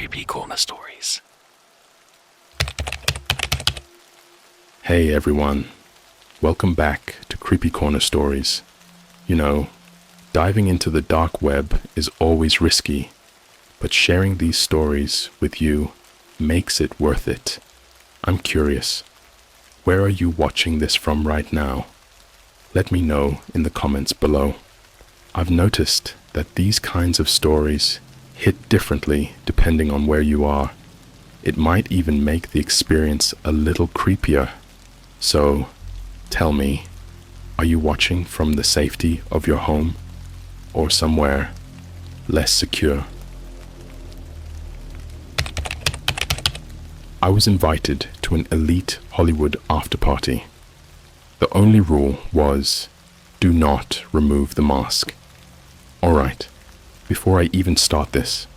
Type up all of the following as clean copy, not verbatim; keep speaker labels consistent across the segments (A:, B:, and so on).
A: CreepyCorner stories.
B: Hey everyone, welcome back to CreepyCorner stories. You know, diving into the dark web is always risky, but sharing these stories with you makes it worth it. I'm curious, where are you watching this from right now? Let me know in the comments below. I've noticed that these kinds of stories hit differently depending on where you are. It might even make the experience a little creepier. So, tell me, are you watching from the safety of your home or somewhere less secure? I was invited to an elite Hollywood afterparty. The only rule was, do not remove the mask. Alright, before I even start this,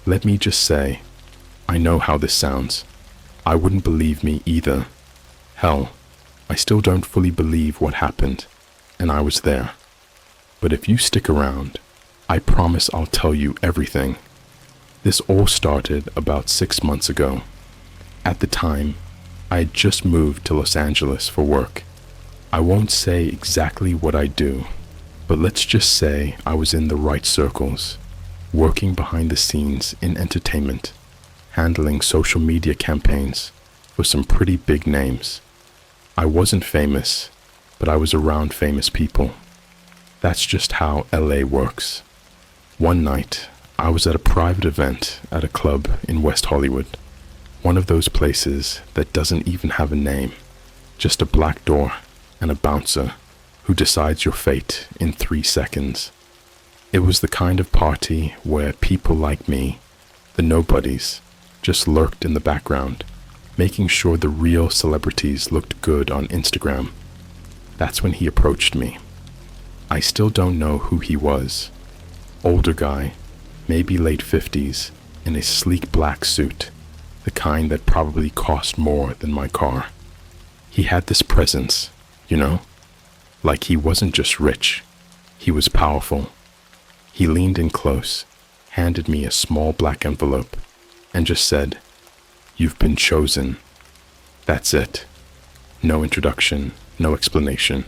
B: let me just say, I know how this sounds. I wouldn't believe me either. Hell, I still don't fully believe what happened, and I was there. But if you stick around, I promise I'll tell you everything. This all started about 6 months ago. At the time, I had just moved to Los Angeles for work. I won't say exactly what I do, but let's just say I was in the right circles, working behind the scenes in entertainment, handling social media campaigns for some pretty big names. I wasn't famous, but I was around famous people. That's just how LA works. One night, I was at a private event at a club in West Hollywood. One of those places that doesn't even have a name, just a black door and a bouncer who decides your fate in 3 seconds. It was the kind of party where people like me, the nobodies, just lurked in the background, making sure the real celebrities looked good on Instagram. That's when he approached me. I still don't know who he was. Older guy, maybe late 50s, in a sleek black suit, the kind that probably cost more than my car. He had this presence, you know, like he wasn't just rich, he was powerful. He leaned in close, handed me a small black envelope, and just said, "You've been chosen." That's it. No introduction, no explanation.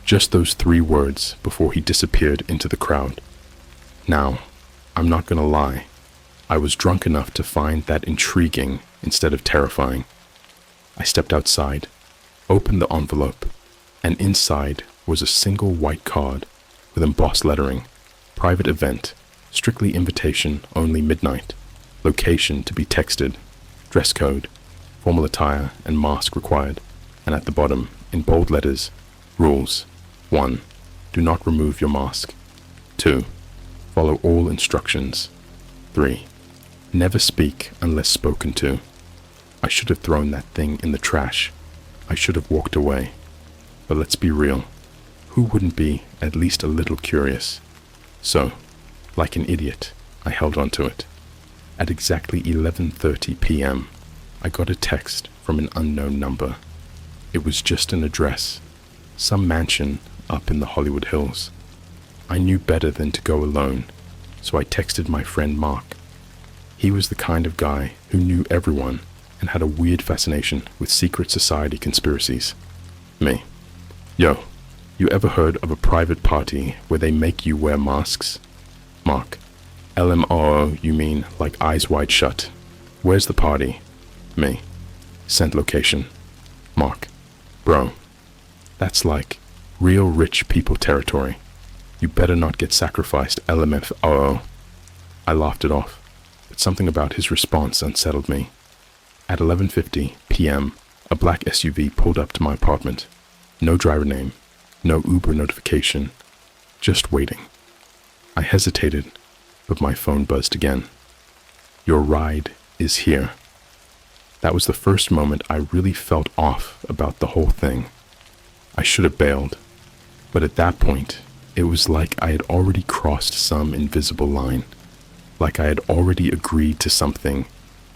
B: Just those 3 words before he disappeared into the crowd. Now, I'm not gonna lie, I was drunk enough to find that intriguing instead of terrifying. I stepped outside, opened the envelope, and inside was a single white card with embossed lettering, private event, strictly invitation, only midnight, location to be texted, dress code, formal attire and mask required, and at the bottom, in bold letters, rules. 1. Do not remove your mask. 2. Follow all instructions. 3. Never speak unless spoken to. I should have thrown that thing in the trash. I should have walked away. But let's be real. Who wouldn't be at least a little curious? So, like an idiot, I held on to it. At exactly 11:30 p.m., I got a text from an unknown number. It was just an address, some mansion up in the Hollywood Hills. I knew better than to go alone, so I texted my friend Mark. He was the kind of guy who knew everyone and had a weird fascination with secret society conspiracies. Me. Yo, you ever heard of a private party where they make you wear masks? Mark. LMOO, you mean like eyes wide shut. Where's the party? Me. Send location. Mark. Bro, that's like real rich people territory. You better not get sacrificed, LMFOO. I laughed it off, but something about his response unsettled me. At 11:50 p.m., a black SUV pulled up to my apartment. No driver name, no Uber notification, just waiting. I hesitated, but my phone buzzed again. Your ride is here. That was the first moment I really felt off about the whole thing. I should have bailed, but at that point, it was like I had already crossed some invisible line, like I had already agreed to something,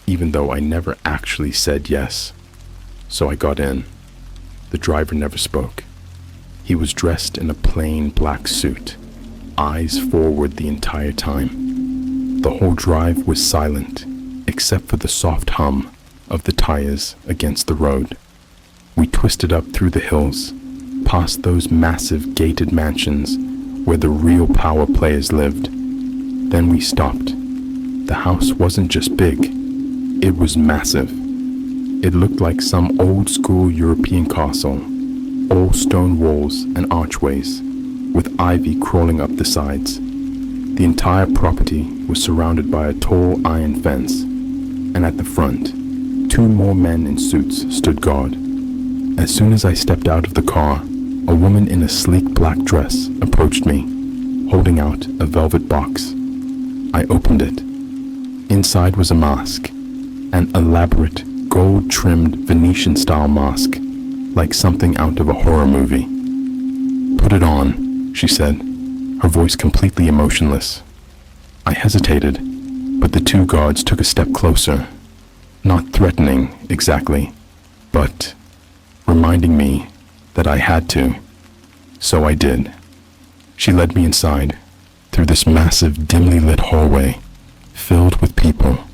B: even though I never actually said yes. So I got in. The driver never spoke. He was dressed in a plain black suit, eyes forward the entire time. The whole drive was silent, except for the soft hum of the tires against the road. We twisted up through the hills, past those massive gated mansions where the real power players lived. Then we stopped. The house wasn't just big, it was massive. It looked like some old-school European castle, all stone walls and archways, with ivy crawling up the sides. The entire property was surrounded by a tall iron fence, and at the front, 2 more men in suits stood guard. As soon as I stepped out of the car, a woman in a sleek black dress approached me, holding out a velvet box. I opened it. Inside was a mask, an elaborate, gold-trimmed Venetian-style mask, like something out of a horror movie. "Put it on," she said, her voice completely emotionless. I hesitated, but the 2 guards took a step closer, not threatening exactly, but reminding me that I had to. So I did. She led me inside, through this massive, dimly lit hallway, filled with people,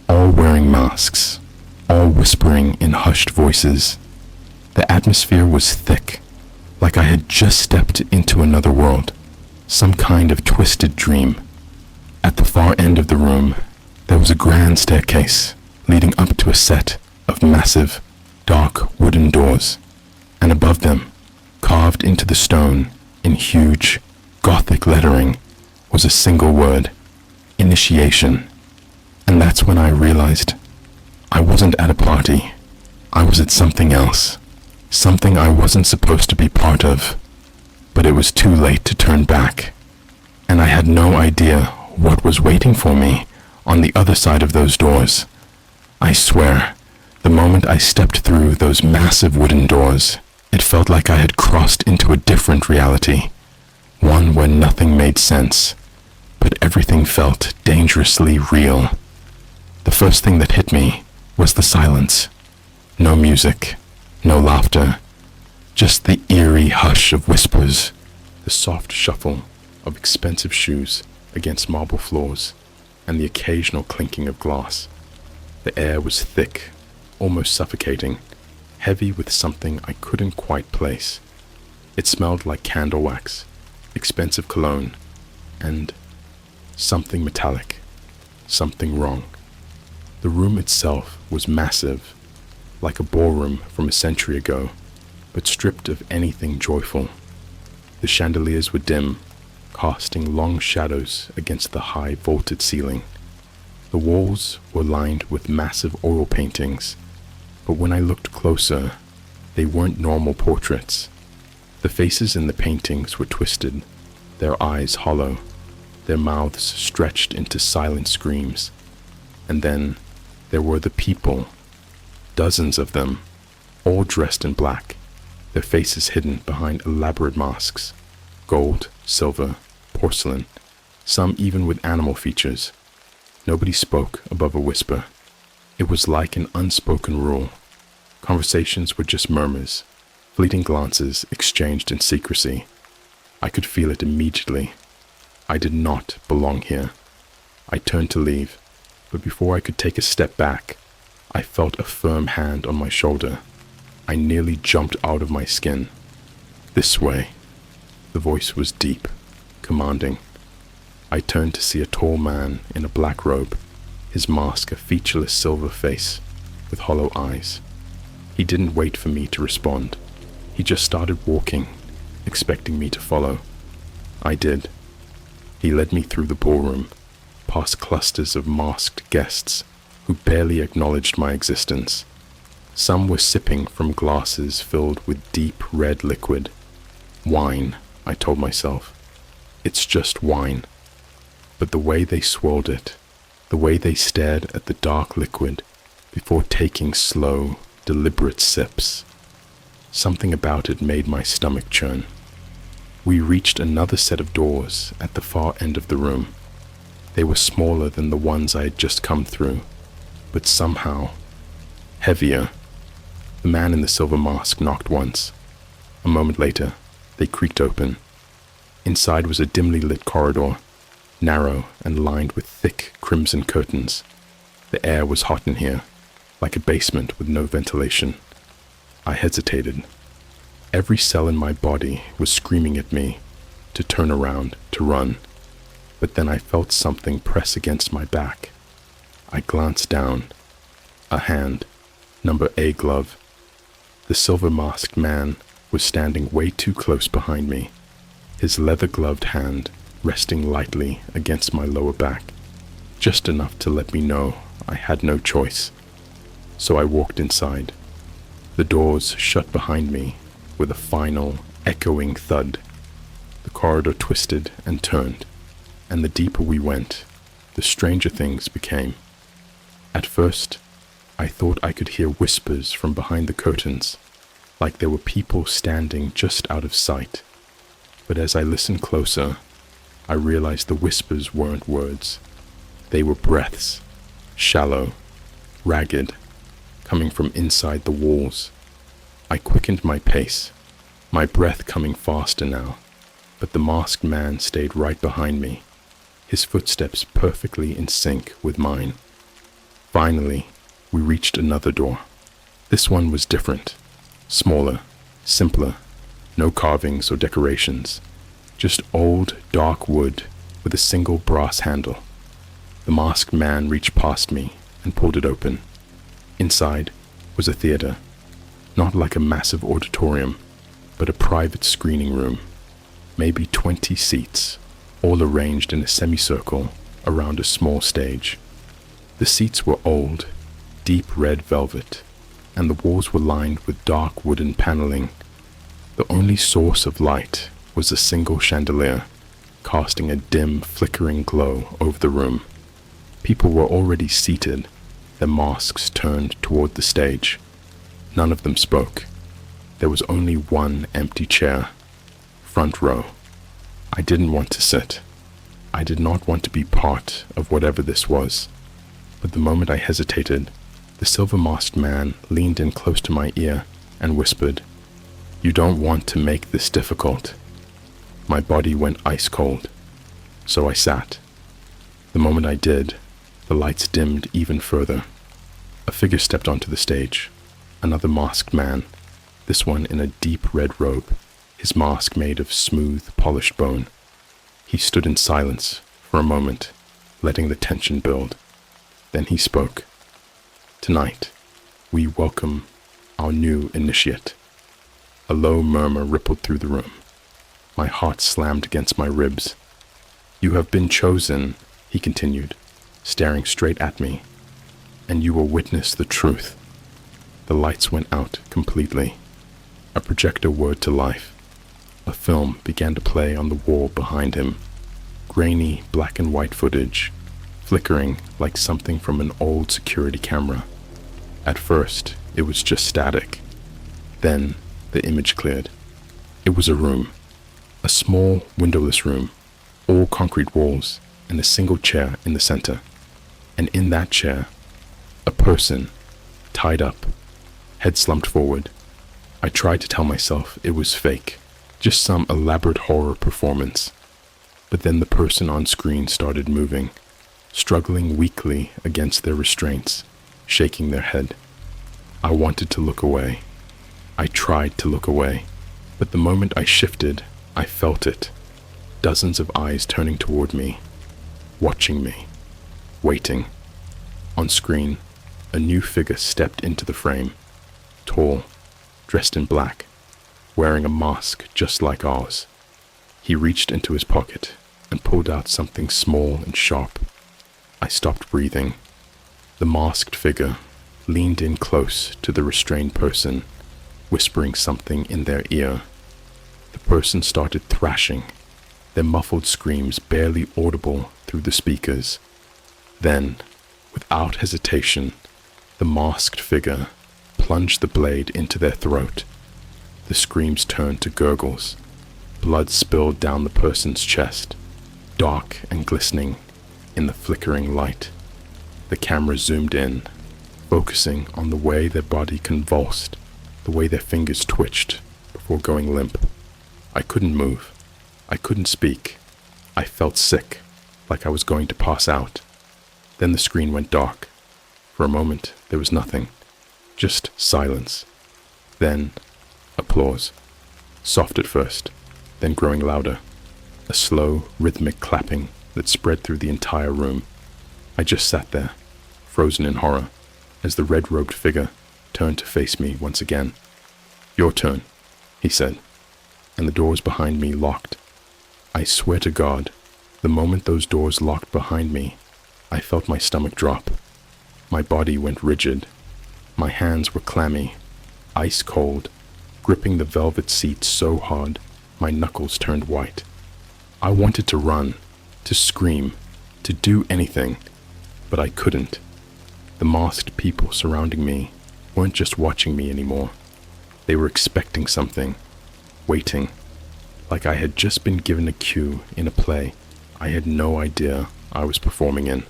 B: all wearing masks, all whispering in hushed voices. The atmosphere was thick, like I had just stepped into another world, some kind of twisted dream. At the far end of the room, there was a grand staircase leading up to a set of massive, dark wooden doors, and above them, carved into the stone in huge, Gothic lettering, was a single word: initiation. And that's when I realized I wasn't at a party. I was at something else, something I wasn't supposed to be part of. But it was too late to turn back, and I had no idea what was waiting for me on the other side of those doors. I swear, the moment I stepped through those massive wooden doors, it felt like I had crossed into a different reality, one where nothing made sense, but everything felt dangerously real. The first thing that hit me was the silence. No music, no laughter, just the eerie hush of whispers, the soft shuffle of expensive shoes against marble floors, and the occasional clinking of glass. The air was thick, almost suffocating, heavy with something I couldn't quite place. It smelled like candle wax, expensive cologne, and something metallic, something wrong. The room itself was massive, like a ballroom from a century ago, but stripped of anything joyful. The chandeliers were dim, casting long shadows against the high vaulted ceiling. The walls were lined with massive oil paintings, but when I looked closer, they weren't normal portraits. The faces in the paintings were twisted, their eyes hollow, their mouths stretched into silent screams. And then there were the people, dozens of them, all dressed in black, their faces hidden behind elaborate masks, gold, silver, porcelain, some even with animal features. Nobody spoke above a whisper. It was like an unspoken rule. Conversations were just murmurs, fleeting glances exchanged in secrecy. I could feel it immediately. I did not belong here. I turned to leave, but before I could take a step back, I felt a firm hand on my shoulder. I nearly jumped out of my skin. "This way." The voice was deep, commanding. I turned to see a tall man in a black robe, his mask a featureless silver face with hollow eyes. He didn't wait for me to respond. He just started walking, expecting me to follow. I did. He led me through the ballroom, past clusters of masked guests who barely acknowledged my existence. Some were sipping from glasses filled with deep red liquid. Wine, I told myself. It's just wine. But the way they swirled it, the way they stared at the dark liquid before taking slow, deliberate sips, something about it made my stomach churn. We reached another set of doors at the far end of the room. They were smaller than the ones I had just come through, but somehow heavier. The man in the silver mask knocked once. A moment later, they creaked open. Inside was a dimly lit corridor, narrow and lined with thick crimson curtains. The air was hot in here, like a basement with no ventilation. I hesitated. Every cell in my body was screaming at me to turn around, to run. But then I felt something press against my back. I glanced down. A hand, number A glove. The silver-masked man was standing way too close behind me, his leather-gloved hand resting lightly against my lower back, just enough to let me know I had no choice. So I walked inside. The doors shut behind me with a final, echoing thud. The corridor twisted and turned, and the deeper we went, the stranger things became. At first, I thought I could hear whispers from behind the curtains, like there were people standing just out of sight. But as I listened closer, I realized the whispers weren't words. They were breaths, shallow, ragged, coming from inside the walls. I quickened my pace, my breath coming faster now, but the masked man stayed right behind me, his footsteps perfectly in sync with mine. Finally, we reached another door. This one was different, smaller, simpler, no carvings or decorations, just old, dark wood with a single brass handle. The masked man reached past me and pulled it open. Inside was a theater, not like a massive auditorium, but a private screening room, maybe 20 seats, all arranged in a semicircle around a small stage. The seats were old, deep red velvet, and the walls were lined with dark wooden paneling. The only source of light was a single chandelier, casting a dim, flickering glow over the room. People were already seated, their masks turned toward the stage. None of them spoke. There was only one empty chair, front row. I didn't want to sit. I did not want to be part of whatever this was. But the moment I hesitated, the silver-masked man leaned in close to my ear and whispered, "You don't want to make this difficult." My body went ice cold, so I sat. The moment I did, the lights dimmed even further. A figure stepped onto the stage, another masked man, this one in a deep red robe, his mask made of smooth, polished bone. He stood in silence for a moment, letting the tension build. Then he spoke. "Tonight, we welcome our new initiate." A low murmur rippled through the room. My heart slammed against my ribs. "You have been chosen," he continued, staring straight at me, "and you will witness the truth." The lights went out completely. A projector whirred to life. A film began to play on the wall behind him. Grainy black and white footage, flickering like something from an old security camera. At first, it was just static. Then, the image cleared. It was a room. A small, windowless room, all concrete walls, and a single chair in the center. And in that chair, a person, tied up, head slumped forward. I tried to tell myself it was fake, just some elaborate horror performance. But then the person on screen started moving, struggling weakly against their restraints, shaking their head. I wanted to look away. I tried to look away, but the moment I shifted, I felt it. Dozens of eyes turning toward me, watching me, waiting. On screen, a new figure stepped into the frame, tall, dressed in black, wearing a mask just like ours. He reached into his pocket and pulled out something small and sharp. I stopped breathing. The masked figure leaned in close to the restrained person, whispering something in their ear. The person started thrashing, their muffled screams barely audible through the speakers. Then, without hesitation, the masked figure plunged the blade into their throat. The screams turned to gurgles. Blood spilled down the person's chest, dark and glistening in the flickering light. The camera zoomed in, focusing on the way their body convulsed, the way their fingers twitched before going limp. I couldn't move. I couldn't speak. I felt sick, like I was going to pass out. Then the screen went dark. For a moment, there was nothing. Just silence. Then, applause. Soft at first, then growing louder. A slow, rhythmic clapping that spread through the entire room. I just sat there, frozen in horror, as the red-robed figure turned to face me once again. "Your turn," he said, and the doors behind me locked. I swear to God, the moment those doors locked behind me, I felt my stomach drop. My body went rigid. My hands were clammy, ice cold, gripping the velvet seat so hard my knuckles turned white. I wanted to run, to scream, to do anything, but I couldn't. The masked people surrounding me weren't just watching me anymore. They were expecting something, waiting, like I had just been given a cue in a play I had no idea I was performing in.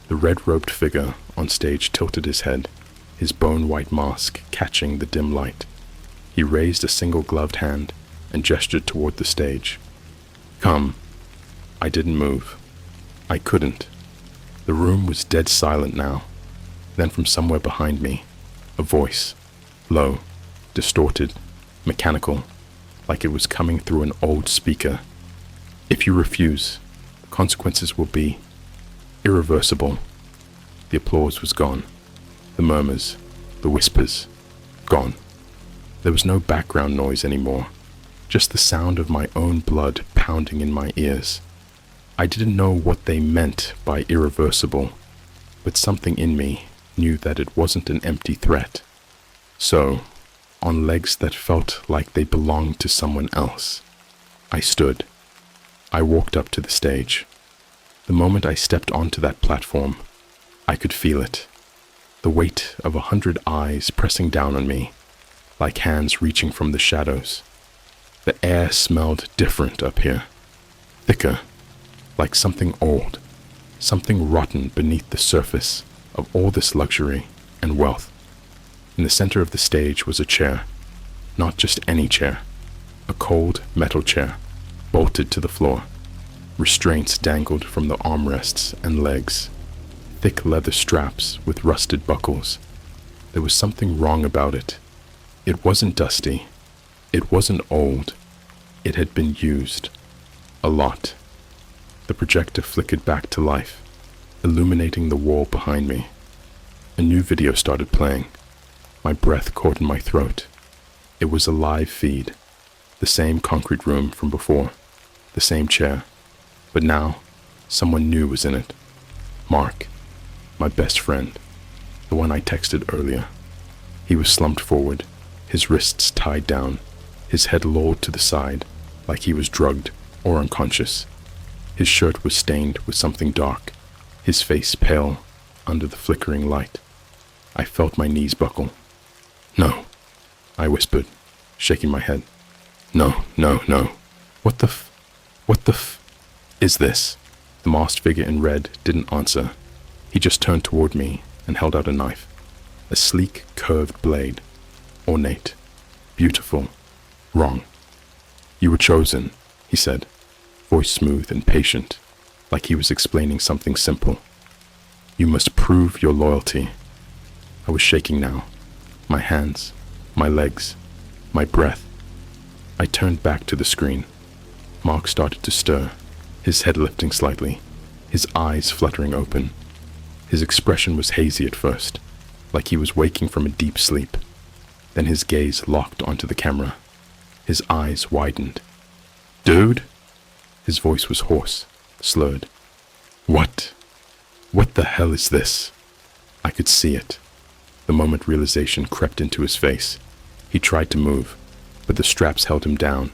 B: The red-robed figure on stage tilted his head, his bone-white mask catching the dim light. He raised a single-gloved hand and gestured toward the stage. "Come." I didn't move. I couldn't. The room was dead silent now. Then from somewhere behind me, a voice, low, distorted, mechanical, like it was coming through an old speaker. "If you refuse, the consequences will be irreversible." The applause was gone. The murmurs, the whispers, gone. There was no background noise anymore, just the sound of my own blood pounding in my ears. I didn't know what they meant by irreversible, but something in me knew that it wasn't an empty threat. So, on legs that felt like they belonged to someone else, I stood. I walked up to the stage. The moment I stepped onto that platform, I could feel it. The weight of 100 eyes pressing down on me, like hands reaching from the shadows. The air smelled different up here, thicker, like something old, something rotten beneath the surface of all this luxury and wealth. In the center of the stage was a chair, not just any chair, a cold metal chair, bolted to the floor. Restraints dangled from the armrests and legs, thick leather straps with rusted buckles. There was something wrong about it. It wasn't dusty. It wasn't old. It had been used. A lot. The projector flickered back to life, illuminating the wall behind me. A new video started playing. My breath caught in my throat. It was a live feed. The same concrete room from before. The same chair. But now, someone new was in it. Mark, my best friend, the one I texted earlier. He was slumped forward, his wrists tied down, his head lowered to the side, like he was drugged or unconscious. His shirt was stained with something dark, his face pale under the flickering light. I felt my knees buckle. "No," I whispered, shaking my head. "No, no, no. What the is this?" The masked figure in red didn't answer. He just turned toward me and held out a knife. A sleek, curved blade. Ornate. Beautiful. Wrong. "You were chosen," he said, voice smooth and patient, like he was explaining something simple. "You must prove your loyalty." I was shaking now. My hands, my legs, my breath. I turned back to the screen. Mark started to stir, his head lifting slightly, his eyes fluttering open. His expression was hazy at first, like he was waking from a deep sleep. Then his gaze locked onto the camera. His eyes widened. "Dude?" His voice was hoarse, slurred. What the hell is this?" I could see it. The moment realization crept into his face. He tried to move, but the straps held him down.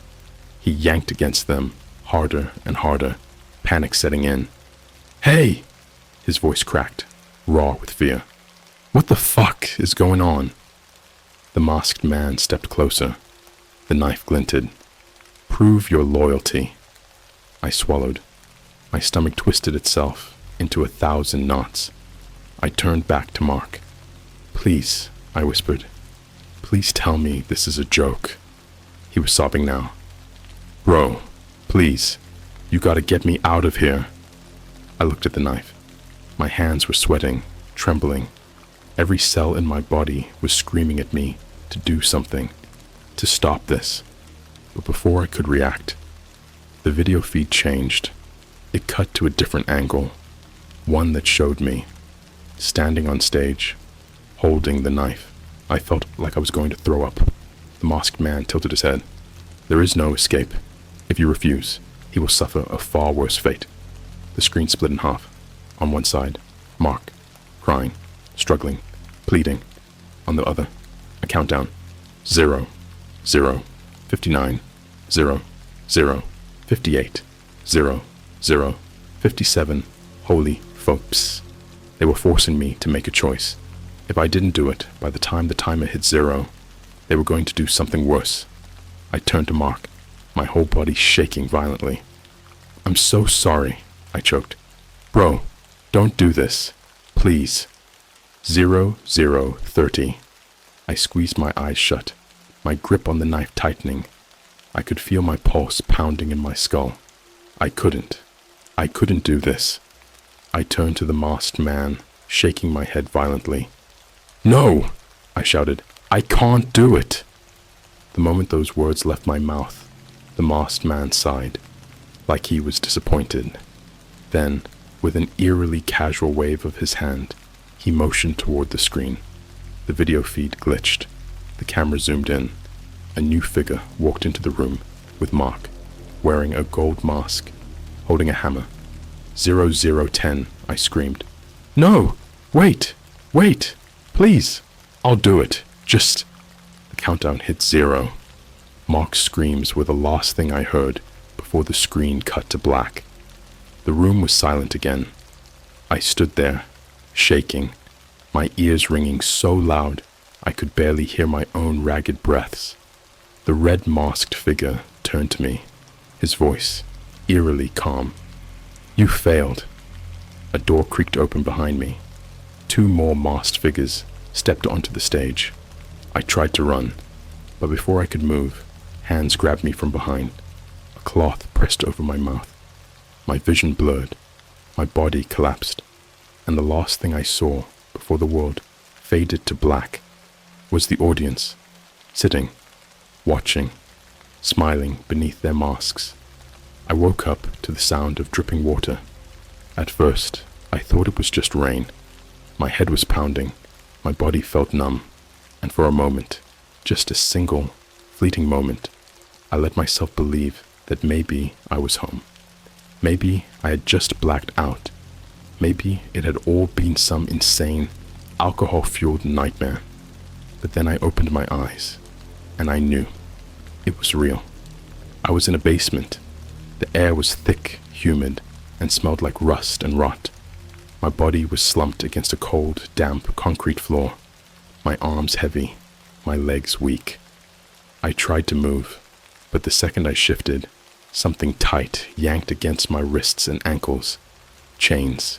B: He yanked against them, harder and harder, panic setting in. "Hey!" His voice cracked, raw with fear. "What the fuck is going on?" The masked man stepped closer. The knife glinted. "Prove your loyalty." I swallowed. My stomach twisted itself into 1,000 knots. I turned back to Mark. "Please," I whispered. "Please tell me this is a joke." He was sobbing now. "Bro, please, you gotta get me out of here." I looked at the knife. My hands were sweating, trembling, Every cell in my body was screaming at me to do something, to stop this. But before I could react, the video feed changed. It cut to a different angle, one that showed me, standing on stage, holding the knife. I felt like I was going to throw up. The masked man tilted his head. There is no escape. If you refuse, he will suffer a far worse fate. The screen split in half. On one side, Mark, crying, struggling, pleading. On the other, a countdown. 0, 0, 59, 0, 0, 58, 0, 0, 57. Holy folks. They were forcing me to make a choice. If I didn't do it by the time the timer hit 0, they were going to do something worse. I turned to Mark, my whole body shaking violently. I'm so sorry, I choked. Bro, don't do this. Please. 0, 0, 30. I squeezed my eyes shut, my grip on the knife tightening. I could feel my pulse pounding in my skull. I couldn't do this. I turned to the masked man, shaking my head violently. No, I shouted. I can't do it. The moment those words left my mouth, the masked man sighed, like he was disappointed. Then, with an eerily casual wave of his hand, he motioned toward the screen. The video feed glitched. The camera zoomed in. A new figure walked into the room with Mark, wearing a gold mask, holding a hammer. 0010, I screamed. No! Wait! Please! I'll do it. Just... The countdown hit 0. Mark's screams were the last thing I heard before the screen cut to black. The room was silent again. I stood there, shaking, my ears ringing so loud I could barely hear my own ragged breaths. The red masked figure turned to me, his voice eerily calm. You failed. A door creaked open behind me. 2 more masked figures stepped onto the stage. I tried to run, but before I could move, hands grabbed me from behind. A cloth pressed over my mouth. My vision blurred. My body collapsed. And the last thing I saw before the world faded to black was the audience, sitting, watching, smiling beneath their masks. I woke up to the sound of dripping water. At first, I thought it was just rain. My head was pounding. My body felt numb. And for a moment, just a single, fleeting moment, I let myself believe that maybe I was home. Maybe I had just blacked out. Maybe it had all been some insane, alcohol-fueled nightmare. But then I opened my eyes, and I knew. It was real. I was in a basement. The air was thick, humid, and smelled like rust and rot. My body was slumped against a cold, damp concrete floor. My arms heavy, my legs weak. I tried to move, but the second I shifted, something tight yanked against my wrists and ankles. Chains.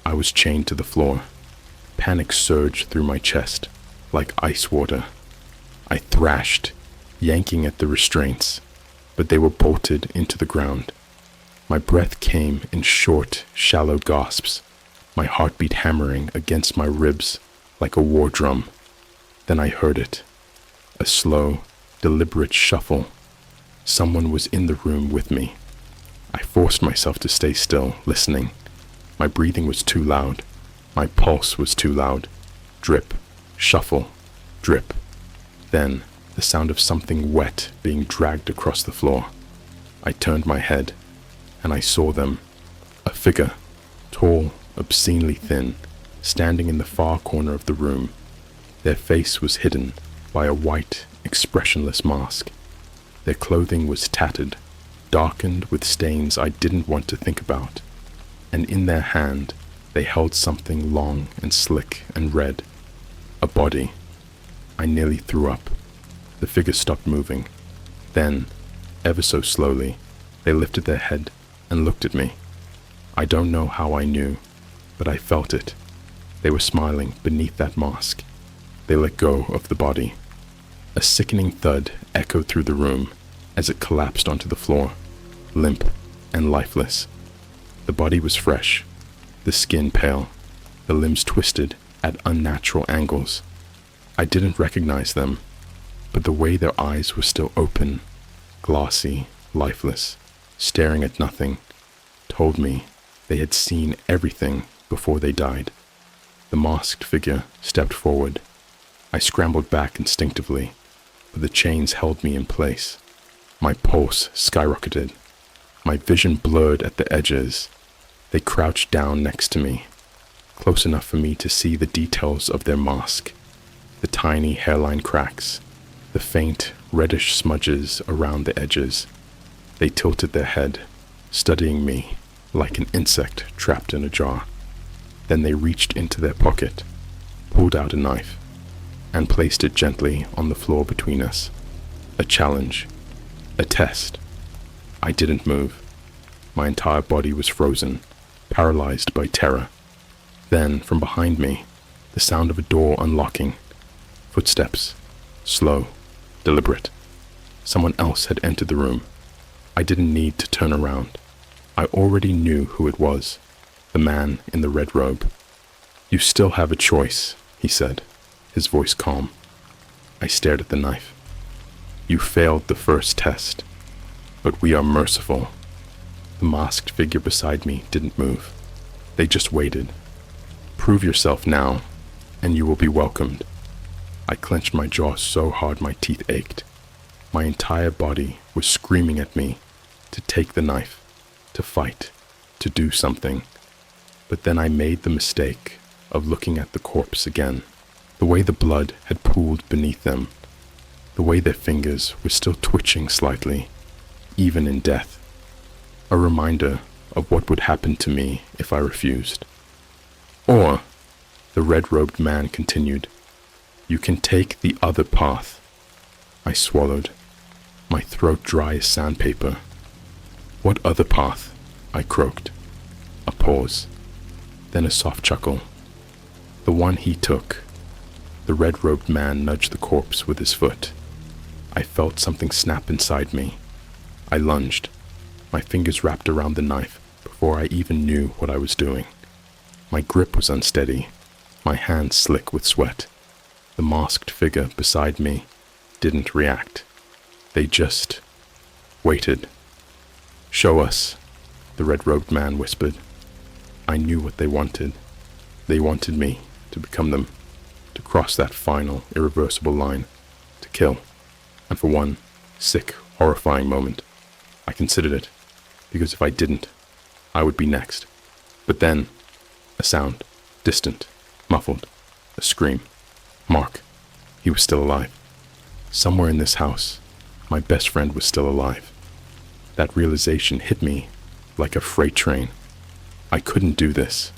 B: I was chained to the floor. Panic surged through my chest, like ice water. I thrashed, yanking at the restraints, but they were bolted into the ground. My breath came in short, shallow gasps, my heartbeat hammering against my ribs like a war drum. Then I heard it. A slow, deliberate shuffle. Someone was in the room with me. I forced myself to stay still, listening. My breathing was too loud. My pulse was too loud. Drip, shuffle, drip. Then, the sound of something wet being dragged across the floor. I turned my head, and I saw them. A figure, tall, obscenely thin, standing in the far corner of the room. Their face was hidden by a white, expressionless mask. Their clothing was tattered, darkened with stains I didn't want to think about. And in their hand, they held something long and slick and red. A body. I nearly threw up. The figure stopped moving. Then, ever so slowly, they lifted their head and looked at me. I don't know how I knew, but I felt it. They were smiling beneath that mask. They let go of the body. A sickening thud echoed through the room as it collapsed onto the floor, limp and lifeless. The body was fresh, the skin pale, the limbs twisted at unnatural angles. I didn't recognize them, but the way their eyes were still open, glassy, lifeless, staring at nothing, told me they had seen everything before they died. The masked figure stepped forward. I scrambled back instinctively, but the chains held me in place. My pulse skyrocketed. My vision blurred at the edges. They crouched down next to me, close enough for me to see the details of their mask, the tiny hairline cracks, the faint reddish smudges around the edges. They tilted their head, studying me like an insect trapped in a jar. Then they reached into their pocket, pulled out a knife, and placed it gently on the floor between us. A challenge, a test. I didn't move. My entire body was frozen, paralyzed by terror. Then, from behind me, the sound of a door unlocking. Footsteps, slow, deliberate. Someone else had entered the room. I didn't need to turn around. I already knew who it was, the man in the red robe. "You still have a choice," he said, his voice calm. I stared at the knife. "You failed the first test, but we are merciful." The masked figure beside me didn't move. They just waited. "Prove yourself now, and you will be welcomed." I clenched my jaw so hard my teeth ached. My entire body was screaming at me to take the knife, to fight, to do something. But then I made the mistake of looking at the corpse again, the way the blood had pooled beneath them, the way their fingers were still twitching slightly, even in death. A reminder of what would happen to me if I refused. "Or," the red-robed man continued, "you can take the other path." I swallowed, my throat dry as sandpaper. "What other path?" I croaked. A pause, then a soft chuckle. "The one he took." The red-robed man nudged the corpse with his foot. I felt something snap inside me. I lunged, my fingers wrapped around the knife before I even knew what I was doing. My grip was unsteady, my hands slick with sweat. The masked figure beside me didn't react. They just waited. "Show us," the red-robed man whispered. I knew what they wanted. They wanted me to become them, to cross that final, irreversible line, to kill. And for one sick, horrifying moment, I considered it, because if I didn't, I would be next. But then, a sound, distant, muffled, a scream. Mark. He was still alive. Somewhere in this house, my best friend was still alive. That realization hit me like a freight train. I couldn't do this.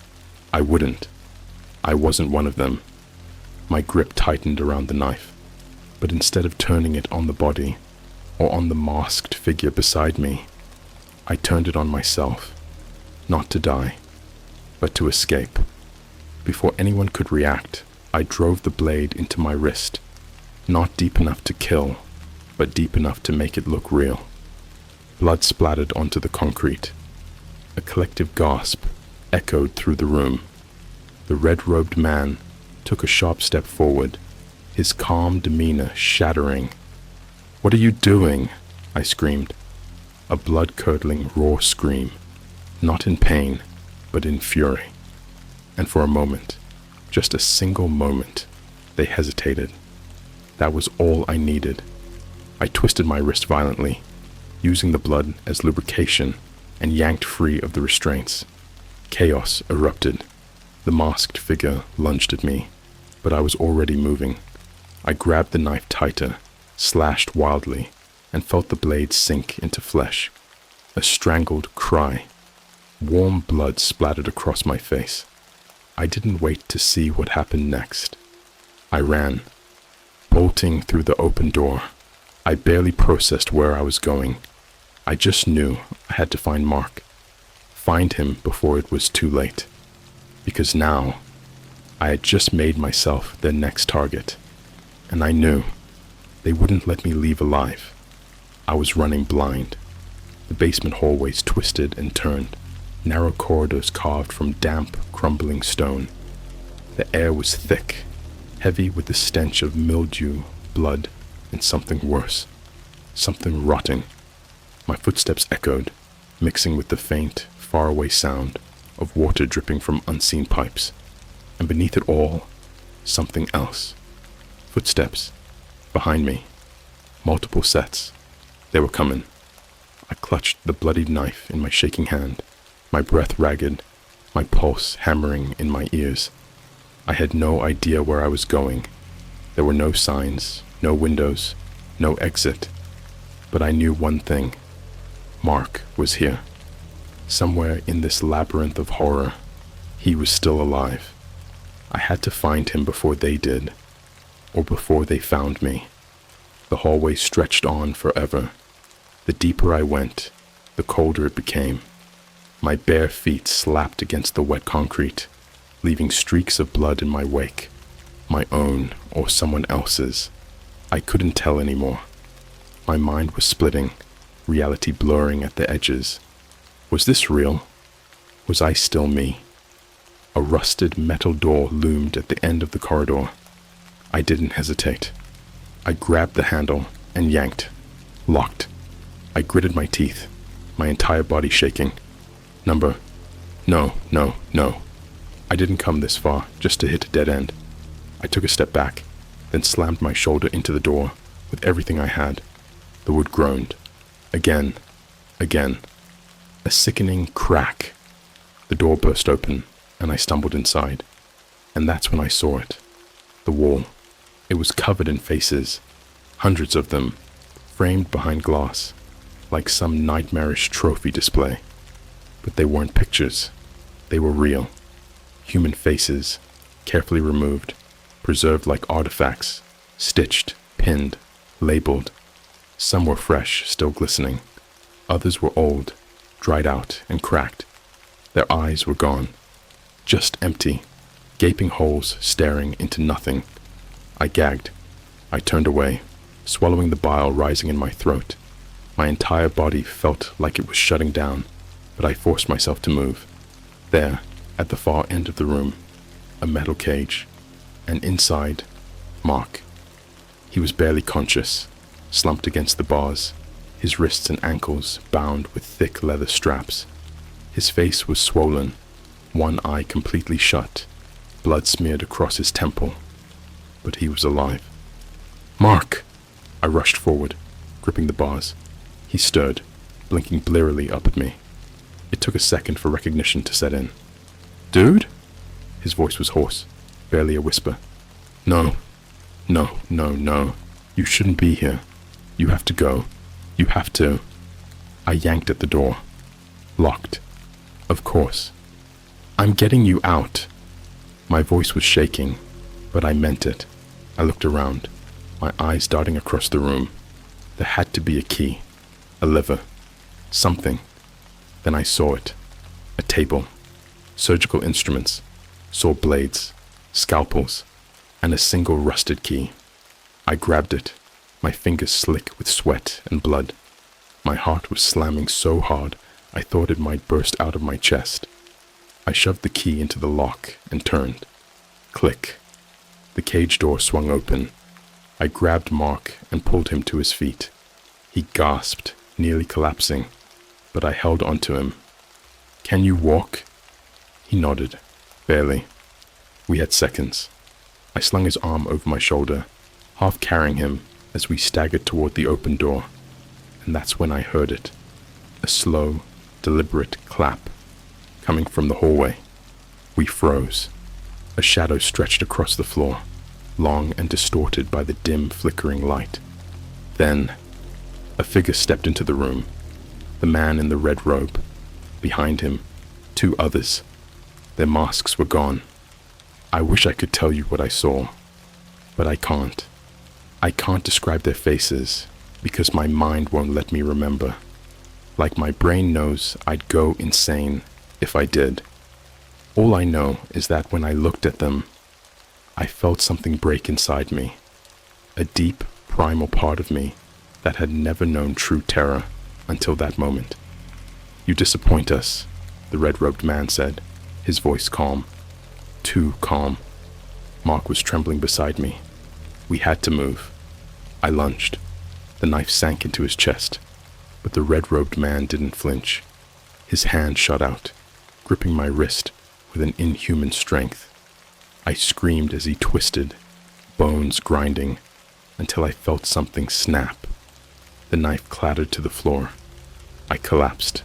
B: I wouldn't. I wasn't one of them. My grip tightened around the knife, but instead of turning it on the body or on the masked figure beside me, I turned it on myself, not to die, but to escape. Before anyone could react, I drove the blade into my wrist, not deep enough to kill, but deep enough to make it look real. Blood splattered onto the concrete. A collective gasp echoed through the room. The red-robed man took a sharp step forward, his calm demeanor shattering. "What are you doing?" I screamed. A blood-curdling, raw scream, not in pain, but in fury. And for a moment, just a single moment, they hesitated. That was all I needed. I twisted my wrist violently, using the blood as lubrication, and yanked free of the restraints. Chaos erupted. The masked figure lunged at me, but I was already moving. I grabbed the knife tighter, slashed wildly, and felt the blade sink into flesh. A strangled cry. Warm blood splattered across my face. I didn't wait to see what happened next. I ran, bolting through the open door. I barely processed where I was going. I just knew I had to find Mark. Find him before it was too late. Because now, I had just made myself their next target. And I knew they wouldn't let me leave alive. I was running blind. The basement hallways twisted and turned, narrow corridors carved from damp, crumbling stone. The air was thick, heavy with the stench of mildew, blood, and something worse, something rotting. My footsteps echoed, mixing with the faint, faraway sound of water dripping from unseen pipes, and beneath it all, something else. Footsteps, behind me, multiple sets. They were coming. I clutched the bloodied knife in my shaking hand, my breath ragged, my pulse hammering in my ears. I had no idea where I was going. There were no signs, no windows, no exit. But I knew one thing. Mark was here. Somewhere in this labyrinth of horror, he was still alive. I had to find him before they did, or before they found me. The hallway stretched on forever. The deeper I went, the colder it became. My bare feet slapped against the wet concrete, leaving streaks of blood in my wake, my own or someone else's. I couldn't tell anymore. My mind was splitting, reality blurring at the edges. Was this real? Was I still me? A rusted metal door loomed at the end of the corridor. I didn't hesitate. I grabbed the handle and yanked. Locked. I gritted my teeth, my entire body shaking. No. I didn't come this far just to hit a dead end. I took a step back, then slammed my shoulder into the door with everything I had. The wood groaned. Again. A sickening crack. The door burst open, and I stumbled inside. And that's when I saw it. The wall. It was covered in faces, hundreds of them, framed behind glass, like some nightmarish trophy display. But they weren't pictures. They were real. Human faces, carefully removed, preserved like artifacts, stitched, pinned, labeled. Some were fresh, still glistening. Others were old, dried out and cracked. Their eyes were gone. Just empty, gaping holes staring into nothing. I gagged. I turned away, swallowing the bile rising in my throat. My entire body felt like it was shutting down, but I forced myself to move. There, at the far end of the room, a metal cage, and inside, Mark. He was barely conscious, slumped against the bars, his wrists and ankles bound with thick leather straps. His face was swollen, one eye completely shut, blood smeared across his temple. But he was alive. Mark! I rushed forward, gripping the bars. He stirred, blinking blearily up at me. It took a second for recognition to set in. Dude? His voice was hoarse, barely a whisper. No. You shouldn't be here. You have to go. You have to. I yanked at the door. Locked. Of course. I'm getting you out. My voice was shaking, but I meant it. I looked around, my eyes darting across the room. There had to be a key, a lever, something. Then I saw it. A table, surgical instruments, saw blades, scalpels, and a single rusted key. I grabbed it, my fingers slick with sweat and blood. My heart was slamming so hard I thought it might burst out of my chest. I shoved the key into the lock and turned. Click. The cage door swung open. I grabbed Mark and pulled him to his feet. He gasped, nearly collapsing, but I held onto him. Can you walk? He nodded, barely. We had seconds. I slung his arm over my shoulder, half carrying him as we staggered toward the open door. And that's when I heard it. A slow, deliberate clap, coming from the hallway. We froze. A shadow stretched across the floor, long and distorted by the dim, flickering light. Then, a figure stepped into the room. The man in the red robe. Behind him, two others. Their masks were gone. I wish I could tell you what I saw, but I can't. I can't describe their faces, because my mind won't let me remember. Like my brain knows I'd go insane if I did. All I know is that when I looked at them, I felt something break inside me. A deep, primal part of me that had never known true terror until that moment. You disappoint us, the red-robed man said, his voice calm. Too calm. Mark was trembling beside me. We had to move. I lunged. The knife sank into his chest, but the red-robed man didn't flinch. His hand shot out, gripping my wrist with an inhuman strength. I screamed as he twisted, bones grinding, until I felt something snap. The knife clattered to the floor. I collapsed,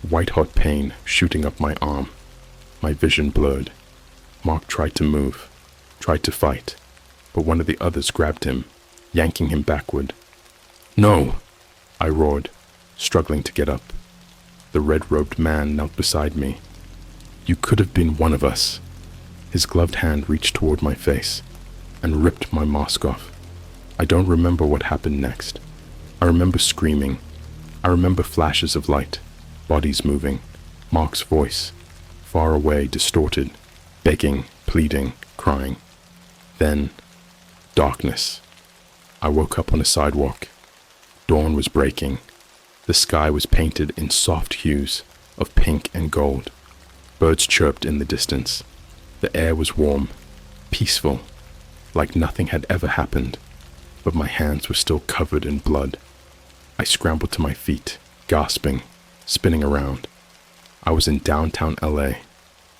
B: white-hot pain shooting up my arm. My vision blurred. Mark tried to move, tried to fight, but one of the others grabbed him, yanking him backward. "No!" I roared, struggling to get up. The red-robed man knelt beside me. "You could have been one of us." His gloved hand reached toward my face and ripped my mask off. I don't remember what happened next. I remember screaming. I remember flashes of light, bodies moving, Mark's voice, far away, distorted, begging, pleading, crying. Then, darkness. I woke up on a sidewalk. Dawn was breaking. The sky was painted in soft hues of pink and gold. Birds chirped in the distance. The air was warm, peaceful, like nothing had ever happened, but my hands were still covered in blood. I scrambled to my feet, gasping, spinning around. I was in downtown LA,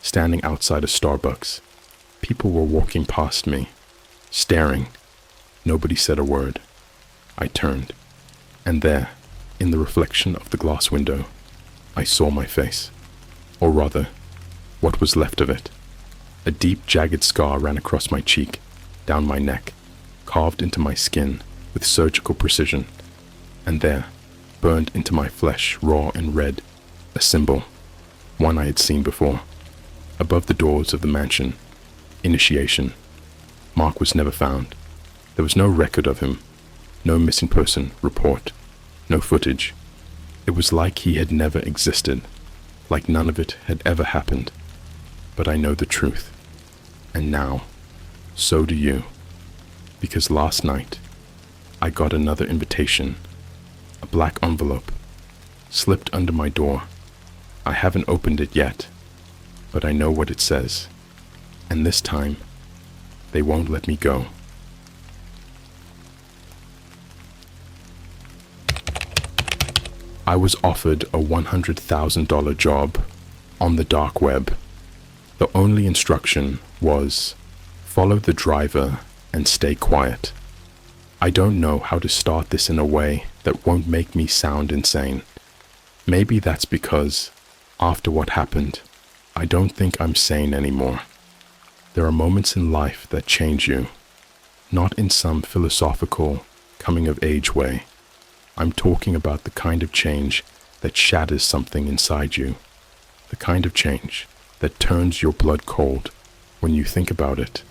B: standing outside a Starbucks. People were walking past me, staring. Nobody said a word. I turned, and there, in the reflection of the glass window, I saw my face. Or rather, what was left of it. A deep, jagged scar ran across my cheek, down my neck, carved into my skin with surgical precision. And there, burned into my flesh, raw and red, a symbol, one I had seen before. Above the doors of the mansion, initiation. Mark was never found. There was no record of him, no missing person report, no footage. It was like he had never existed, like none of it had ever happened. But I know the truth. And now, so do you. Because last night, I got another invitation, a black envelope, slipped under my door. I haven't opened it yet, but I know what it says. And this time, they won't let me go. I was offered a $100,000 job on the dark web. The only instruction was, follow the driver and stay quiet. I don't know how to start this in a way that won't make me sound insane. Maybe that's because, after what happened, I don't think I'm sane anymore. There are moments in life that change you, not in some philosophical, coming-of-age way. I'm talking about the kind of change that shatters something inside you, the kind of change that turns your blood cold when you think about it,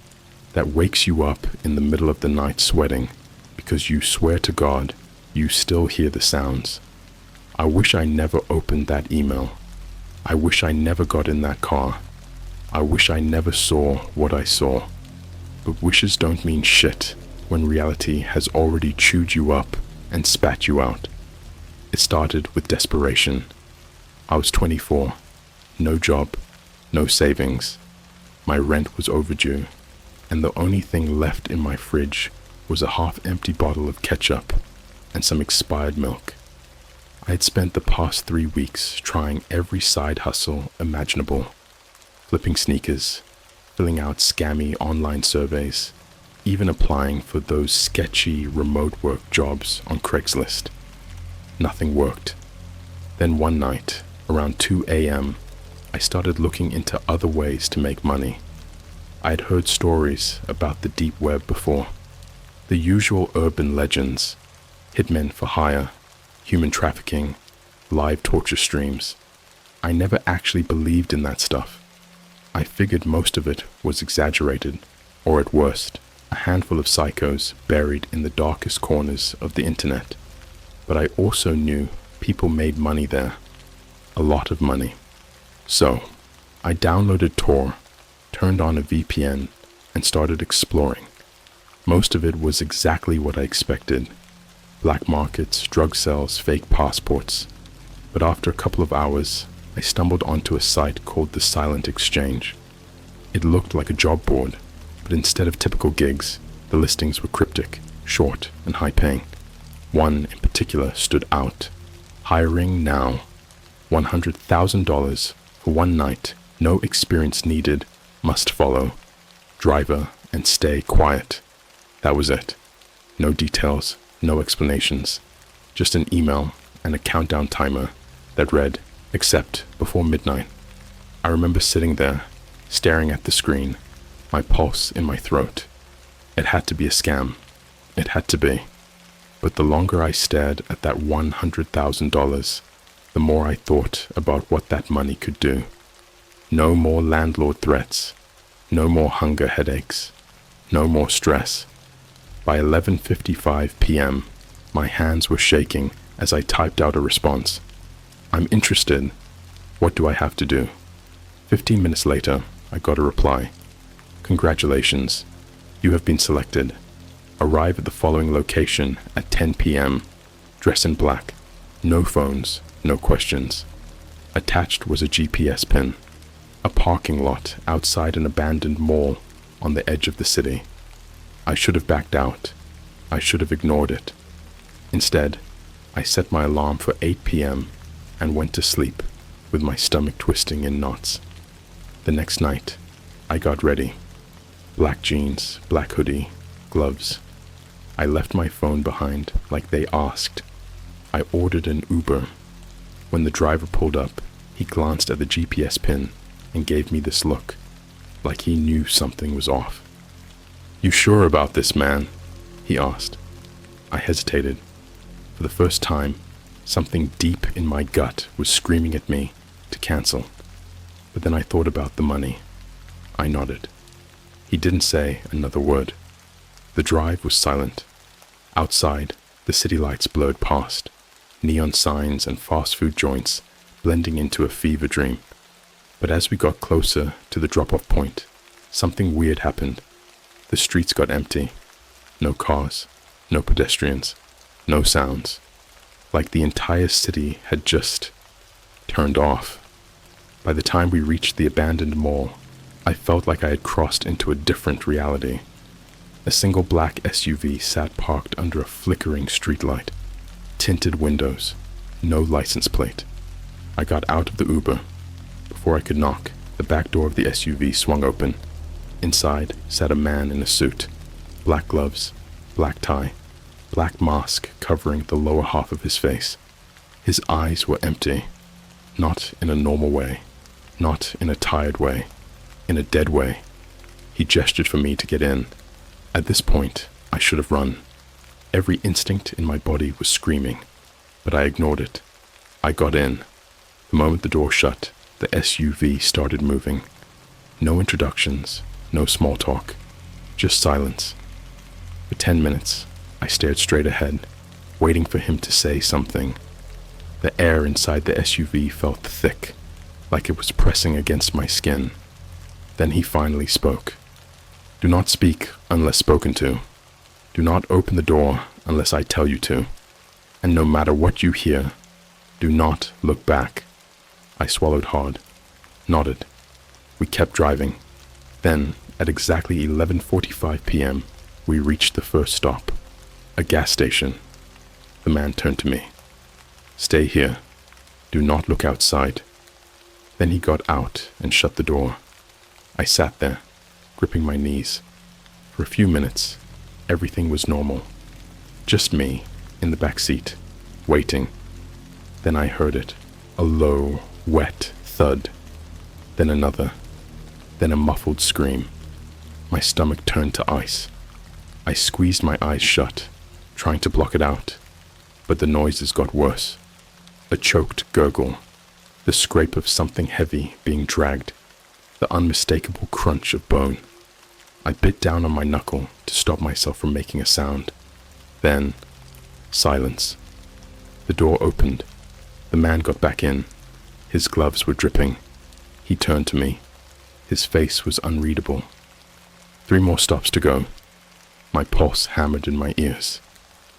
B: that wakes you up in the middle of the night sweating because you swear to God you still hear the sounds. I wish I never opened that email. I wish I never got in that car. I wish I never saw what I saw. But wishes don't mean shit when reality has already chewed you up and spat you out. It started with desperation. I was 24, no job, no savings. My rent was overdue, and the only thing left in my fridge was a half-empty bottle of ketchup and some expired milk. I had spent the past 3 weeks trying every side hustle imaginable, flipping sneakers, filling out scammy online surveys, even applying for those sketchy remote work jobs on Craigslist. Nothing worked. Then one night, around 2 a.m., I started looking into other ways to make money. I had heard stories about the deep web before. The usual urban legends, hitmen for hire, human trafficking, live torture streams. I never actually believed in that stuff. I figured most of it was exaggerated, or at worst, a handful of psychos buried in the darkest corners of the internet. But I also knew people made money there. A lot of money. So, I downloaded Tor, turned on a VPN, and started exploring. Most of it was exactly what I expected. Black markets, drug sales, fake passports. But after a couple of hours, I stumbled onto a site called the Silent Exchange. It looked like a job board, But instead of typical gigs, the listings were cryptic, short, and high-paying. One in particular stood out. Hiring now. $100,000 for one night, no experience needed, must follow. Driver and stay quiet. That was it. No details, no explanations. Just an email and a countdown timer that read, "Accept before midnight." I remember sitting there, staring at the screen, my pulse in my throat. It had to be a scam. It had to be. But the longer I stared at that $100,000, the more I thought about what that money could do. No more landlord threats. No more hunger headaches. No more stress. By 11:55 p.m., my hands were shaking as I typed out a response. "I'm interested. What do I have to do?" 15 minutes later, I got a reply. "Congratulations. You have been selected. Arrive at the following location at 10 p.m. Dress in black. No phones, no questions." Attached was a GPS pin. A parking lot outside an abandoned mall on the edge of the city. I should have backed out. I should have ignored it. Instead, I set my alarm for 8 p.m. and went to sleep with my stomach twisting in knots. The next night, I got ready. Black jeans, black hoodie, gloves. I left my phone behind like they asked. I ordered an Uber. When the driver pulled up, he glanced at the GPS pin and gave me this look, like he knew something was off. "You sure about this, man?" he asked. I hesitated. For the first time, something deep in my gut was screaming at me to cancel. But then I thought about the money. I nodded. He didn't say another word. The drive was silent. Outside, the city lights blurred past, neon signs and fast food joints blending into a fever dream. But as we got closer to the drop-off point, something weird happened. The streets got empty. No cars, no pedestrians, no sounds. Like the entire city had just turned off. By the time we reached the abandoned mall, I felt like I had crossed into a different reality. A single black SUV sat parked under a flickering streetlight. Tinted windows, no license plate. I got out of the Uber. Before I could knock, the back door of the SUV swung open. Inside sat a man in a suit. Black gloves, black tie, black mask covering the lower half of his face. His eyes were empty. Not in a normal way. Not in a tired way. In a dead way. He gestured for me to get in. At this point, I should have run. Every instinct in my body was screaming, but I ignored it. I got in. The moment the door shut, the SUV started moving. No introductions, no small talk, just silence. For 10 minutes, I stared straight ahead, waiting for him to say something. The air inside the SUV felt thick, like it was pressing against my skin. Then he finally spoke. "Do not speak unless spoken to. Do not open the door unless I tell you to. And no matter what you hear, do not look back." I swallowed hard, nodded. We kept driving. Then, at exactly 11:45 p.m., we reached the first stop, a gas station. The man turned to me. "Stay here. Do not look outside." Then he got out and shut the door. I sat there, gripping my knees. For a few minutes, everything was normal. Just me, in the back seat, waiting. Then I heard it, a low, wet thud. Then another. Then a muffled scream. My stomach turned to ice. I squeezed my eyes shut, trying to block it out. But the noises got worse. A choked gurgle. The scrape of something heavy being dragged. The unmistakable crunch of bone. I bit down on my knuckle to stop myself from making a sound. Then, silence. The door opened. The man got back in. His gloves were dripping. He turned to me. His face was unreadable. 3 more stops to go. My pulse hammered in my ears.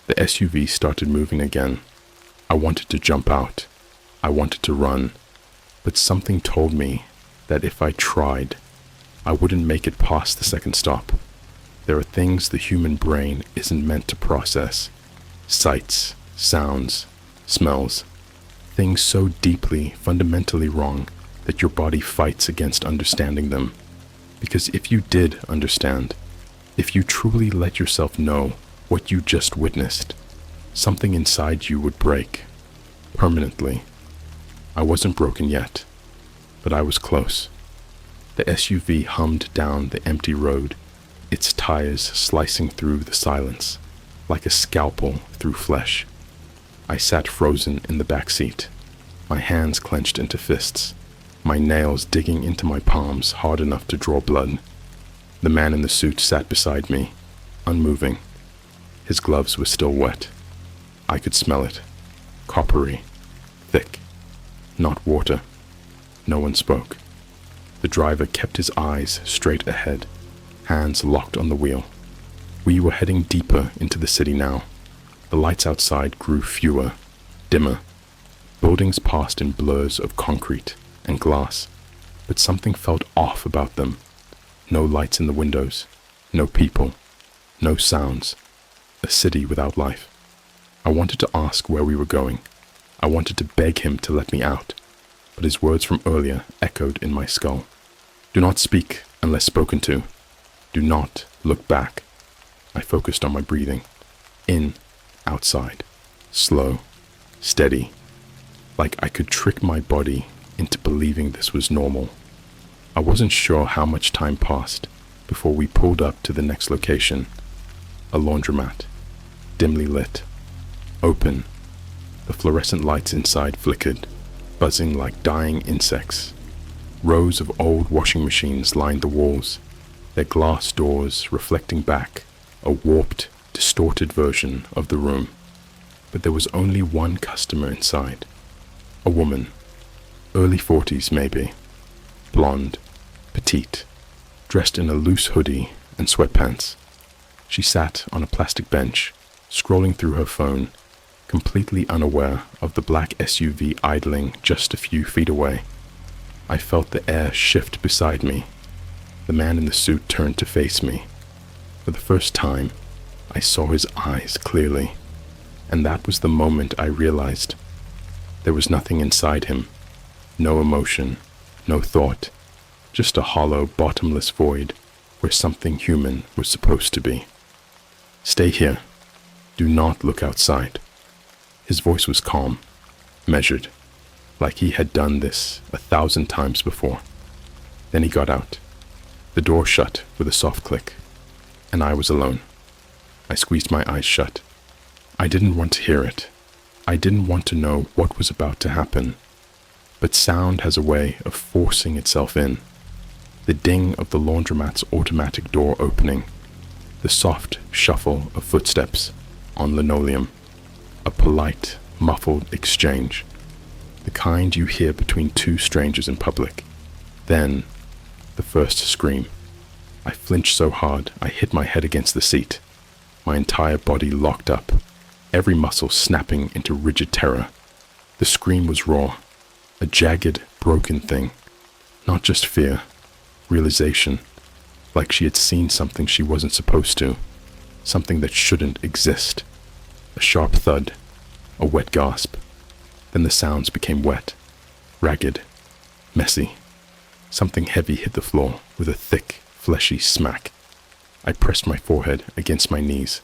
B: The SUV started moving again. I wanted to jump out. I wanted to run. But something told me that if I tried, I wouldn't make it past the second stop. There are things the human brain isn't meant to process. Sights, sounds, smells. Things so deeply, fundamentally wrong that your body fights against understanding them. Because if you did understand, if you truly let yourself know what you just witnessed, something inside you would break. Permanently. I wasn't broken yet, but I was close. The SUV hummed down the empty road, its tires slicing through the silence, like a scalpel through flesh. I sat frozen in the back seat, my hands clenched into fists, my nails digging into my palms hard enough to draw blood. The man in the suit sat beside me, unmoving. His gloves were still wet. I could smell it. Coppery. Thick. Not water. No one spoke. The driver kept his eyes straight ahead, hands locked on the wheel. We were heading deeper into the city now. The lights outside grew fewer, dimmer. Buildings passed in blurs of concrete and glass, but something felt off about them. No lights in the windows, no people, no sounds. A city without life. I wanted to ask where we were going. I wanted to beg him to let me out, but his words from earlier echoed in my skull. Do not speak unless spoken to. Do not look back. I focused on my breathing. In, outside, slow, steady, like I could trick my body into believing this was normal. I wasn't sure how much time passed before we pulled up to the next location. A laundromat, dimly lit, open. The fluorescent lights inside flickered, buzzing like dying insects. Rows of old washing machines lined the walls, their glass doors reflecting back a warped, distorted version of the room. But there was only one customer inside. A woman, early 40s maybe, blonde, petite, dressed in a loose hoodie and sweatpants. She sat on a plastic bench, scrolling through her phone, completely unaware of the black SUV idling just a few feet away. I felt the air shift beside me. The man in the suit turned to face me. For the first time, I saw his eyes clearly, and that was the moment I realized there was nothing inside him. No emotion, no thought, just a hollow, bottomless void where something human was supposed to be. Stay here. Do not look outside. His voice was calm, measured, like he had done this 1,000 times before. Then he got out. The door shut with a soft click, and I was alone. I squeezed my eyes shut. I didn't want to hear it. I didn't want to know what was about to happen. But sound has a way of forcing itself in. The ding of the laundromat's automatic door opening, the soft shuffle of footsteps on linoleum, a polite, muffled exchange, the kind you hear between two strangers in public. Then, the first scream. I flinched so hard I hit my head against the seat, my entire body locked up, every muscle snapping into rigid terror. The scream was raw, a jagged, broken thing, not just fear, realization, like she had seen something she wasn't supposed to, something that shouldn't exist. A sharp thud, a wet gasp. Then the sounds became wet, ragged, messy. Something heavy hit the floor with a thick, fleshy smack. I pressed my forehead against my knees,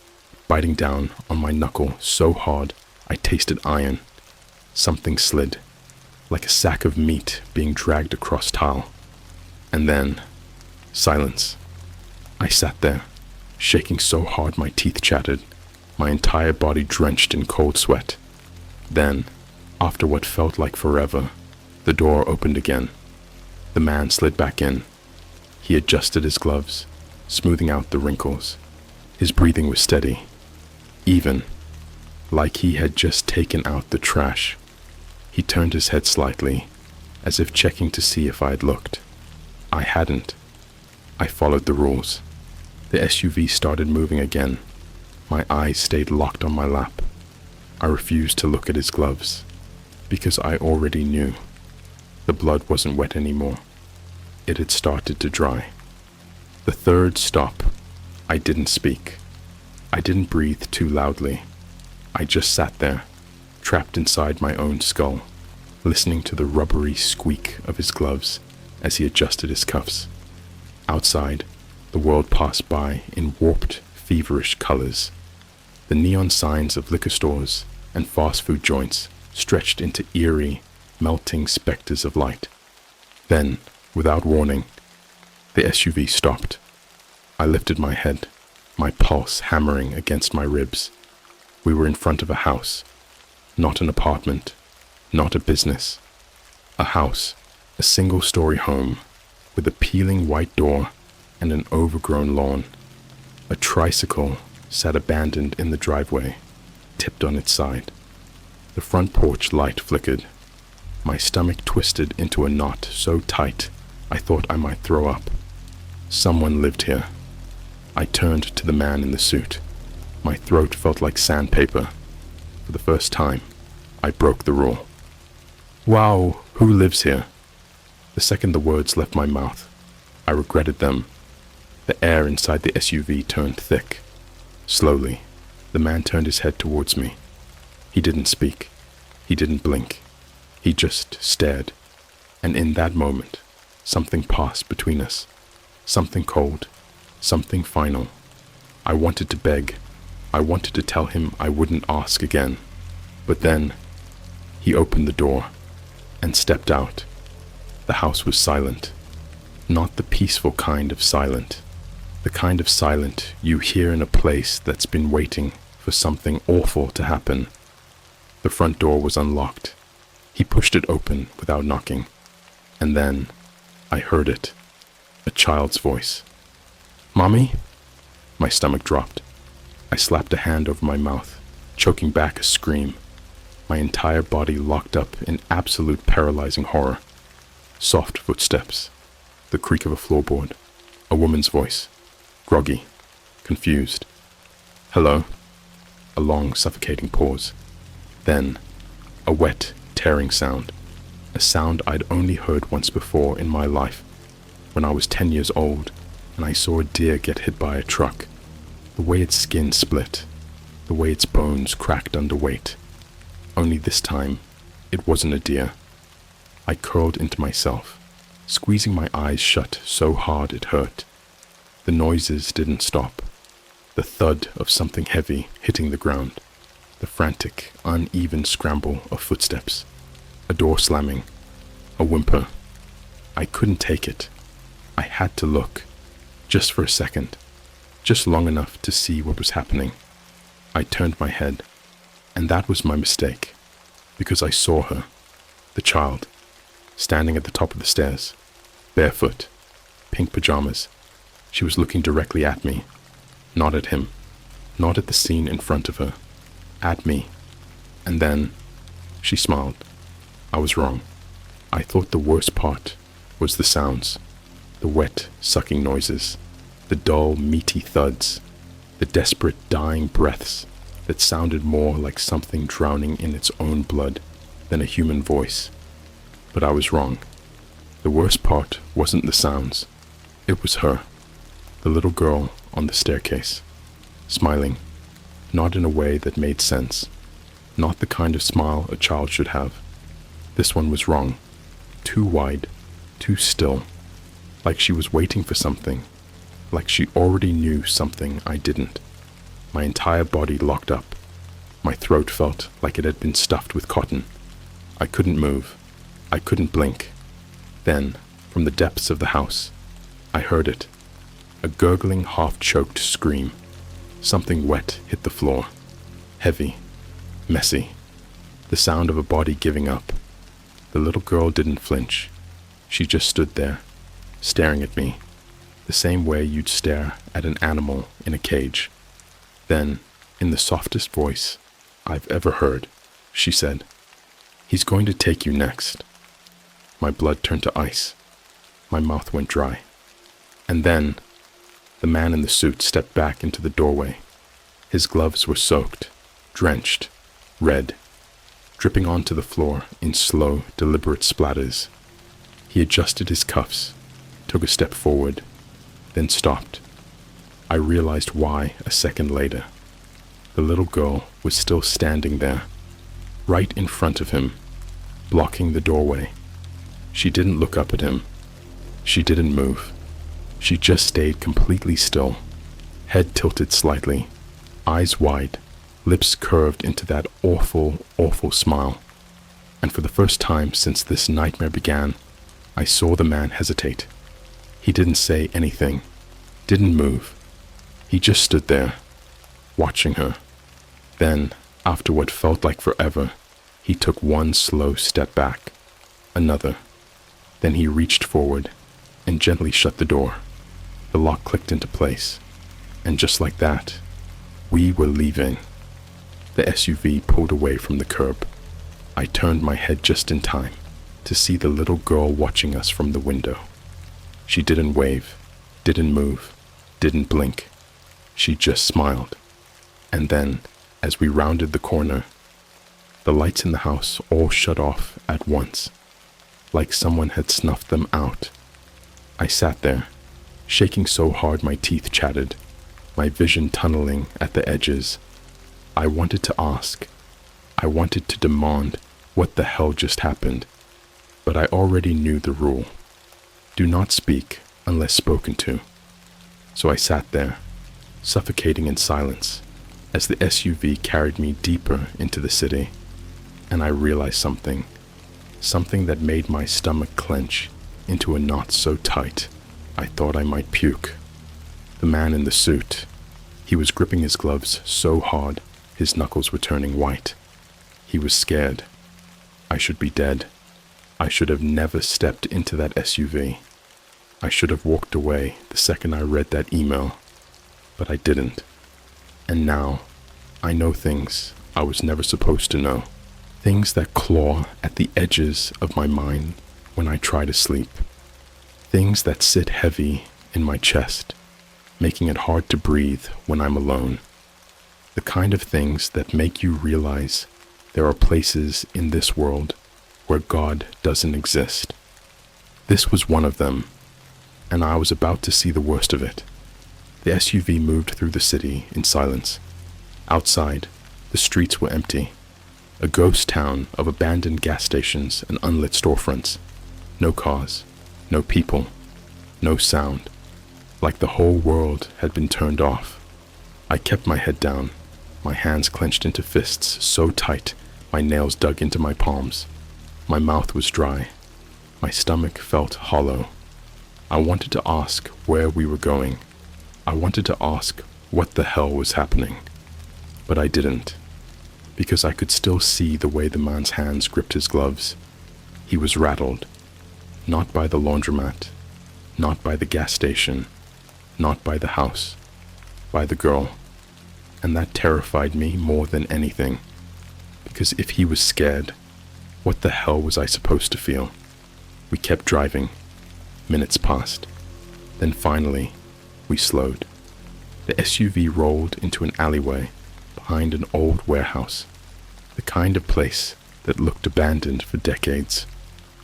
B: biting down on my knuckle so hard I tasted iron. Something slid, like a sack of meat being dragged across tile. And then, silence. I sat there, shaking so hard my teeth chattered, my entire body drenched in cold sweat. Then, after what felt like forever, the door opened again. The man slid back in. He adjusted his gloves, smoothing out the wrinkles. His breathing was steady, even, like he had just taken out the trash. He turned his head slightly, as if checking to see if I had looked. I hadn't. I followed the rules. The SUV started moving again. My eyes stayed locked on my lap. I refused to look at his gloves, because I already knew. The blood wasn't wet anymore. It had started to dry. The third stop, I didn't speak. I didn't breathe too loudly. I just sat there, trapped inside my own skull, listening to the rubbery squeak of his gloves as he adjusted his cuffs. Outside, the world passed by in warped, feverish colors. The neon signs of liquor stores and fast food joints stretched into eerie, melting specters of light. Then, without warning, the SUV stopped. I lifted my head, my pulse hammering against my ribs. We were in front of a house, not an apartment, not a business. A house, a single-story home, with a peeling white door and an overgrown lawn. A tricycle sat abandoned in the driveway, tipped on its side. The front porch light flickered. My stomach twisted into a knot so tight I thought I might throw up. Someone lived here. I turned to the man in the suit. My throat felt like sandpaper. For the first time, I broke the rule. "Wow, who lives here?" The second the words left my mouth, I regretted them. The air inside the SUV turned thick. Slowly, the man turned his head towards me. He didn't speak. He didn't blink. He just stared. And in that moment, something passed between us. Something cold. Something final. I wanted to beg. I wanted to tell him I wouldn't ask again. But then, he opened the door and stepped out. The house was silent. Not the peaceful kind of silent. The kind of silent you hear in a place that's been waiting for something awful to happen. The front door was unlocked. He pushed it open without knocking. And then, I heard it. A child's voice. "Mommy?" My stomach dropped. I slapped a hand over my mouth, choking back a scream. My entire body locked up in absolute paralyzing horror. Soft footsteps. The creak of a floorboard. A woman's voice. Groggy. Confused. "Hello?" A long, suffocating pause. Then, a wet, tearing sound. A sound I'd only heard once before in my life, when I was 10 years old, and I saw a deer get hit by a truck. The way its skin split. The way its bones cracked under weight. Only this time, it wasn't a deer. I curled into myself, squeezing my eyes shut so hard it hurt. The noises didn't stop. The thud of something heavy hitting the ground. The frantic, uneven scramble of footsteps. A door slamming. A whimper. I couldn't take it. I had to look. Just for a second. Just long enough to see what was happening. I turned my head. And that was my mistake. Because I saw her. The child. Standing at the top of the stairs. Barefoot. Pink pajamas. She was looking directly at me. Not at him. Not at the scene in front of her. At me. And then, she smiled. I was wrong. I thought the worst part was the sounds. The wet, sucking noises. The dull, meaty thuds. The desperate, dying breaths that sounded more like something drowning in its own blood than a human voice. But I was wrong. The worst part wasn't the sounds. It was her. The little girl on the staircase. Smiling. Not in a way that made sense. Not the kind of smile a child should have. This one was wrong. Too wide. Too still. Like she was waiting for something. Like she already knew something I didn't. My entire body locked up. My throat felt like it had been stuffed with cotton. I couldn't move. I couldn't blink. Then, from the depths of the house, I heard it. A gurgling, half-choked scream. Something wet hit the floor. Heavy. Messy. The sound of a body giving up. The little girl didn't flinch. She just stood there, staring at me, the same way you'd stare at an animal in a cage. Then, in the softest voice I've ever heard, she said, "He's going to take you next." My blood turned to ice. My mouth went dry. And then, the man in the suit stepped back into the doorway. His gloves were soaked, drenched, red, dripping onto the floor in slow, deliberate splatters. He adjusted his cuffs, took a step forward, then stopped. I realized why a second later. The little girl was still standing there, right in front of him, blocking the doorway. She didn't look up at him. She didn't move. She just stayed completely still, head tilted slightly, eyes wide, lips curved into that awful, awful smile. And for the first time since this nightmare began, I saw the man hesitate. He didn't say anything, didn't move. He just stood there, watching her. Then, after what felt like forever, he took one slow step back, another. Then he reached forward and gently shut the door. The lock clicked into place, and just like that, we were leaving. The SUV pulled away from the curb. I turned my head just in time to see the little girl watching us from the window. She didn't wave, didn't move, didn't blink. She just smiled. And then, as we rounded the corner, the lights in the house all shut off at once, like someone had snuffed them out. I sat there, shaking so hard my teeth chattered, my vision tunneling at the edges. I wanted to ask. I wanted to demand what the hell just happened, but I already knew the rule. Do not speak unless spoken to. So I sat there, suffocating in silence, as the SUV carried me deeper into the city, and I realized something that made my stomach clench into a knot so tight I thought I might puke. The man in the suit, he was gripping his gloves so hard his knuckles were turning white. He was scared. I should be dead. I should have never stepped into that SUV. I should have walked away the second I read that email, but I didn't. And now, I know things I was never supposed to know. Things that claw at the edges of my mind when I try to sleep. Things that sit heavy in my chest, making it hard to breathe when I'm alone. The kind of things that make you realize there are places in this world where God doesn't exist. This was one of them, and I was about to see the worst of it. The SUV moved through the city in silence. Outside, the streets were empty. A ghost town of abandoned gas stations and unlit storefronts. No cars, no people, no sound. Like the whole world had been turned off. I kept my head down, my hands clenched into fists so tight my nails dug into my palms. My mouth was dry. My stomach felt hollow. I wanted to ask where we were going. I wanted to ask what the hell was happening. But I didn't, because I could still see the way the man's hands gripped his gloves. He was rattled, not by the laundromat, not by the gas station, not by the house, by the girl. And that terrified me more than anything, because if he was scared, what the hell was I supposed to feel? We kept driving. Minutes passed. Then finally, we slowed. The SUV rolled into an alleyway behind an old warehouse, the kind of place that looked abandoned for decades.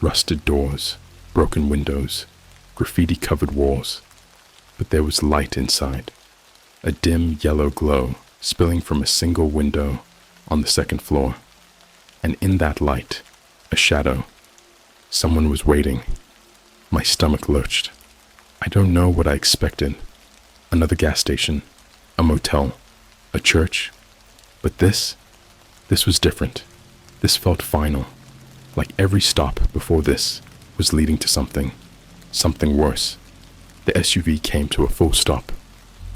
B: Rusted doors, broken windows, graffiti-covered walls. But there was light inside, a dim yellow glow spilling from a single window on the second floor. And in that light, a shadow. Someone was waiting. My stomach lurched. I don't know what I expected. Another gas station, a motel, a church. But this was different. This felt final. Like every stop before this was leading to something worse. The SUV came to a full stop.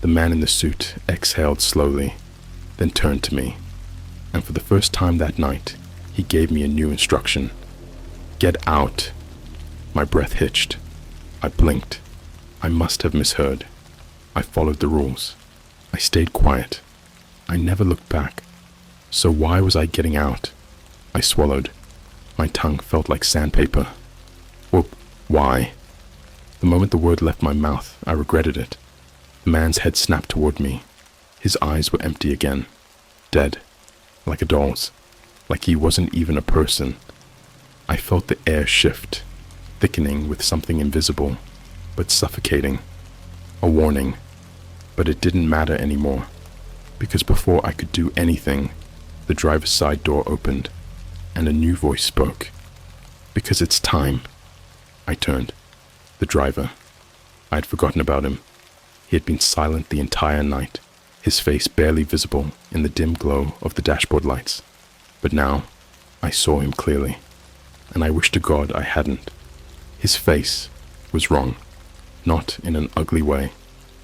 B: The man in the suit exhaled slowly, then turned to me. And for the first time that night, he gave me a new instruction. Get out. My breath hitched. I blinked. I must have misheard. I followed the rules. I stayed quiet. I never looked back. So why was I getting out? I swallowed. My tongue felt like sandpaper. Well, why? The moment the word left my mouth, I regretted it. The man's head snapped toward me. His eyes were empty again. Dead. Like a doll's. Like he wasn't even a person. I felt the air shift, thickening with something invisible, but suffocating. A warning, but it didn't matter anymore, because before I could do anything, the driver's side door opened, and a new voice spoke. "Because it's time." I turned. The driver. I had forgotten about him. He had been silent the entire night, his face barely visible in the dim glow of the dashboard lights. But now, I saw him clearly, and I wish to God I hadn't. His face was wrong, not in an ugly way,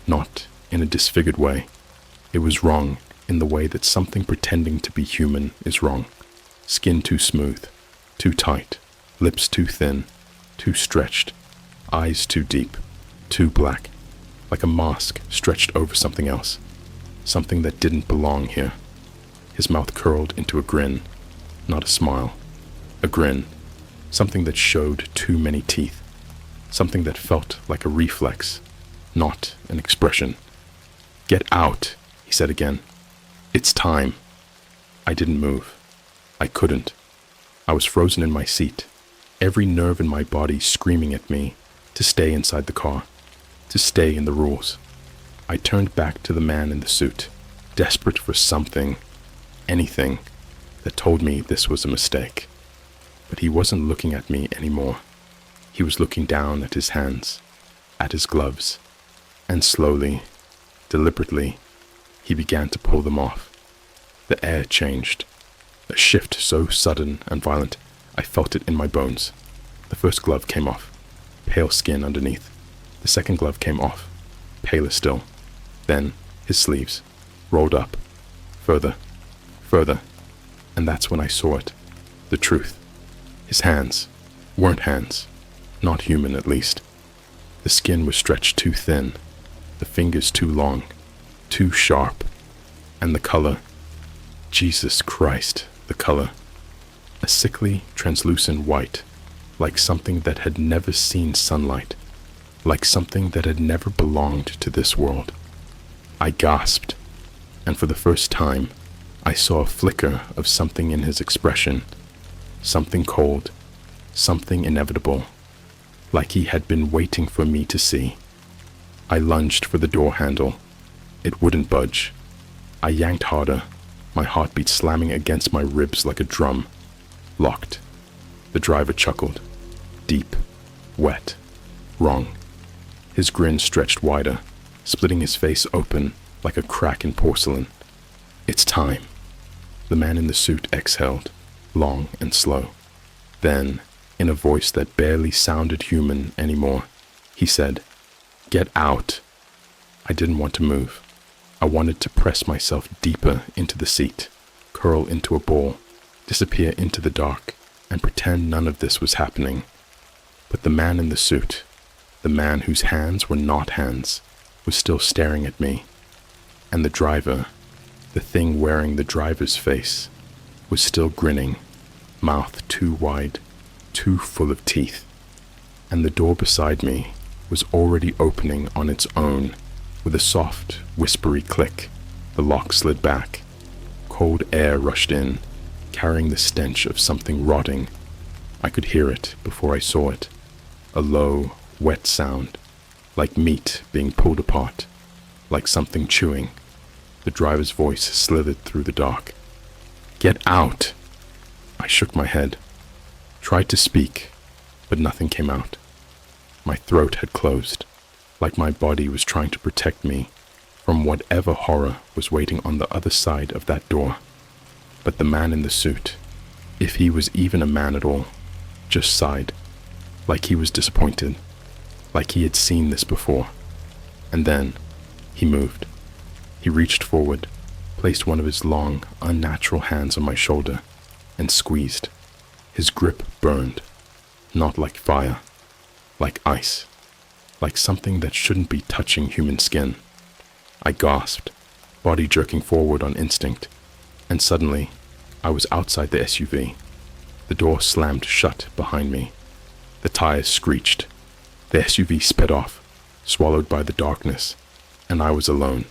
B: not in a disfigured way. It was wrong in the way that something pretending to be human is wrong. Skin too smooth, too tight, lips too thin, too stretched, eyes too deep, too black, like a mask stretched over something else, something that didn't belong here. His mouth curled into a grin, not a smile. A grin, something that showed too many teeth, something that felt like a reflex, not an expression. "Get out," he said again. "It's time." I didn't move. I couldn't. I was frozen in my seat, every nerve in my body screaming at me to stay inside the car, to stay in the rules. I turned back to the man in the suit, desperate for something, anything, that told me this was a mistake. But he wasn't looking at me anymore. He was looking down at his hands, at his gloves, and slowly, deliberately, he began to pull them off. The air changed. A shift so sudden and violent, I felt it in my bones. The first glove came off, pale skin underneath. The second glove came off, paler still. Then his sleeves rolled up, further, further, and that's when I saw it, the truth. His hands weren't hands, not human at least. The skin was stretched too thin, the fingers too long, too sharp, and the color, Jesus Christ, the color. A sickly, translucent white, like something that had never seen sunlight, like something that had never belonged to this world. I gasped, and for the first time, I saw a flicker of something in his expression, something cold, something inevitable, like he had been waiting for me to see. I lunged for the door handle. It wouldn't budge. I yanked harder, my heartbeat slamming against my ribs like a drum. Locked. The driver chuckled. Deep, wet, wrong. His grin stretched wider, splitting his face open like a crack in porcelain. "It's time." The man in the suit exhaled, long and slow. Then, in a voice that barely sounded human anymore, he said, "Get out." I didn't want to move. I wanted to press myself deeper into the seat, curl into a ball, disappear into the dark, and pretend none of this was happening. But the man in the suit, the man whose hands were not hands, was still staring at me. And the driver, the thing wearing the driver's face, was still grinning, mouth too wide, too full of teeth. And the door beside me was already opening on its own. With a soft, whispery click, the lock slid back. Cold air rushed in, carrying the stench of something rotting. I could hear it before I saw it. A low, wet sound, like meat being pulled apart, like something chewing. The driver's voice slithered through the dark. "Get out!" I shook my head, tried to speak, but nothing came out. My throat had closed, like my body was trying to protect me from whatever horror was waiting on the other side of that door. But the man in the suit, if he was even a man at all, just sighed, like he was disappointed, like he had seen this before. And then he moved. He reached forward, placed one of his long, unnatural hands on my shoulder, and squeezed. His grip burned, not like fire, like ice, like something that shouldn't be touching human skin. I gasped, body jerking forward on instinct, and suddenly I was outside the SUV. The door slammed shut behind me. The tires screeched. The SUV sped off, swallowed by the darkness, and I was alone.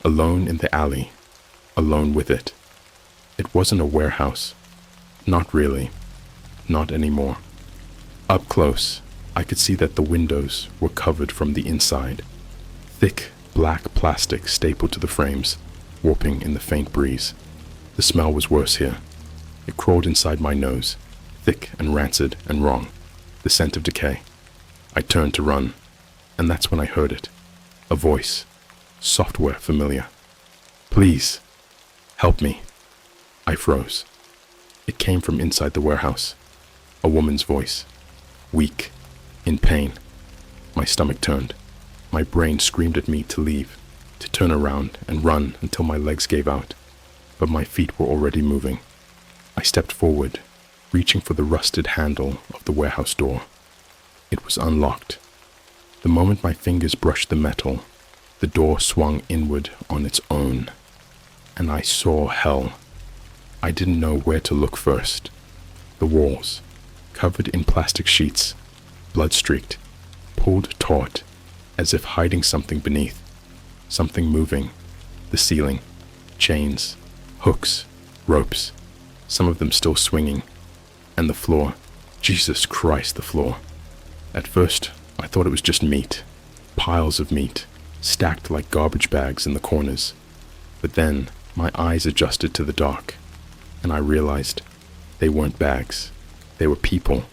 B: Alone in the alley, alone with it. It wasn't a warehouse. Not really. Not anymore. Up close, I could see that the windows were covered from the inside. thick black plastic stapled to the frames, warping in the faint breeze. The smell was worse here. It crawled inside my nose, thick and rancid and wrong, the scent of decay. I turned to run, and that's when I heard it. A voice, software familiar. "Please, help me." I froze. It came from inside the warehouse. A woman's voice, weak, in pain. My stomach turned. My brain screamed at me to leave, to turn around and run until my legs gave out, but my feet were already moving. I stepped forward, reaching for the rusted handle of the warehouse door. It was unlocked. The moment my fingers brushed the metal, the door swung inward on its own, and I saw hell. I didn't know where to look first. The walls, covered in plastic sheets, blood-streaked, pulled taut, as if hiding something beneath, something moving. The ceiling, chains, hooks, ropes, some of them still swinging, and the floor. Jesus Christ, the floor. At first, I thought it was just meat, piles of meat, stacked like garbage bags in the corners. But then, my eyes adjusted to the dark, and I realized they weren't bags. They were people,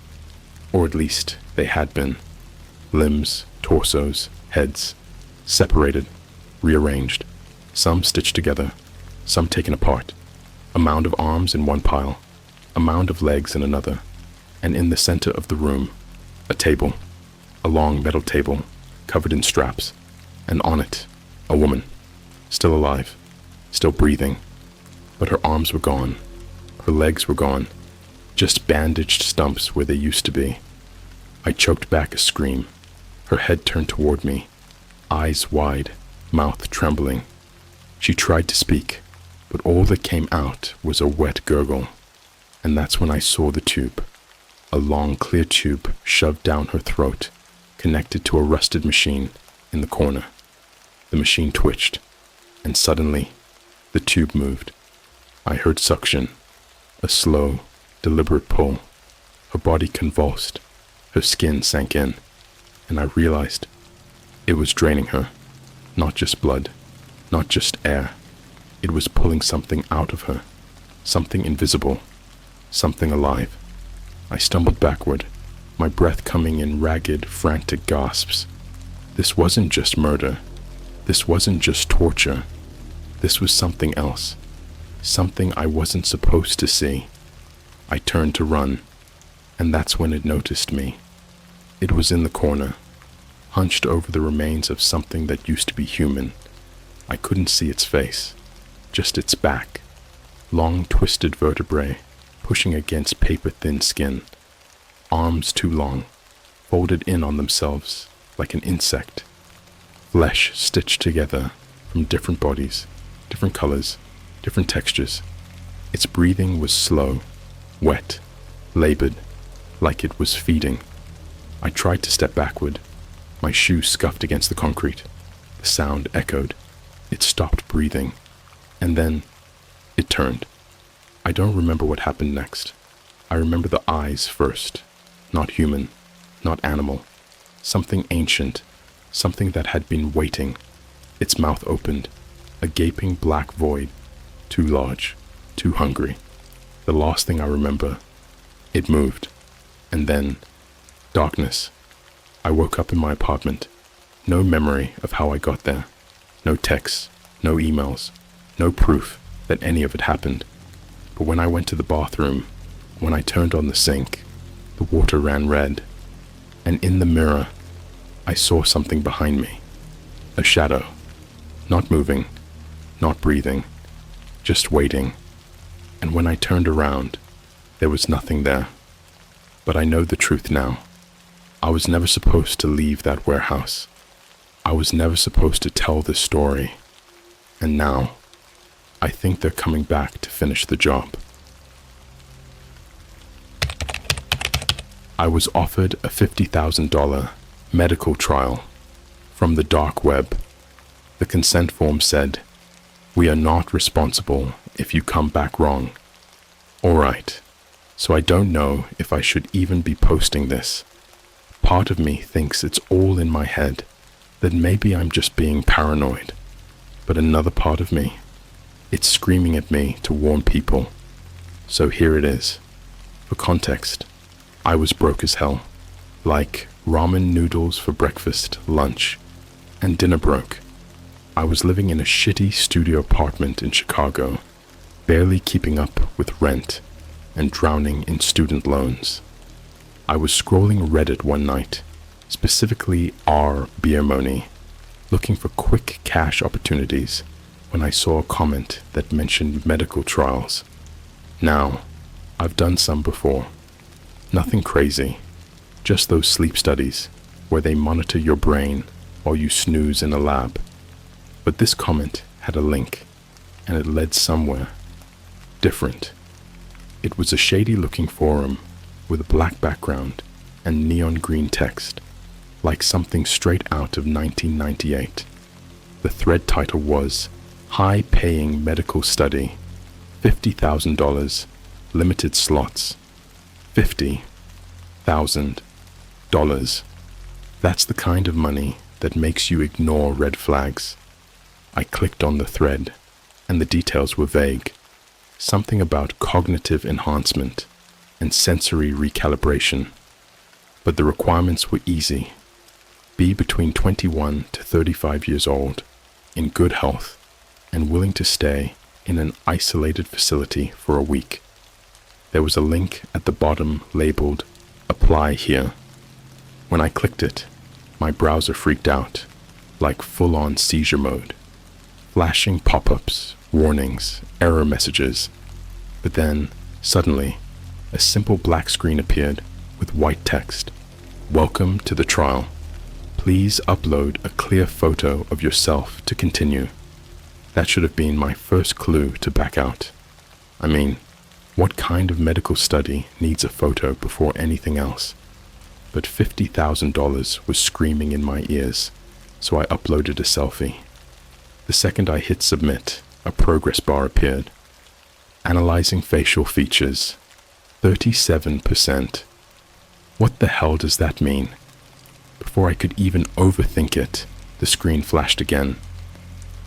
B: or at least they had been. Limbs, torsos, heads, separated, rearranged, some stitched together, some taken apart. A mound of arms in one pile, a mound of legs in another, and in the center of the room, a table, a long metal table, covered in straps, and on it, a woman, still alive, still breathing, but her arms were gone, her legs were gone, just bandaged stumps where they used to be. I choked back a scream. Her head turned toward me, eyes wide, mouth trembling. She tried to speak, but all that came out was a wet gurgle, and that's when I saw the tube, a long clear tube shoved down her throat, connected to a rusted machine in the corner. The machine twitched, and suddenly, the tube moved. I heard suction, a slow, deliberate pull. Her body convulsed, her skin sank in, and I realized it was draining her. Not just blood, not just air. It was pulling something out of her, something invisible, something alive. I stumbled backward, my breath coming in ragged, frantic gasps. This wasn't just murder. This wasn't just torture. This was something else, something I wasn't supposed to see. I turned to run, and that's when it noticed me. It was in the corner, hunched over the remains of something that used to be human. I couldn't see its face, just its back, long twisted vertebrae pushing against paper-thin skin, arms too long, folded in on themselves like an insect, flesh stitched together from different bodies, different colors, different textures. Its breathing was slow, wet, labored, like it was feeding. I tried to step backward. My shoe scuffed against the concrete. The sound echoed. It stopped breathing. And then it turned. I don't remember what happened next. I remember the eyes first. Not human, not animal. Something ancient, something that had been waiting. Its mouth opened, a gaping black void, too large, too hungry. The last thing I remember, it moved. And then, darkness. I woke up in my apartment. No memory of how I got there. No texts, no emails, no proof that any of it happened. But when I went to the bathroom, when I turned on the sink, the water ran red. And in the mirror, I saw something behind me. A shadow. Not moving, not breathing, just waiting. And when I turned around, there was nothing there. But I know the truth now. I was never supposed to leave that warehouse. I was never supposed to tell this story. And now, I think they're coming back to finish the job. I was offered a $50,000 medical trial from the dark web. The consent form said, "We are not responsible if you come back wrong." All right, so I don't know if I should even be posting this. Part of me thinks it's all in my head, that maybe I'm just being paranoid, but another part of me, it's screaming at me to warn people. So here it is. For context, I was broke as hell, like ramen noodles for breakfast, lunch, and dinner broke. I was living in a shitty studio apartment in Chicago, barely keeping up with rent and drowning in student loans. I was scrolling Reddit one night, specifically r beer money, looking for quick cash opportunities when I saw a comment that mentioned medical trials. Now, I've done some before. Nothing crazy, just those sleep studies where they monitor your brain while you snooze in a lab. But this comment had a link, and it led somewhere different. It was a shady-looking forum with a black background and neon green text, like something straight out of 1998. The thread title was High-Paying Medical Study, $50,000, limited slots. $50,000. That's the kind of money that makes you ignore red flags. I clicked on the thread, and the details were vague. Something about cognitive enhancement and sensory recalibration. But the requirements were easy. Be between 21 to 35 years old, in good health, and willing to stay in an isolated facility for a week. There was a link at the bottom labeled Apply Here. When I clicked it, my browser freaked out, like full-on seizure mode. Flashing pop-ups, warnings, error messages. But then, suddenly, a simple black screen appeared with white text. Welcome to the trial. Please upload a clear photo of yourself to continue. That should have been my first clue to back out. I mean, what kind of medical study needs a photo before anything else? But $50,000 was screaming in my ears, so I uploaded a selfie. The second I hit submit, a progress bar appeared. Analyzing facial features, 37%. What the hell does that mean? Before I could even overthink it, the screen flashed again.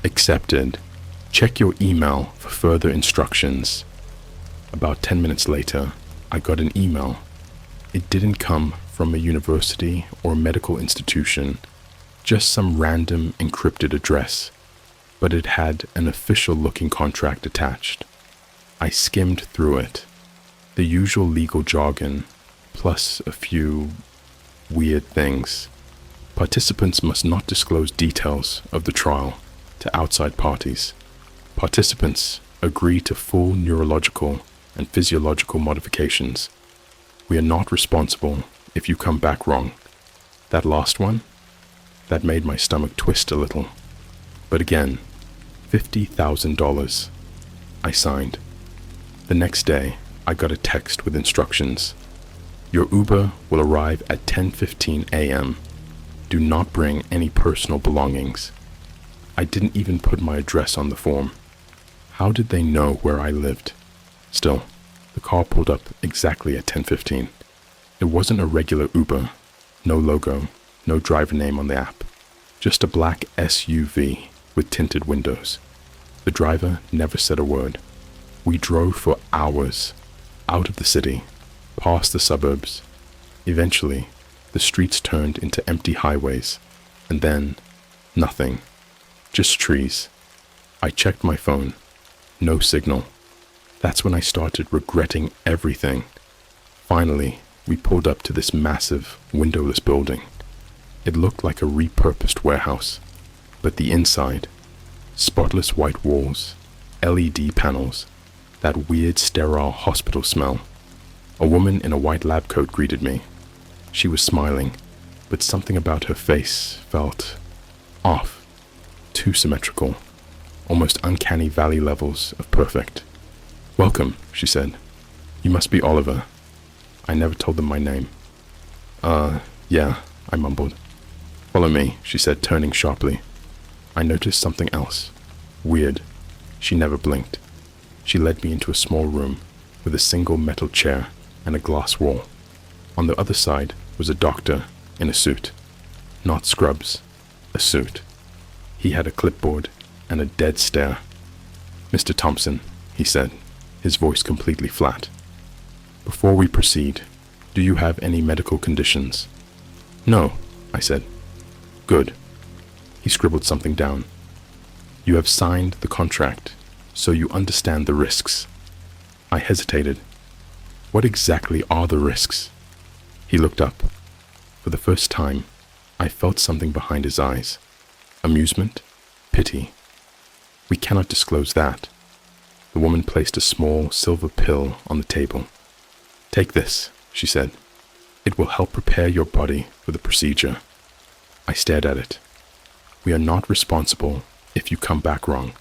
B: Accepted. Check your email for further instructions. About 10 minutes later, I got an email. It didn't come from a university or medical institution, just some random encrypted address, but it had an official-looking contract attached. I skimmed through it. The usual legal jargon, plus a few weird things. Participants must not disclose details of the trial to outside parties. Participants agree to full neurological and physiological modifications. We are not responsible if you come back wrong. That last one? That made my stomach twist a little. But again, $50,000. I signed. The next day, I got a text with instructions. Your Uber will arrive at 10:15 a.m. Do not bring any personal belongings. I didn't even put my address on the form. How did they know where I lived? Still, the car pulled up exactly at 10:15. It wasn't a regular Uber. No logo, no driver name on the app. Just a black SUV with tinted windows. The driver never said a word. We drove for hours, out of the city, past the suburbs. Eventually, the streets turned into empty highways, and then, nothing. Just trees. I checked my phone. No signal. That's when I started regretting everything. Finally, we pulled up to this massive, windowless building. It looked like a repurposed warehouse, but the inside, spotless white walls, LED panels, that weird sterile hospital smell. A woman in a white lab coat greeted me. She was smiling, but something about her face felt off, too symmetrical, almost uncanny valley levels of perfect. Welcome, she said. You must be Oliver. I never told them my name. Yeah, I mumbled. Follow me, she said, turning sharply. I noticed something else. Weird. She never blinked. She led me into a small room with a single metal chair and a glass wall. On the other side was a doctor in a suit. Not scrubs, a suit. He had a clipboard and a dead stare. "Mr. Thompson," he said, his voice completely flat. "Before we proceed, do you have any medical conditions?" "No," I said. "Good." He scribbled something down. "You have signed the contract, so you understand the risks." I hesitated. What exactly are the risks? He looked up. For the first time, I felt something behind his eyes. Amusement? Pity? "We cannot disclose that." The woman placed a small silver pill on the table. "Take this," she said. "It will help prepare your body for the procedure." I stared at it. "We are not responsible if you come back wrong."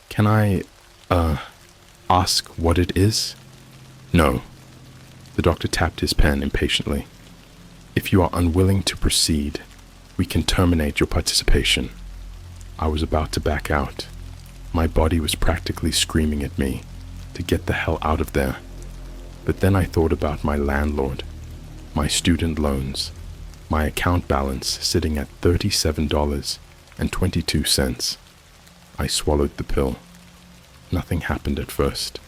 B: "Can I, ask what it is?" "No." The doctor tapped his pen impatiently. "If you are unwilling to proceed, we can terminate your participation." I was about to back out. My body was practically screaming at me to get the hell out of there. But then I thought about my landlord, my student loans, my account balance sitting at $37.22. I swallowed the pill. Nothing happened at first.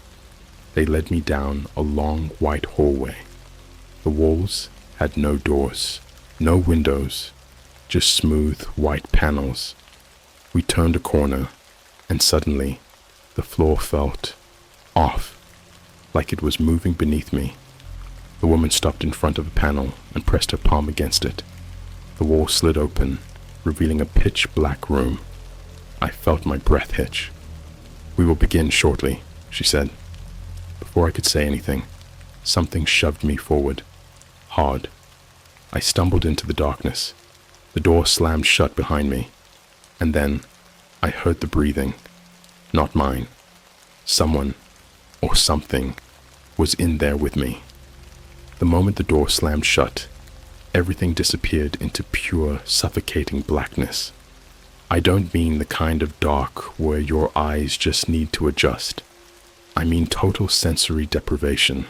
B: They led me down a long white hallway. The walls had no doors, no windows, just smooth white panels. We turned a corner, and suddenly the floor felt off, like it was moving beneath me. The woman stopped in front of a panel and pressed her palm against it. The wall slid open, revealing a pitch-black room. I felt my breath hitch. "We will begin shortly," she said. Before I could say anything, something shoved me forward, hard. I stumbled into the darkness. The door slammed shut behind me, and then I heard the breathing. Not mine. Someone, or something, was in there with me. The moment the door slammed shut, everything disappeared into pure, suffocating blackness. I don't mean the kind of dark where your eyes just need to adjust. I mean total sensory deprivation,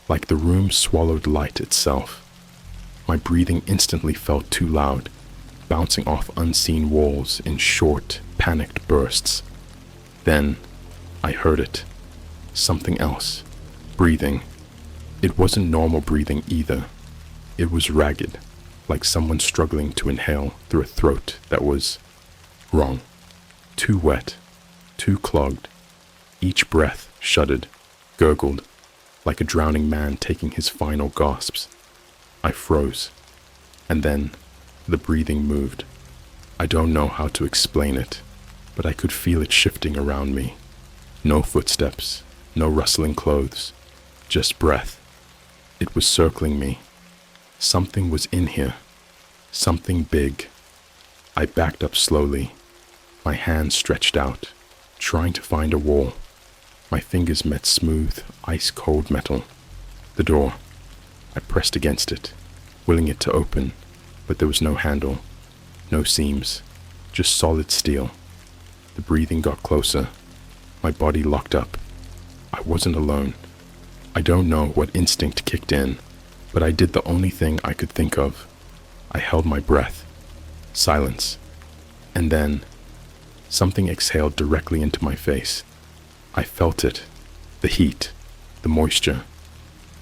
B: like the room swallowed light itself. My breathing instantly felt too loud, bouncing off unseen walls in short, panicked bursts. Then I heard it. Something else. Breathing. It wasn't normal breathing either. It was ragged, like someone struggling to inhale through a throat that was wrong. Too wet, too clogged. Each breath shuddered, gurgled, like a drowning man taking his final gasps. I froze, and then the breathing moved. I don't know how to explain it, but I could feel it shifting around me. No footsteps, no rustling clothes, just breath. It was circling me. Something was in here. Something big. I backed up slowly, my hands stretched out, trying to find a wall. My fingers met smooth, ice-cold metal. The door. I pressed against it, willing it to open, but there was no handle, no seams, just solid steel. The breathing got closer. My body locked up. I wasn't alone. I don't know what instinct kicked in, but I did the only thing I could think of. I held my breath. Silence. And then, something exhaled directly into my face. I felt it. The heat. The moisture.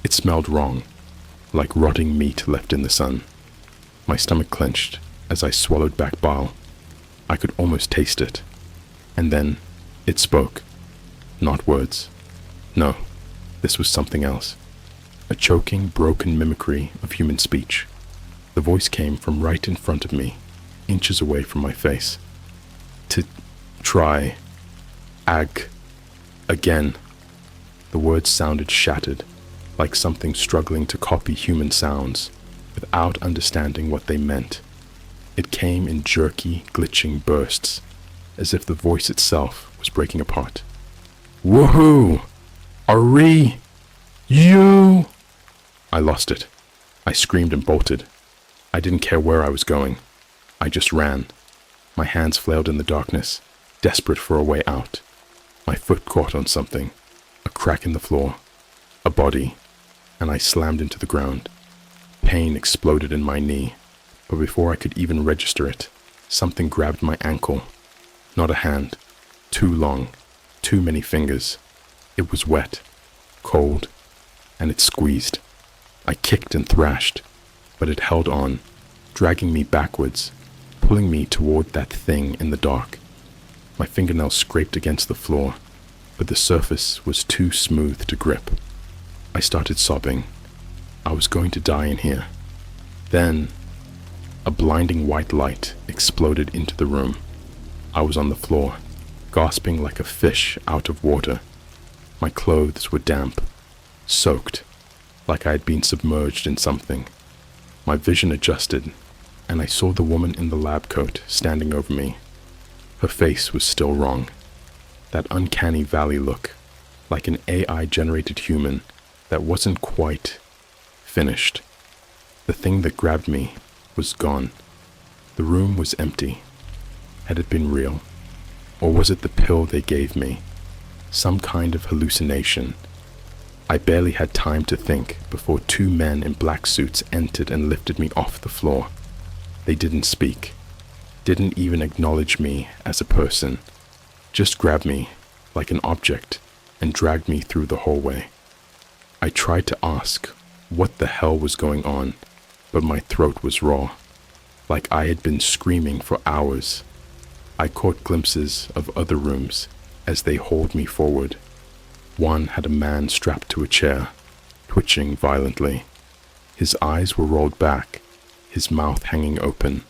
B: It smelled wrong, like rotting meat left in the sun. My stomach clenched as I swallowed back bile. I could almost taste it. And then, it spoke. Not words. No, this was something else. A choking, broken mimicry of human speech. The voice came from right in front of me, inches away from my face. To try. Again. The words sounded shattered, like something struggling to copy human sounds, without understanding what they meant. It came in jerky, glitching bursts, as if the voice itself was breaking apart. Woohoo! Are you? I lost it. I screamed and bolted. I didn't care where I was going. I just ran. My hands flailed in the darkness, desperate for a way out. My foot caught on something, a crack in the floor, a body, and I slammed into the ground. Pain exploded in my knee, but before I could even register it, something grabbed my ankle. Not a hand. Too long. Too many fingers. It was wet, cold, and it squeezed. I kicked and thrashed, but it held on, dragging me backwards, pulling me toward that thing in the dark. My fingernails scraped against the floor, but the surface was too smooth to grip. I started sobbing. I was going to die in here. Then, a blinding white light exploded into the room. I was on the floor, gasping like a fish out of water. My clothes were damp, soaked, like I had been submerged in something. My vision adjusted, and I saw the woman in the lab coat standing over me. Her face was still wrong. That uncanny valley look, like an AI-generated human that wasn't quite finished. The thing that grabbed me was gone. The room was empty. Had it been real? Or was it the pill they gave me? Some kind of hallucination. I barely had time to think before two men in black suits entered and lifted me off the floor. They didn't speak, didn't even acknowledge me as a person, just grabbed me like an object and dragged me through the hallway. I tried to ask what the hell was going on, but my throat was raw, like I had been screaming for hours. I caught glimpses of other rooms as they hauled me forward. One had a man strapped to a chair, twitching violently. His eyes were rolled back, his mouth hanging open,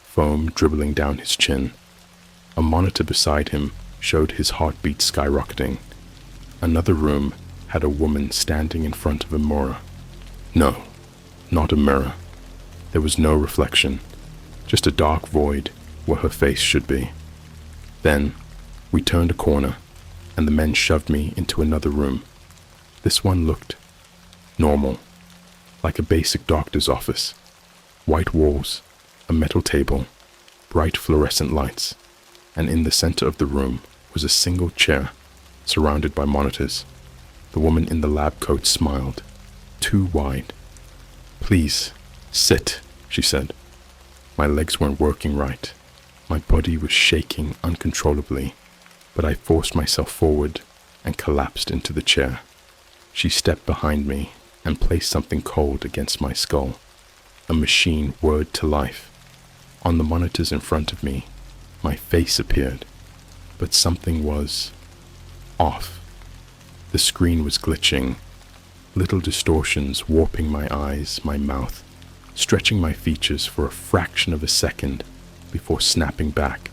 B: foam dribbling down his chin. A monitor beside him showed his heartbeat skyrocketing. Another room had a woman standing in front of a mirror. No, not a mirror. There was no reflection, just a dark void where her face should be. Then, we turned a corner, and the men shoved me into another room. This one looked normal, like a basic doctor's office. White walls, a metal table, bright fluorescent lights, and in the center of the room was a single chair, surrounded by monitors. The woman in the lab coat smiled, too wide. "Please, sit," she said. My legs weren't working right. My body was shaking uncontrollably, but I forced myself forward and collapsed into the chair. She stepped behind me and placed something cold against my skull. A machine whirred to life. On the monitors in front of me, my face appeared, but something was off. The screen was glitching, little distortions warping my eyes, my mouth, stretching my features for a fraction of a second before snapping back.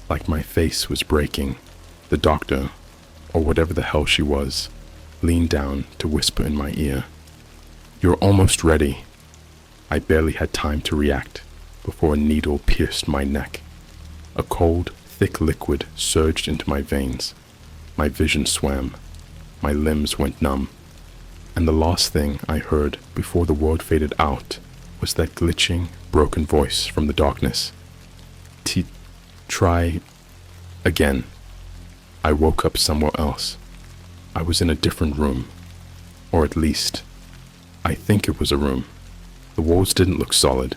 B: Like my face was breaking, the doctor, or whatever the hell she was, leaned down to whisper in my ear, "You're almost ready." I barely had time to react before a needle pierced my neck. A cold, thick liquid surged into my veins. My vision swam. My limbs went numb. And the last thing I heard before the world faded out was that glitching, broken voice from the darkness. Try again. I woke up somewhere else. I was in a different room. Or at least, I think it was a room. The walls didn't look solid.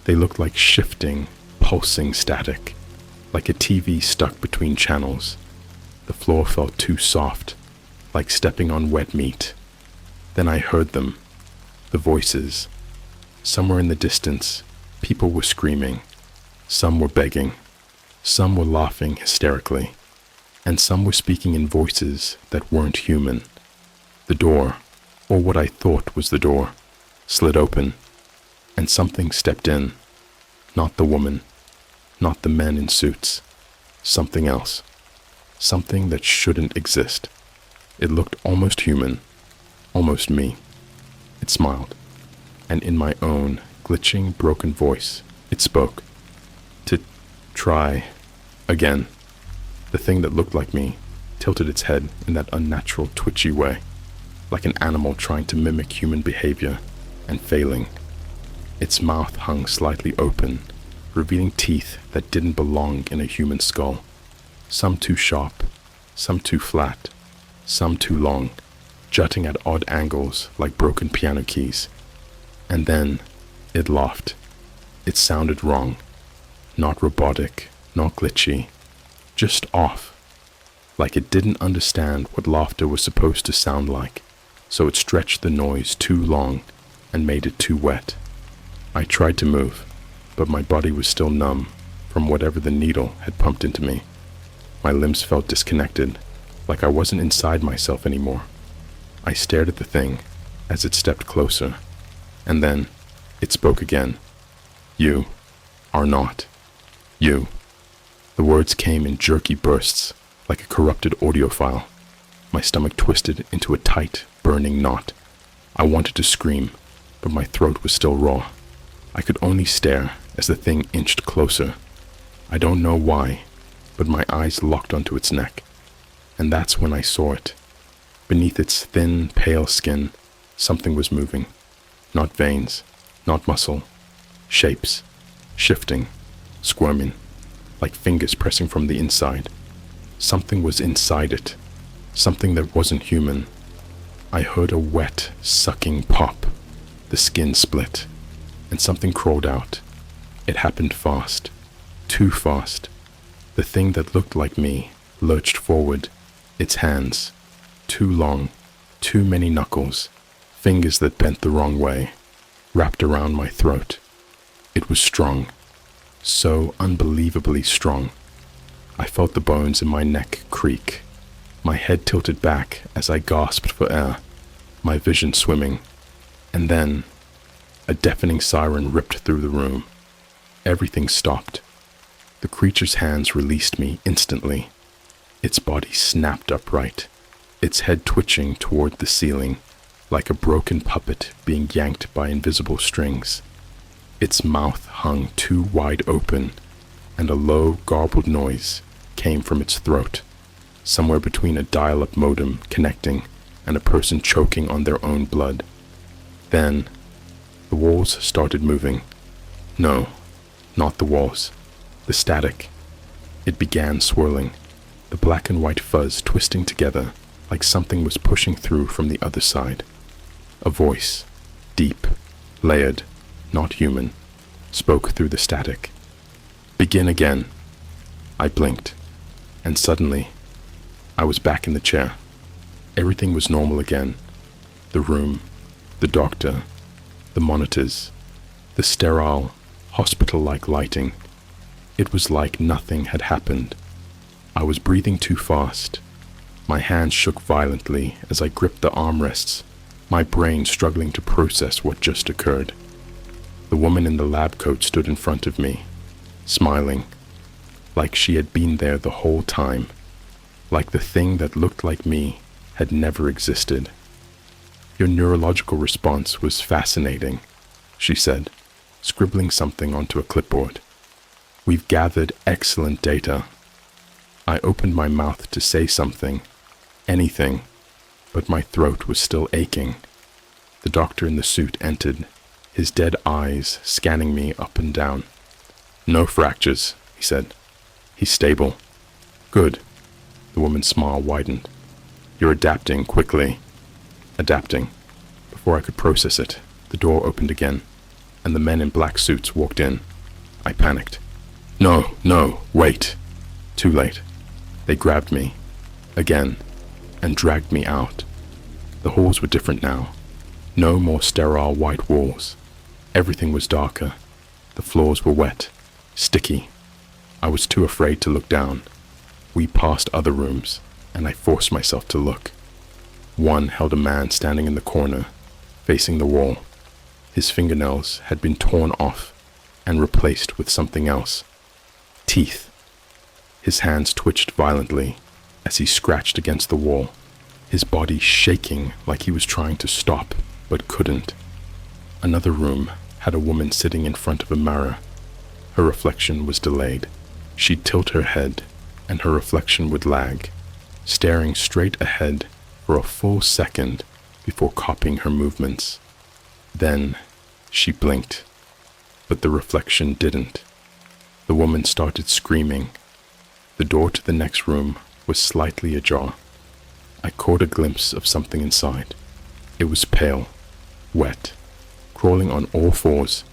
B: They looked like shifting, pulsing static, like a TV stuck between channels. The floor felt too soft, like stepping on wet meat. Then I heard them, the voices. Somewhere in the distance, people were screaming. Some were begging. Some were laughing hysterically. And some were speaking in voices that weren't human. The door, or what I thought was the door, slid open, and something stepped in. Not the woman, not the men in suits. Something else. Something that shouldn't exist. It looked almost human, almost me. It smiled, and in my own glitching, broken voice, it spoke. To try again. The thing that looked like me tilted its head in that unnatural, twitchy way, like an animal trying to mimic human behavior and failing. Its mouth hung slightly open, revealing teeth that didn't belong in a human skull. Some too sharp, some too flat, some too long, jutting at odd angles like broken piano keys. And then it laughed. It sounded wrong. Not robotic, not glitchy, just off. Like it didn't understand what laughter was supposed to sound like, so it stretched the noise too long and made it too wet. I tried to move, but my body was still numb from whatever the needle had pumped into me. My limbs felt disconnected, like I wasn't inside myself anymore. I stared at the thing as it stepped closer, and then it spoke again. You are not you. The words came in jerky bursts, like a corrupted audio file. My stomach twisted into a tight, burning knot. I wanted to scream, but my throat was still raw. I could only stare as the thing inched closer. I don't know why, but my eyes locked onto its neck. And that's when I saw it. Beneath its thin, pale skin, something was moving. Not veins, not muscle. Shapes, shifting, squirming, like fingers pressing from the inside. Something was inside it, something that wasn't human. I heard a wet, sucking pop. The skin split, and something crawled out. It happened fast, too fast. The thing that looked like me lurched forward, its hands, too long, too many knuckles, fingers that bent the wrong way, wrapped around my throat. It was strong, so unbelievably strong. I felt the bones in my neck creak. My head tilted back as I gasped for air, my vision swimming. And then, a deafening siren ripped through the room. Everything stopped. The creature's hands released me instantly. Its body snapped upright, its head twitching toward the ceiling, like a broken puppet being yanked by invisible strings. Its mouth hung too wide open, and a low, garbled noise came from its throat, somewhere between a dial-up modem connecting and a person choking on their own blood. Then, the walls started moving. No, not the walls. The static. It began swirling, the black and white fuzz twisting together like something was pushing through from the other side. A voice, deep, layered, not human, spoke through the static. Begin again. I blinked, and suddenly, I was back in the chair. Everything was normal again. The room, the doctor, the monitors, the sterile, hospital-like lighting. It was like nothing had happened. I was breathing too fast. My hands shook violently as I gripped the armrests, my brain struggling to process what just occurred. The woman in the lab coat stood in front of me, smiling, like she had been there the whole time, like the thing that looked like me had never existed. Your neurological response was fascinating, she said, scribbling something onto a clipboard. We've gathered excellent data. I opened my mouth to say something, anything, but my throat was still aching. The doctor in the suit entered, his dead eyes scanning me up and down. No fractures, he said. He's stable. Good. The woman's smile widened. You're adapting quickly. Adapting. Before I could process it, the door opened again, and the men in black suits walked in. I panicked. No, wait. Too late. They grabbed me, again, and dragged me out. The halls were different now. No more sterile white walls. Everything was darker. The floors were wet, sticky. I was too afraid to look down. We passed other rooms, and I forced myself to look. One held a man standing in the corner, facing the wall. His fingernails had been torn off and replaced with something else. Teeth. His hands twitched violently as he scratched against the wall, his body shaking like he was trying to stop but couldn't. Another room had a woman sitting in front of a mirror. Her reflection was delayed. She'd tilt her head, and her reflection would lag, staring straight ahead for a full second before copying her movements. Then she blinked, but the reflection didn't. The woman started screaming. The door to the next room was slightly ajar. I caught a glimpse of something inside. It was pale, wet, crawling on all fours.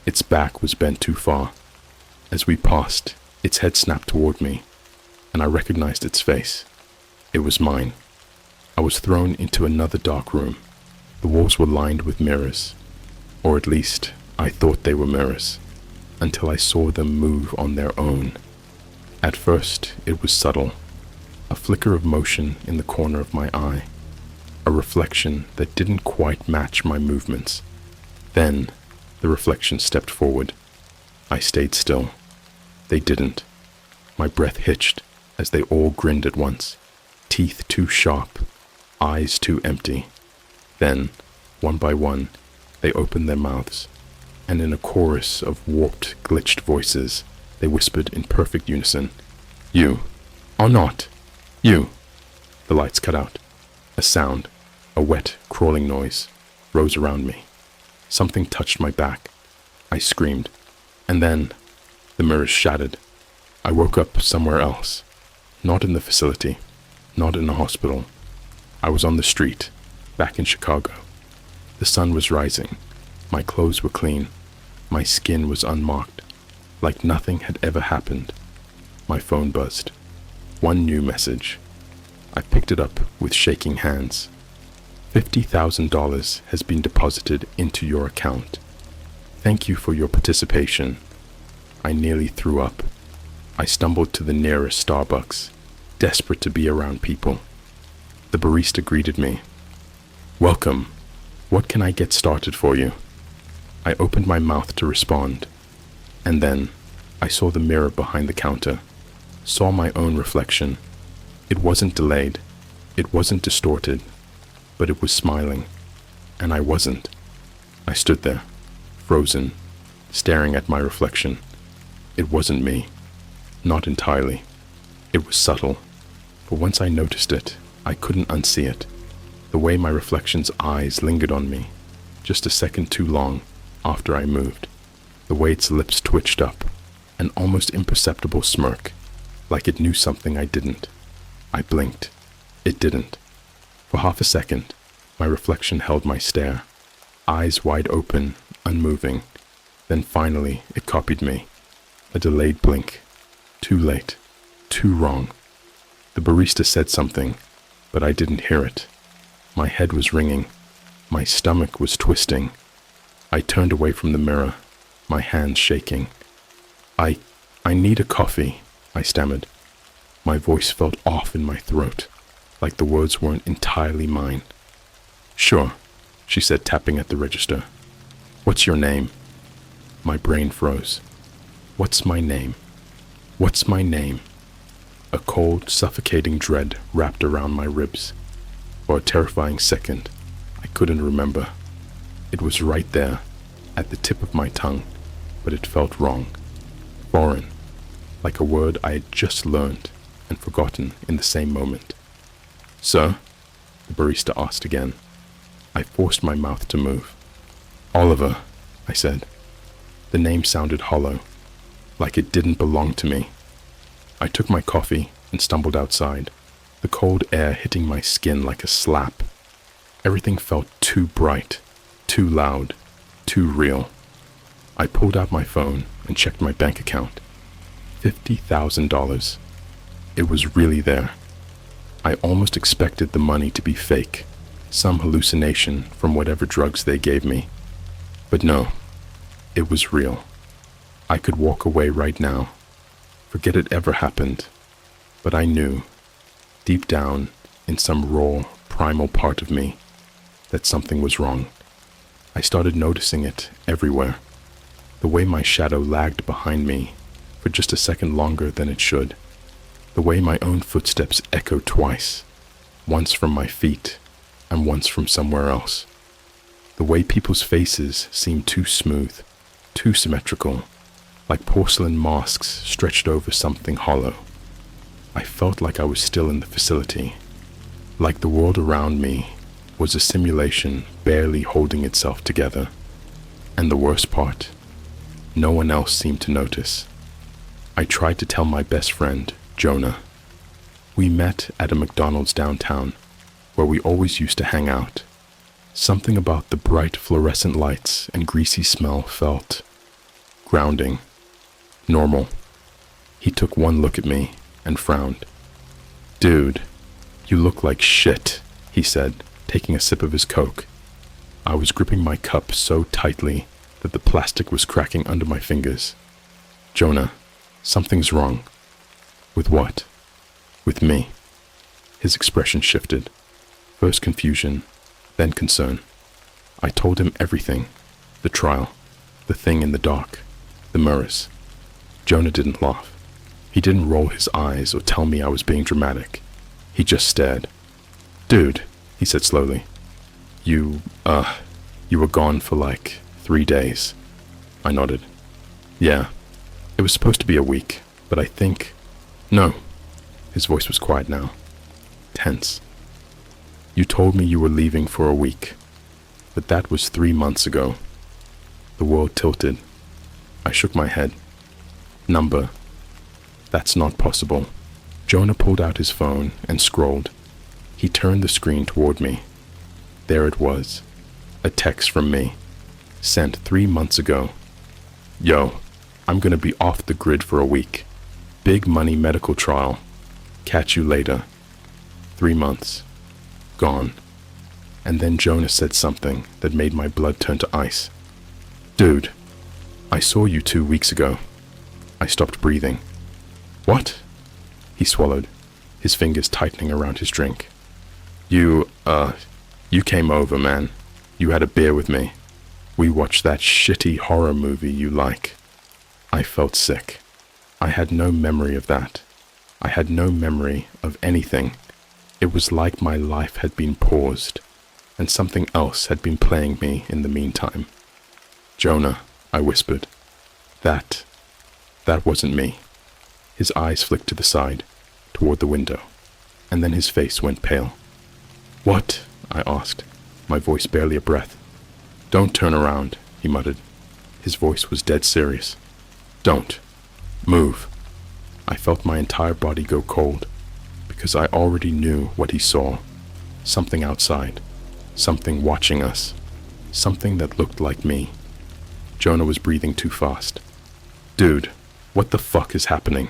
B: Its back was bent too far. As we passed, its head snapped toward me, and I recognized its face. It was mine. I was thrown into another dark room. The walls were lined with mirrors, or at least I thought they were mirrors, until I saw them move on their own. At first, it was subtle, a flicker of motion in the corner of my eye, a reflection that didn't quite match my movements. Then, the reflection stepped forward. I stayed still. They didn't. My breath hitched as they all grinned at once, teeth too sharp, eyes too empty. Then, one by one, they opened their mouths, and in a chorus of warped, glitched voices, they whispered in perfect unison, "You are not. You." The lights cut out. A sound, a wet, crawling noise, rose around me. Something touched my back. I screamed, and then the mirrors shattered. I woke up somewhere else, not in the facility, not in a hospital. I was on the street, back in Chicago. The sun was rising. My clothes were clean. My skin was unmarked, like nothing had ever happened. My phone buzzed. One new message. I picked it up with shaking hands. $50,000 has been deposited into your account. Thank you for your participation. I nearly threw up. I stumbled to the nearest Starbucks, desperate to be around people. The barista greeted me. "Welcome. What can I get started for you?" I opened my mouth to respond, and then I saw the mirror behind the counter, saw my own reflection. It wasn't delayed, it wasn't distorted, but it was smiling, and I wasn't. I stood there, frozen, staring at my reflection. It wasn't me, not entirely. It was subtle, but once I noticed it, I couldn't unsee it. The way my reflection's eyes lingered on me, just a second too long after I moved. The way its lips twitched up, an almost imperceptible smirk, like it knew something I didn't. I blinked. It didn't. For half a second, my reflection held my stare, eyes wide open, unmoving. Then finally, it copied me. A delayed blink. Too late. Too wrong. The barista said something, but I didn't hear it. My head was ringing. My stomach was twisting. I turned away from the mirror, my hands shaking. I need a coffee," I stammered. My voice felt off in my throat, like the words weren't entirely mine. "Sure," she said, tapping at the register. "What's your name?" My brain froze. What's my name? What's my name? A cold, suffocating dread wrapped around my ribs. For a terrifying second, I couldn't remember. It was right there, at the tip of my tongue, but it felt wrong, foreign, like a word I had just learned and forgotten in the same moment. "Sir?" the barista asked again. I forced my mouth to move. "Oliver," I said. The name sounded hollow, like it didn't belong to me. I took my coffee and stumbled outside, the cold air hitting my skin like a slap. Everything felt too bright, too loud, too real. I pulled out my phone and checked my bank account. $50,000. It was really there. I almost expected the money to be fake, some hallucination from whatever drugs they gave me. But no, it was real. I could walk away right now, forget it ever happened. But I knew, deep down in some raw, primal part of me, that something was wrong. I started noticing it everywhere. The way my shadow lagged behind me for just a second longer than it should. The way my own footsteps echoed twice, once from my feet and once from somewhere else. The way people's faces seemed too smooth, too symmetrical, like porcelain masks stretched over something hollow. I felt like I was still in the facility, like the world around me was a simulation barely holding itself together. And the worst part, no one else seemed to notice. I tried to tell my best friend, Jonah. We met at a McDonald's downtown, where we always used to hang out. Something about the bright fluorescent lights and greasy smell felt grounding. Normal. He took one look at me and frowned. Dude, you look like shit, he said, taking a sip of his Coke. I was gripping my cup so tightly that the plastic was cracking under my fingers. Jonah, something's wrong. With what? With me. His expression shifted. First confusion, then concern. I told him everything. The trial, the thing in the dark, the mirrors. Jonah didn't laugh. He didn't roll his eyes or tell me I was being dramatic. He just stared. Dude, he said slowly. You were gone for like 3 days. I nodded. Yeah, it was supposed to be a week, but I think... No. His voice was quiet now. Tense. You told me you were leaving for a week, but that was 3 months ago. The world tilted. I shook my head. Number. That's not possible. Jonah pulled out his phone and scrolled. He turned the screen toward me. There it was. A text from me. Sent 3 months ago. Yo, I'm gonna be off the grid for a week. Big money medical trial. Catch you later. 3 months. Gone. And then Jonah said something that made my blood turn to ice. Dude, I saw you 2 weeks ago. I stopped breathing. What? He swallowed, his fingers tightening around his drink. You came over, man. You had a beer with me. We watched that shitty horror movie you like. I felt sick. I had no memory of that. I had no memory of anything. It was like my life had been paused, and something else had been playing me in the meantime. Jonah, I whispered. That wasn't me. His eyes flicked to the side, toward the window, and then his face went pale. What? I asked, my voice barely a breath. Don't turn around, he muttered. His voice was dead serious. Don't. Move. I felt my entire body go cold, because I already knew what he saw. Something outside. Something watching us. Something that looked like me. Jonah was breathing too fast. Dude, what the fuck is happening?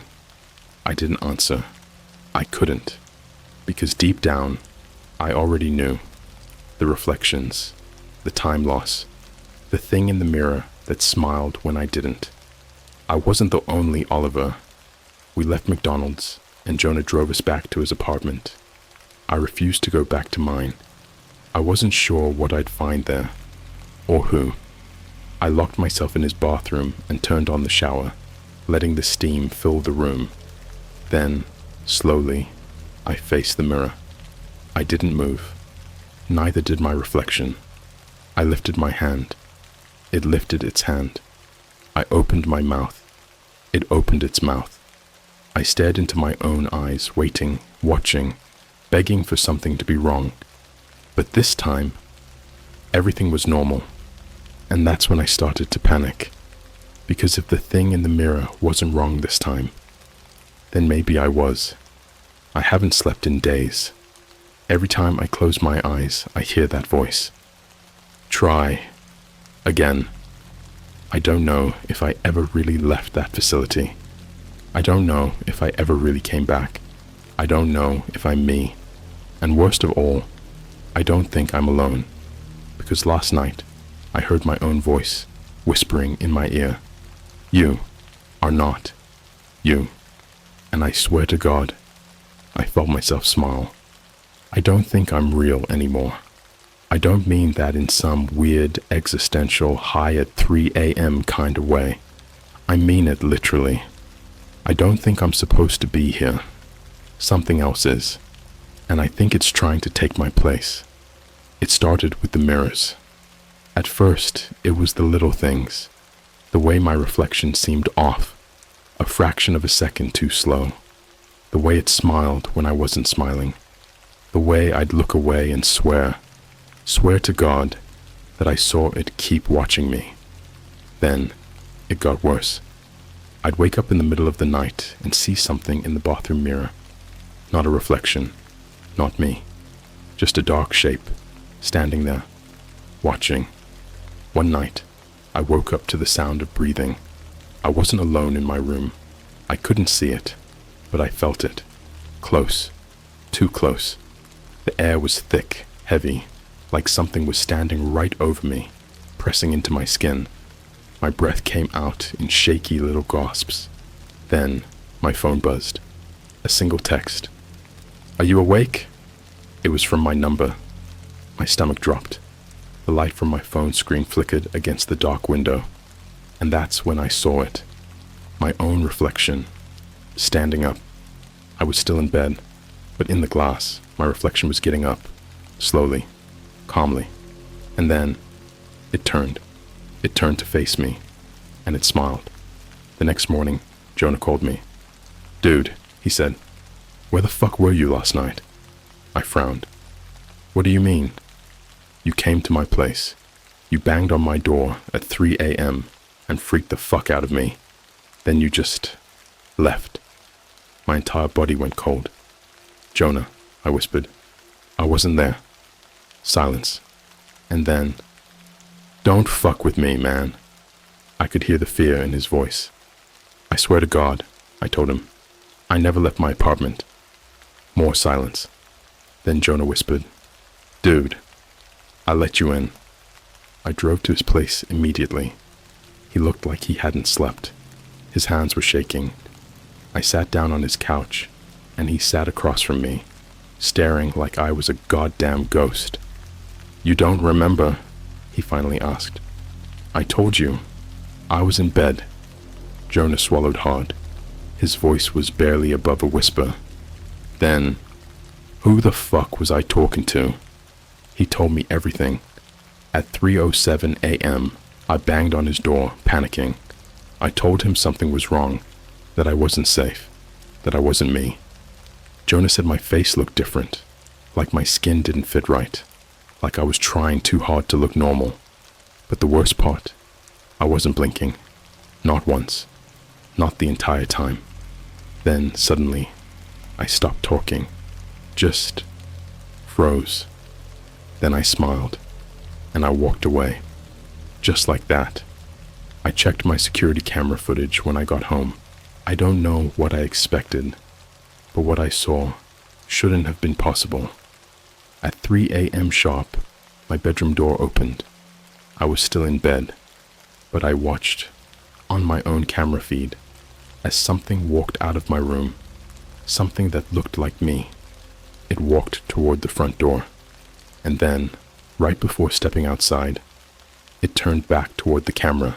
B: I didn't answer. I couldn't. Because deep down, I already knew. The reflections, the time loss, the thing in the mirror that smiled when I didn't. I wasn't the only Oliver. We left McDonald's, and Jonah drove us back to his apartment. I refused to go back to mine. I wasn't sure what I'd find there, or who. I locked myself in his bathroom and turned on the shower, letting the steam fill the room. Then, slowly, I faced the mirror. I didn't move. Neither did my reflection. I lifted my hand. It lifted its hand. I opened my mouth. It opened its mouth. I stared into my own eyes, waiting, watching, begging for something to be wrong. But this time, everything was normal. And that's when I started to panic. Because if the thing in the mirror wasn't wrong this time, then maybe I was. I haven't slept in days. Every time I close my eyes, I hear that voice. Try. Again. I don't know if I ever really left that facility. I don't know if I ever really came back. I don't know if I'm me. And worst of all, I don't think I'm alone. Because last night, I heard my own voice whispering in my ear. You are not you. And I swear to God, I felt myself smile. I don't think I'm real anymore. I don't mean that in some weird, existential, high at 3 a.m. kind of way. I mean it literally. I don't think I'm supposed to be here. Something else is. And I think it's trying to take my place. It started with the mirrors. At first, it was the little things. The way my reflection seemed off. A fraction of a second too slow. The way it smiled when I wasn't smiling. The way I'd look away and swear to God that I saw it keep watching me. Then, it got worse. I'd wake up in the middle of the night and see something in the bathroom mirror. Not a reflection, not me. Just a dark shape, standing there, watching. One night, I woke up to the sound of breathing. I wasn't alone in my room. I couldn't see it, but I felt it. Close. Too close. The air was thick, heavy, like something was standing right over me, pressing into my skin. My breath came out in shaky little gasps. Then, my phone buzzed. A single text. "Are you awake?" It was from my number. My stomach dropped. The light from my phone screen flickered against the dark window. And that's when I saw it. My own reflection. Standing up. I was still in bed, but in the glass, my reflection was getting up. Slowly. Calmly. And then, it turned. It turned to face me. And it smiled. The next morning, Jonah called me. "Dude," he said, "where the fuck were you last night?" I frowned. "What do you mean?" "You came to my place. You banged on my door at 3 a.m. and freaked the fuck out of me. Then you just left." My entire body went cold. "Jonah," I whispered. "I wasn't there." Silence. And then, "Don't fuck with me, man." I could hear the fear in his voice. "I swear to God," I told him. "I never left my apartment." More silence. Then Jonah whispered, "Dude, I let you in." I drove to his place immediately. He looked like he hadn't slept. His hands were shaking. I sat down on his couch, and he sat across from me, staring like I was a goddamn ghost. "You don't remember?" he finally asked. "I told you. I was in bed." Jonah swallowed hard. His voice was barely above a whisper. Then, who the fuck was I talking to? He told me everything. At 3:07 a.m., I banged on his door, panicking. I told him something was wrong, that I wasn't safe, that I wasn't me. Jonah said my face looked different, like my skin didn't fit right, like I was trying too hard to look normal. But the worst part, I wasn't blinking. Not once. Not the entire time. Then, suddenly, I stopped talking. Just froze. Then I smiled, and I walked away. Just like that. I checked my security camera footage when I got home. I don't know what I expected, but what I saw shouldn't have been possible. At 3 a.m. sharp, my bedroom door opened. I was still in bed, but I watched, on my own camera feed, as something walked out of my room, something that looked like me. It walked toward the front door, and then, right before stepping outside, it turned back toward the camera,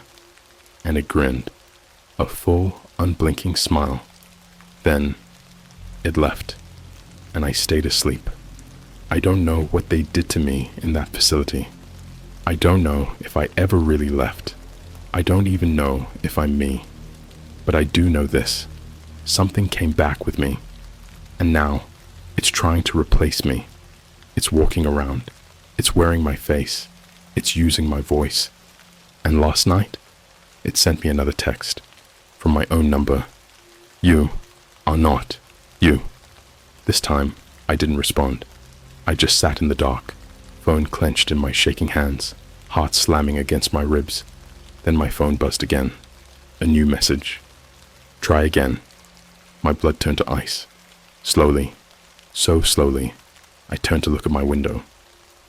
B: and it grinned, a full, unblinking smile. Then, it left, and I stayed asleep. I don't know what they did to me in that facility. I don't know if I ever really left. I don't even know if I'm me. But I do know this. Something came back with me. And now, it's trying to replace me. It's walking around. It's wearing my face. It's using my voice. And last night, it sent me another text from my own number. "You are not you." This time, I didn't respond. I just sat in the dark, phone clenched in my shaking hands, heart slamming against my ribs. Then my phone buzzed again. A new message. "Try again." My blood turned to ice. Slowly, so slowly, I turned to look at my window.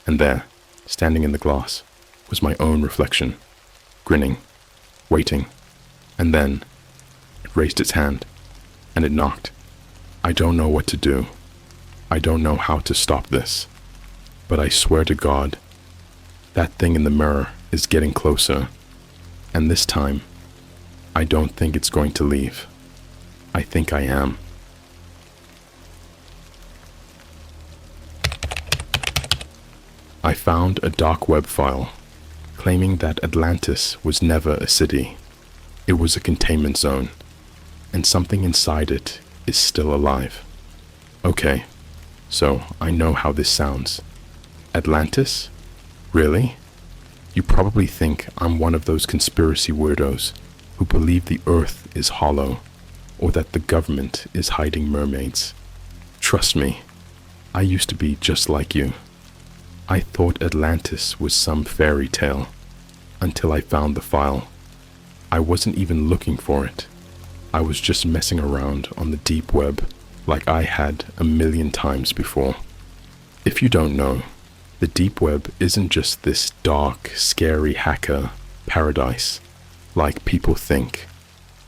B: And there, standing in the glass, was my own reflection, grinning, waiting. And then, it raised its hand, and it knocked. I don't know what to do. I don't know how to stop this. But I swear to God, that thing in the mirror is getting closer. And this time, I don't think it's going to leave. I think I am. I found a dark web file claiming that Atlantis was never a city. It was a containment zone, and something inside it is still alive. Okay, so I know how this sounds. Atlantis? Really? You probably think I'm one of those conspiracy weirdos who believe the earth is hollow, or that the government is hiding mermaids. Trust me, I used to be just like you. I thought Atlantis was some fairy tale, until I found the file. I wasn't even looking for it. I was just messing around on the deep web like I had a million times before. If you don't know, the deep web isn't just this dark, scary hacker paradise like people think.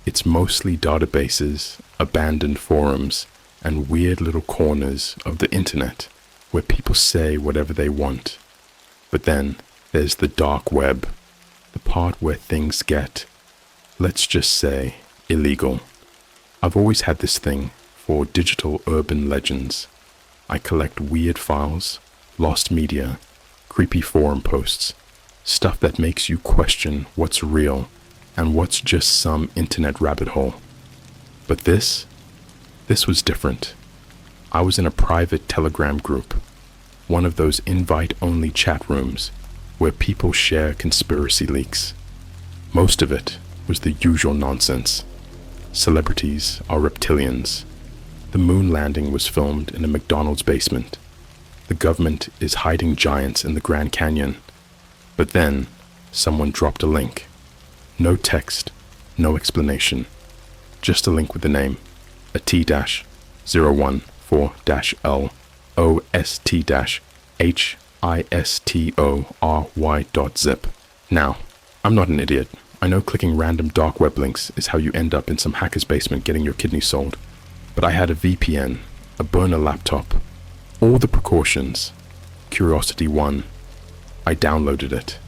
B: It's mostly databases, abandoned forums, and weird little corners of the internet where people say whatever they want. But then there's the dark web, the part where things get, let's just say, illegal. I've always had this thing for digital urban legends. I collect weird files, lost media, creepy forum posts, stuff that makes you question what's real and what's just some internet rabbit hole. But this was different. I was in a private Telegram group, one of those invite-only chat rooms where people share conspiracy leaks. Most of it was the usual nonsense. Celebrities are reptilians. The moon landing was filmed in a McDonald's basement. The government is hiding giants in the Grand Canyon. But then, someone dropped a link. No text, no explanation. Just a link with the name, a T-014-L OST-HISTORY.zip. Now, I'm not an idiot. I know clicking random dark web links is how you end up in some hacker's basement getting your kidneys sold. But I had a VPN, a burner laptop, all the precautions. Curiosity 1. I downloaded it.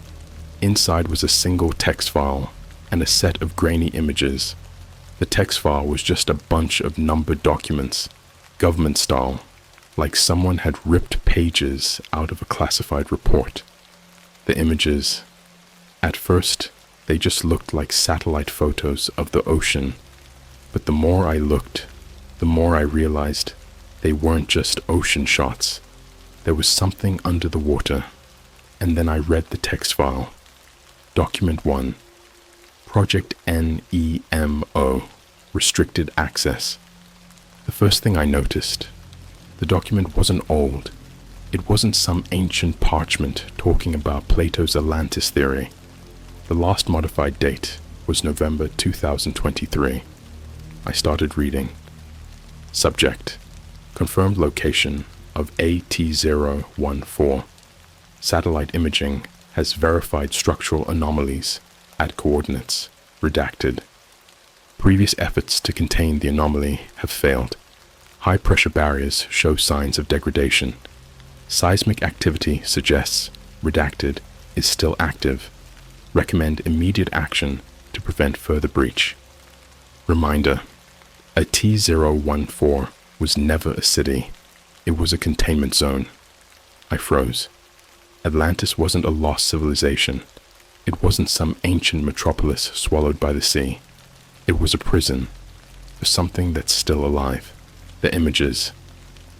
B: Inside was a single text file and a set of grainy images. The text file was just a bunch of numbered documents, government style, like someone had ripped pages out of a classified report. The images, at first, they just looked like satellite photos of the ocean, but the more I looked, the more I realized they weren't just ocean shots. There was something under the water, and then I read the text file. Document 1, Project NEMO, Restricted Access. The first thing I noticed, the document wasn't old. It wasn't some ancient parchment talking about Plato's Atlantis theory. The last modified date was November 2023. I started reading. Subject, confirmed location of AT014. Satellite imaging has verified structural anomalies at coordinates, redacted. Previous efforts to contain the anomaly have failed. High pressure barriers show signs of degradation. Seismic activity suggests, redacted, is still active. Recommend immediate action to prevent further breach. Reminder, a T014 was never a city. It was a containment zone. I froze. Atlantis wasn't a lost civilization. It wasn't some ancient metropolis swallowed by the sea. It was a prison for something that's still alive. The images.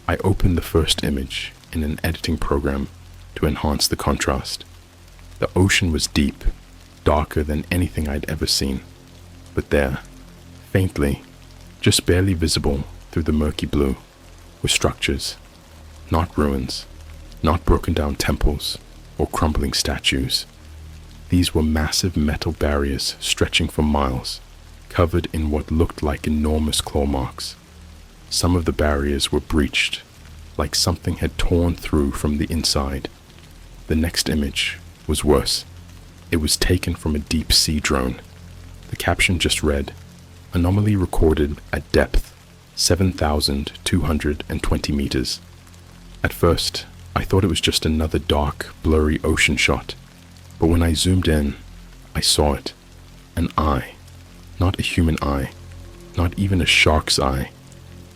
B: I opened the first image in an editing program to enhance the contrast. The ocean was deep, darker than anything I'd ever seen. But there, faintly, just barely visible through the murky blue, were structures, not ruins, not broken down temples or crumbling statues. These were massive metal barriers stretching for miles, covered in what looked like enormous claw marks. Some of the barriers were breached, like something had torn through from the inside. The next image was worse. It was taken from a deep sea drone. The caption just read, anomaly recorded at depth 7,220 meters. At first, I thought it was just another dark, blurry ocean shot, but when I zoomed in, I saw it. An eye. Not a human eye. Not even a shark's eye.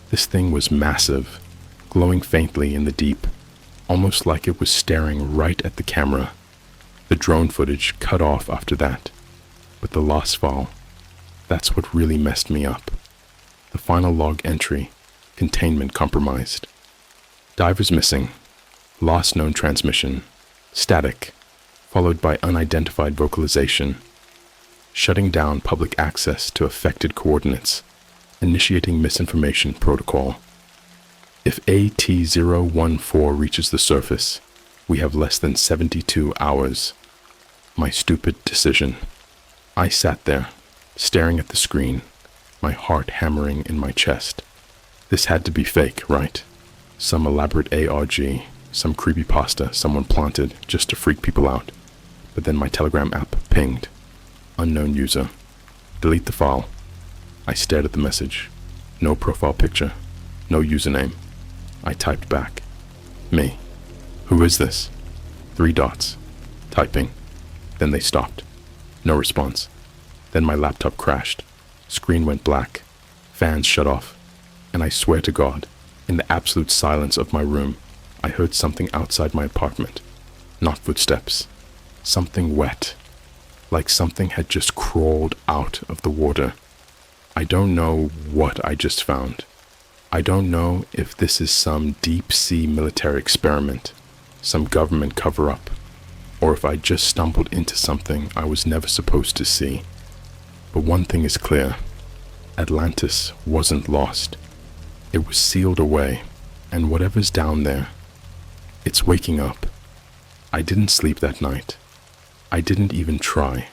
B: This thing was massive, glowing faintly in the deep, almost like it was staring right at the camera. The drone footage cut off after that, but the last file, that's what really messed me up. The final log entry, containment compromised. Divers missing, last known transmission, static, followed by unidentified vocalization, shutting down public access to affected coordinates, initiating misinformation protocol. If AT014 reaches the surface, we have less than 72 hours. My stupid decision. I sat there, staring at the screen, my heart hammering in my chest. This had to be fake, right? Some elaborate ARG, some creepypasta someone planted just to freak people out. But then my Telegram app pinged. Unknown user. Delete the file. I stared at the message. No profile picture. No username. I typed back. Me. Who is this? 3 dots. Typing. Then they stopped. No response. Then my laptop crashed. Screen went black. Fans shut off. And I swear to God, in the absolute silence of my room, I heard something outside my apartment. Not footsteps. Something wet. Like something had just crawled out of the water. I don't know what I just found. I don't know if this is some deep-sea military experiment, some government cover-up, or if I just stumbled into something I was never supposed to see. But one thing is clear. Atlantis wasn't lost. It was sealed away, and whatever's down there, it's waking up. I didn't sleep that night. I didn't even try.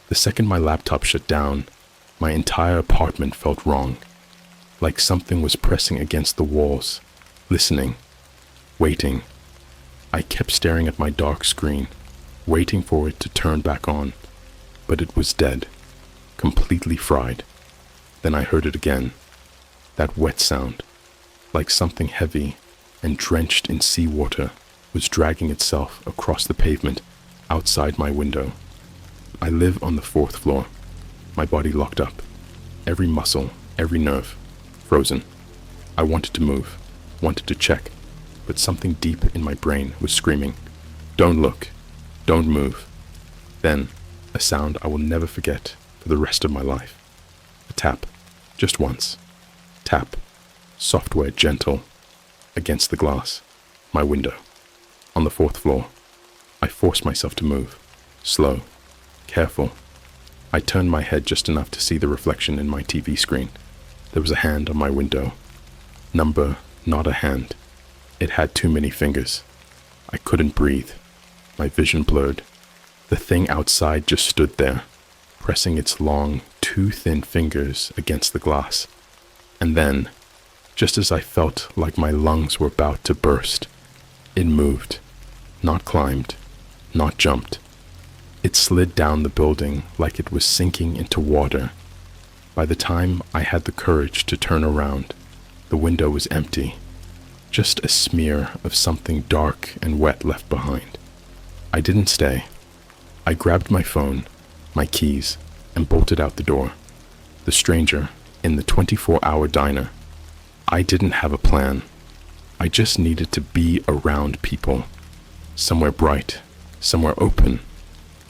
B: The second my laptop shut down, my entire apartment felt wrong, like something was pressing against the walls, listening, waiting. I kept staring at my dark screen, waiting for it to turn back on, but it was dead, completely fried. Then I heard it again, that wet sound, like something heavy and drenched in seawater was dragging itself across the pavement outside my window. I live on the 4th floor, my body locked up, every muscle, every nerve, frozen. I wanted to move, wanted to check, but something deep in my brain was screaming, "Don't look, don't move." Then, a sound I will never forget for the rest of my life. A tap, just once. Tap, software gentle, against the glass, my window. On the 4th floor, I forced myself to move, slow, careful. I turned my head just enough to see the reflection in my TV screen. There was a hand on my window. Number, not a hand. It had too many fingers. I couldn't breathe. My vision blurred. The thing outside just stood there, pressing its long, too thin fingers against the glass. And then, just as I felt like my lungs were about to burst, it moved. Not climbed, not jumped. It slid down the building like it was sinking into water. By the time I had the courage to turn around, the window was empty. Just a smear of something dark and wet left behind. I didn't stay. I grabbed my phone, my keys, and bolted out the door. The stranger in the 24-hour diner. I didn't have a plan. I just needed to be around people. Somewhere bright, somewhere open.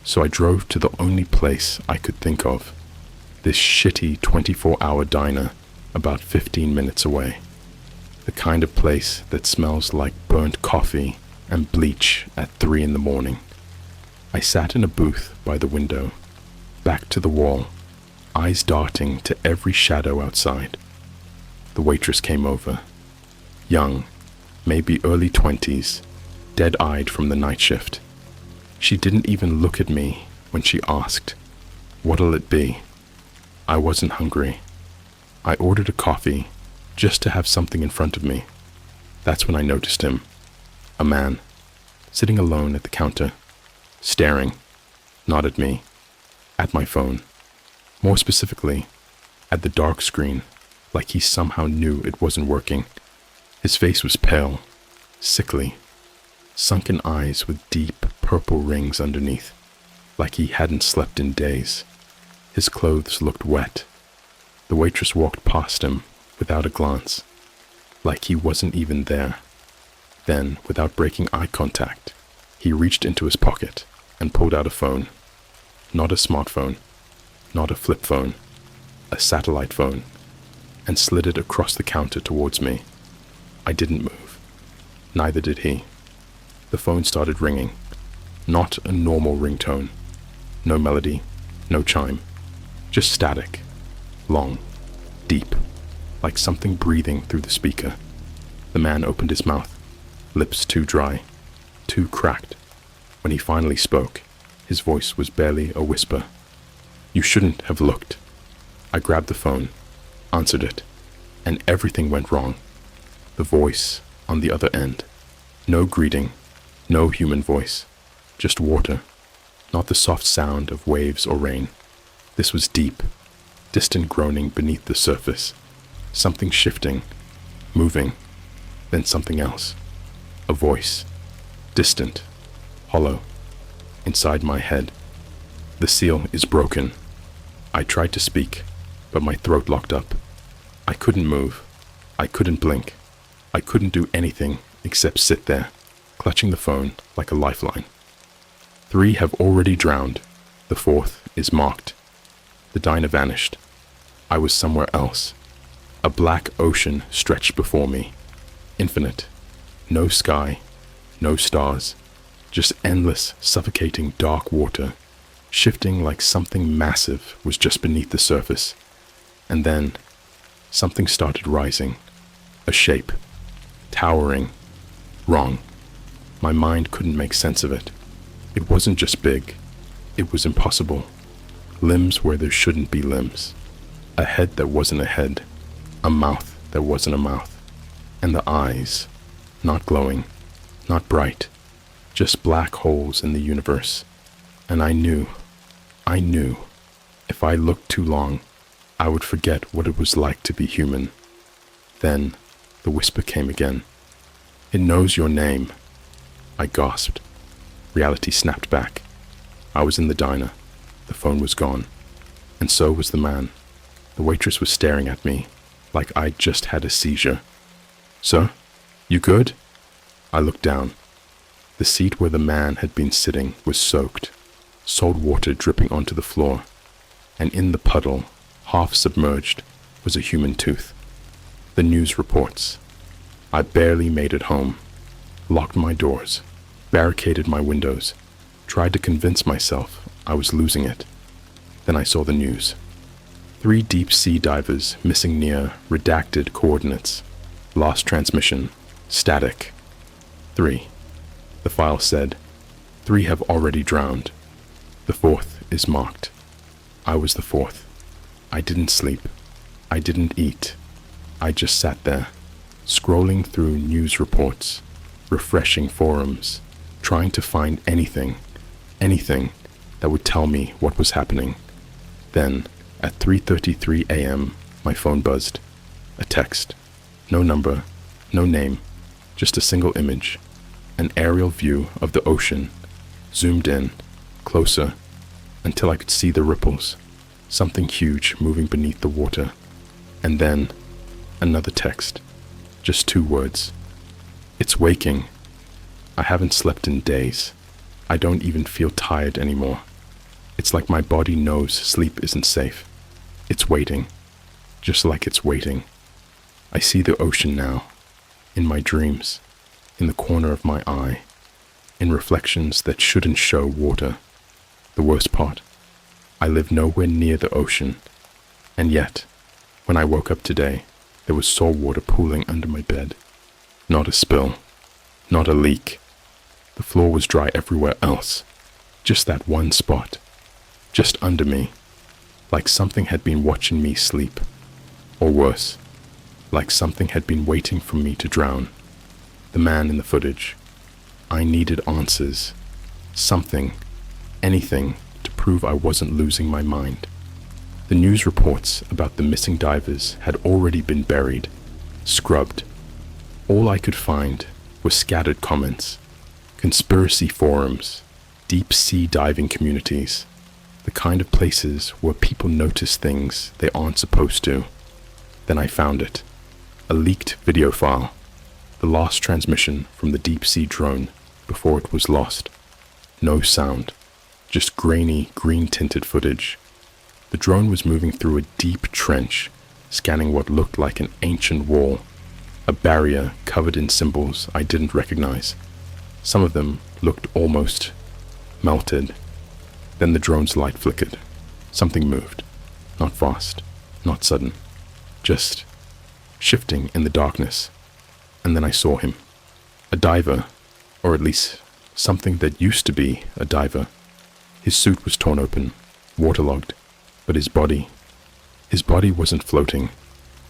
B: So I drove to the only place I could think of. This shitty 24-hour diner about 15 minutes away. The kind of place that smells like burnt coffee and bleach at 3 in the morning. I sat in a booth by the window, back to the wall, eyes darting to every shadow outside. The waitress came over. Young, maybe early 20s, dead-eyed from the night shift. She didn't even look at me when she asked, "What'll it be?" I wasn't hungry. I ordered a coffee just to have something in front of me. That's when I noticed him. A man, sitting alone at the counter, staring, not at me, at my phone. More specifically, at the dark screen, like he somehow knew it wasn't working. His face was pale, sickly, sunken eyes with deep purple rings underneath, like he hadn't slept in days. His clothes looked wet. The waitress walked past him without a glance, like he wasn't even there. Then, without breaking eye contact, he reached into his pocket and pulled out a phone. Not a smartphone, not a flip phone, a satellite phone, and slid it across the counter towards me. I didn't move. Neither did he. The phone started ringing. Not a normal ringtone. No melody, no chime. Just static. Long. Deep. Like something breathing through the speaker. The man opened his mouth. Lips too dry. Too cracked. When he finally spoke, his voice was barely a whisper. You shouldn't have looked. I grabbed the phone, answered it, and everything went wrong. The voice on the other end. No greeting, no human voice, just water, not the soft sound of waves or rain. This was deep, distant groaning beneath the surface. Something shifting, moving, then something else. A voice, distant, hollow, inside my head. The seal is broken. I tried to speak, but my throat locked up. I couldn't move. I couldn't blink. I couldn't do anything except sit there, clutching the phone like a lifeline. 3 have already drowned. The 4th is marked. The diner vanished. I was somewhere else. A black ocean stretched before me. Infinite. No sky, no stars. Just endless, suffocating dark water, shifting like something massive was just beneath the surface. And then, something started rising. A shape. Towering. Wrong. My mind couldn't make sense of it. It wasn't just big. It was impossible. Limbs where there shouldn't be limbs. A head that wasn't a head. A mouth that wasn't a mouth. And the eyes, not glowing, not bright, just black holes in the universe. And I knew, if I looked too long, I would forget what it was like to be human. Then, the whisper came again. It knows your name. I gasped. Reality snapped back. I was in the diner. The phone was gone. And so was the man. The waitress was staring at me, like I'd just had a seizure. Sir, you good? I looked down. The seat where the man had been sitting was soaked, salt water dripping onto the floor, and in the puddle, half submerged, was a human tooth. The news reports. I barely made it home, locked my doors, barricaded my windows, tried to convince myself I was losing it. Then I saw the news. 3 deep-sea divers missing near redacted coordinates. Lost transmission. Static. 3. The file said, 3 have already drowned. The 4th is marked. I was the 4th. I didn't sleep. I didn't eat. I just sat there, scrolling through news reports, refreshing forums, trying to find anything that would tell me what was happening. Then, at 3:33 a.m., my phone buzzed. A text. No number, no name, just a single image. An aerial view of the ocean, zoomed in, closer, until I could see the ripples, something huge moving beneath the water. And then, another text, just 2 words. It's waking. I haven't slept in days. I don't even feel tired anymore. It's like my body knows sleep isn't safe. It's waiting, just like it's waiting. I see the ocean now, in my dreams, in the corner of my eye, in reflections that shouldn't show water. The worst part, I live nowhere near the ocean, and yet, when I woke up today, there was salt water pooling under my bed. Not a spill, not a leak. The floor was dry everywhere else, just that one spot, just under me, like something had been watching me sleep, or worse, like something had been waiting for me to drown. The man in the footage. I needed answers. Something, anything, to prove I wasn't losing my mind. The news reports about the missing divers had already been buried, scrubbed. All I could find were scattered comments, conspiracy forums, deep-sea diving communities, the kind of places where people notice things they aren't supposed to. Then I found it. A leaked video file, the last transmission from the deep-sea drone before it was lost. No sound, just grainy, green-tinted footage. The drone was moving through a deep trench, scanning what looked like an ancient wall, a barrier covered in symbols I didn't recognize. Some of them looked almost melted. Then the drone's light flickered. Something moved, not fast, not sudden, just shifting in the darkness. And then I saw him. A diver, or at least something that used to be a diver. His suit was torn open, waterlogged, But his body wasn't floating.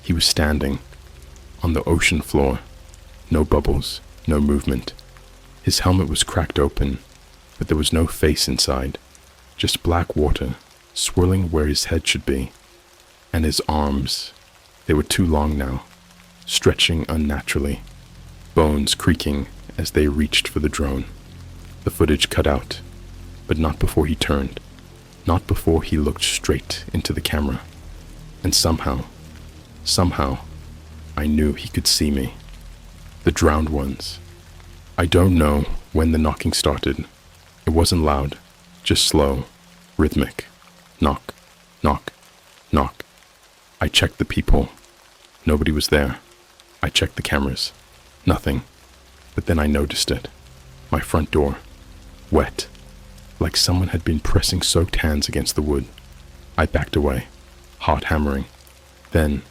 B: He was standing on the ocean floor. No bubbles, no movement. His helmet was cracked open, but there was no face inside, just black water swirling where his head should be. And his arms, they were too long now, stretching unnaturally, bones creaking as they reached for the drone. The footage cut out, but not before he turned, not before he looked straight into the camera. And somehow, I knew he could see me. The drowned ones. I don't know when the knocking started. It wasn't loud, just slow, rhythmic. Knock, knock, knock. I checked the people. Nobody was there. I checked the cameras. Nothing. But then I noticed it. My front door. Wet. Like someone had been pressing soaked hands against the wood. I backed away, heart hammering. Then,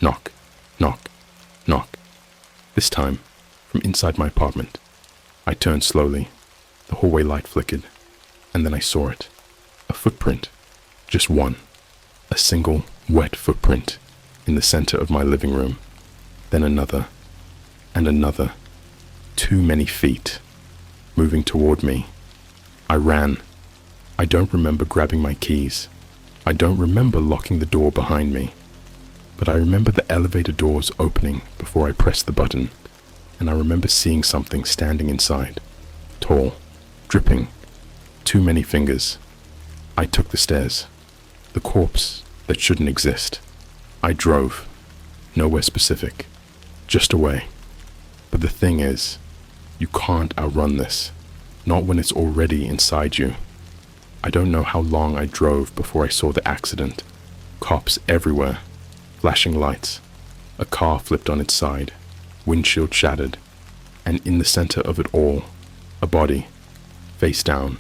B: knock, knock, knock. This time, from inside my apartment. I turned slowly. The hallway light flickered. And then I saw it. A footprint. Just one. A single, wet footprint in the center of my living room. Then another. And another. Too many feet. Moving toward me. I ran. I don't remember grabbing my keys. I don't remember locking the door behind me. But I remember the elevator doors opening before I pressed the button, and I remember seeing something standing inside. Tall, dripping, too many fingers. I took the stairs. The corpse that shouldn't exist. I drove. Nowhere specific. Just away. But the thing is, you can't outrun this. Not when it's already inside you. I don't know how long I drove before I saw the accident. Cops everywhere. Flashing lights. A car flipped on its side. Windshield shattered. And in the center of it all, a body. Face down.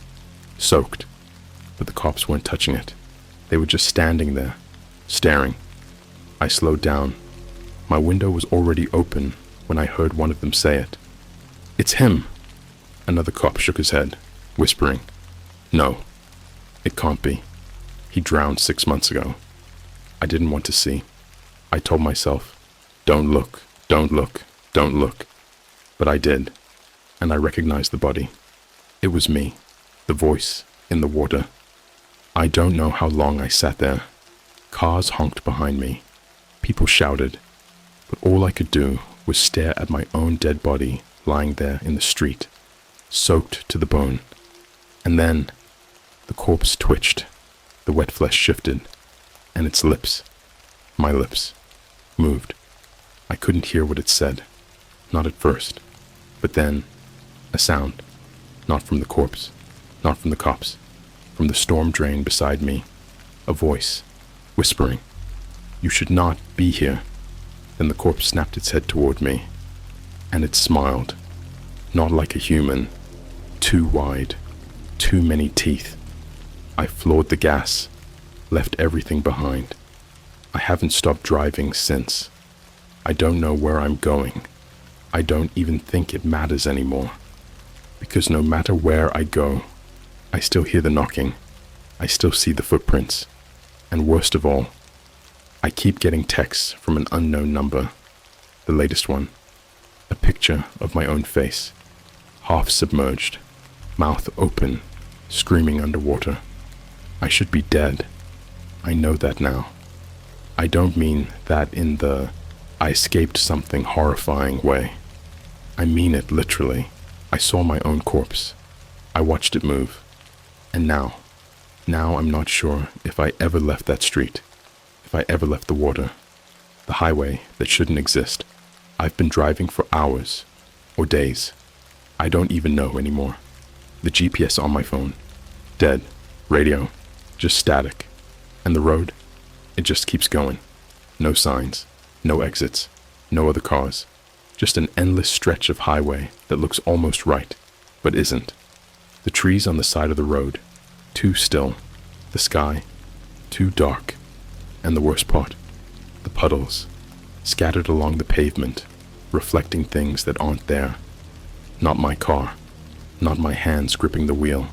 B: Soaked. But the cops weren't touching it. They were just standing there. Staring. I slowed down. My window was already open when I heard one of them say it. "It's him." Another cop shook his head, whispering, "No, it can't be. He drowned 6 months ago." I didn't want to see. I told myself, don't look, don't look, don't look. But I did, and I recognized the body. It was me, the voice in the water. I don't know how long I sat there. Cars honked behind me. People shouted. But all I could do was stare at my own dead body lying there in the street, soaked to the bone. And then the corpse twitched, the wet flesh shifted, and its lips, my lips, moved. I couldn't hear what it said, not at first, but then a sound, not from the corpse, not from the cops, from the storm drain beside me, a voice, whispering, "You should not be here." Then the corpse snapped its head toward me, and it smiled, not like a human, too wide, too many teeth. I floored the gas, left everything behind. I haven't stopped driving since. I don't know where I'm going. I don't even think it matters anymore. Because no matter where I go, I still hear the knocking. I still see the footprints. And worst of all, I keep getting texts from an unknown number. The latest one, a picture of my own face, half submerged, mouth open, screaming underwater. I should be dead. I know that now. I don't mean that in the I escaped something horrifying way. I mean it literally. I saw my own corpse. I watched it move. And now I'm not sure if I ever left that street, if I ever left the water, the highway that shouldn't exist. I've been driving for hours or days. I don't even know anymore. The GPS on my phone, dead. Radio, just static. And the road, it just keeps going. No signs, no exits, no other cars. Just an endless stretch of highway that looks almost right, but isn't. The trees on the side of the road, too still. The sky, too dark. And the worst part, the puddles, scattered along the pavement, reflecting things that aren't there. Not my car, not my hands gripping the wheel,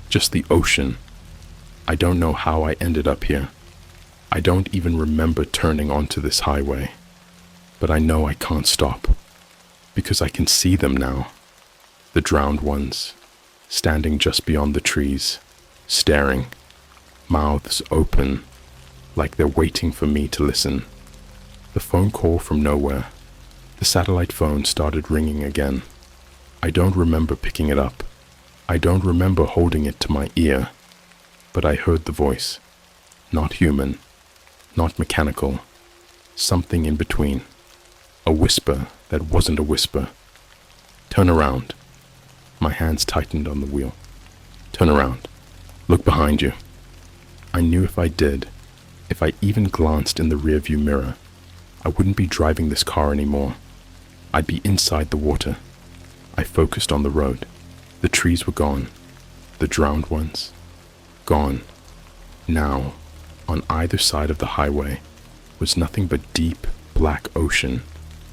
B: just the ocean. I don't know how I ended up here. I don't even remember turning onto this highway, but I know I can't stop, because I can see them now. The drowned ones, standing just beyond the trees, staring, mouths open, like they're waiting for me to listen. The phone call from nowhere. The satellite phone started ringing again. I don't remember picking it up. I don't remember holding it to my ear, but I heard the voice. Not human, not mechanical, something in between. A whisper that wasn't a whisper. Turn around. My hands tightened on the wheel. Turn around. Look behind you. I knew if I did, if I even glanced in the rearview mirror, I wouldn't be driving this car anymore. I'd be inside the water. I focused on the road. The trees were gone. The drowned ones. Gone. Now, on either side of the highway, was nothing but deep, black ocean,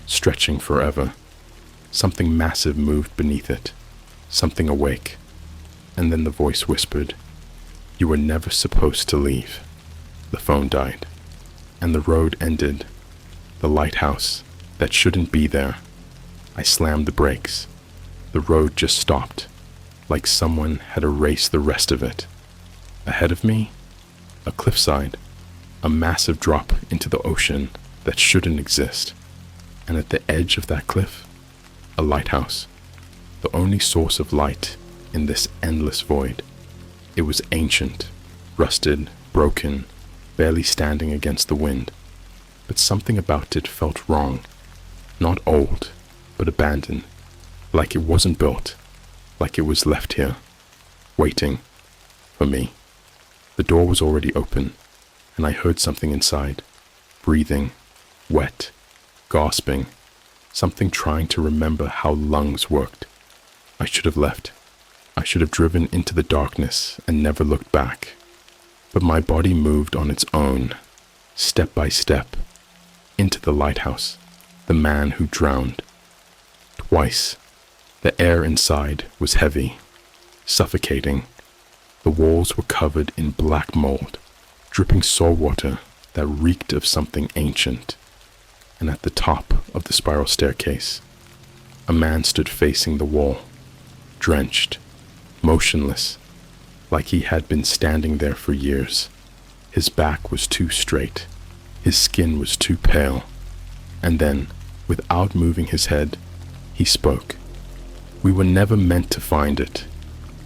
B: stretching forever. Something massive moved beneath it. Something awake. And then the voice whispered, "You were never supposed to leave." The phone died. And the road ended. The lighthouse that shouldn't be there. I slammed the brakes. The road just stopped, like someone had erased the rest of it. Ahead of me, a cliffside, a massive drop into the ocean that shouldn't exist. And at the edge of that cliff, a lighthouse, the only source of light in this endless void. It was ancient, rusted, broken, barely standing against the wind. But something about it felt wrong. Not old, but abandoned. Like it wasn't built. Like it was left here, waiting for me. The door was already open, and I heard something inside. Breathing, wet, gasping. Something trying to remember how lungs worked. I should have left. I should have driven into the darkness and never looked back. But my body moved on its own, step by step, into the lighthouse, the man who drowned. Twice, the air inside was heavy, suffocating. The walls were covered in black mold, dripping salt water that reeked of something ancient. And at the top of the spiral staircase, a man stood facing the wall, drenched, motionless, like he had been standing there for years. His back was too straight, his skin was too pale, and then, without moving his head, he spoke. We were never meant to find it.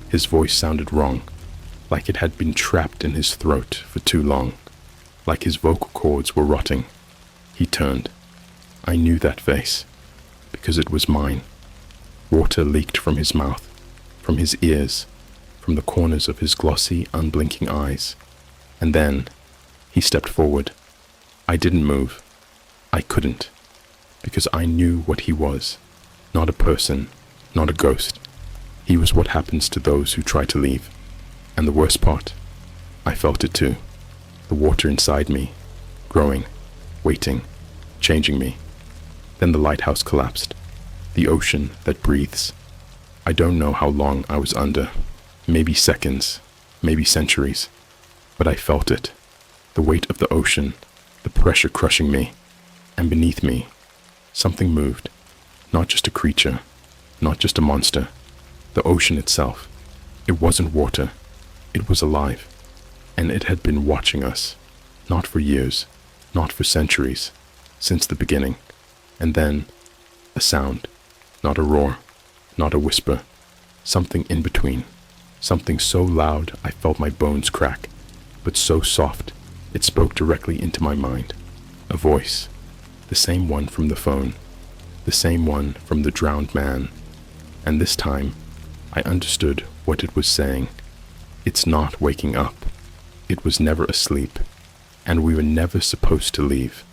B: His voice sounded wrong, like it had been trapped in his throat for too long, like his vocal cords were rotting. He turned. I knew that face, because it was mine. Water leaked from his mouth, from his ears, from the corners of his glossy, unblinking eyes. And then, he stepped forward. I didn't move. I couldn't, because I knew what he was. Not a person, not a ghost. He was what happens to those who try to leave. And the worst part, I felt it too. The water inside me, growing, waiting, changing me. Then the lighthouse collapsed. The ocean that breathes. I don't know how long I was under. Maybe seconds, maybe centuries. But I felt it. The weight of the ocean, the pressure crushing me. And beneath me, something moved. Not just a creature, not just a monster. The ocean itself. It wasn't water. It was alive. And it had been watching us. Not for years, not for centuries. Since the beginning. And then, a sound. Not a roar, not a whisper. Something in between. Something so loud I felt my bones crack, but so soft it spoke directly into my mind. A voice. The same one from the phone. The same one from the drowned man. And this time, I understood what it was saying. It's not waking up. It was never asleep. And we were never supposed to leave.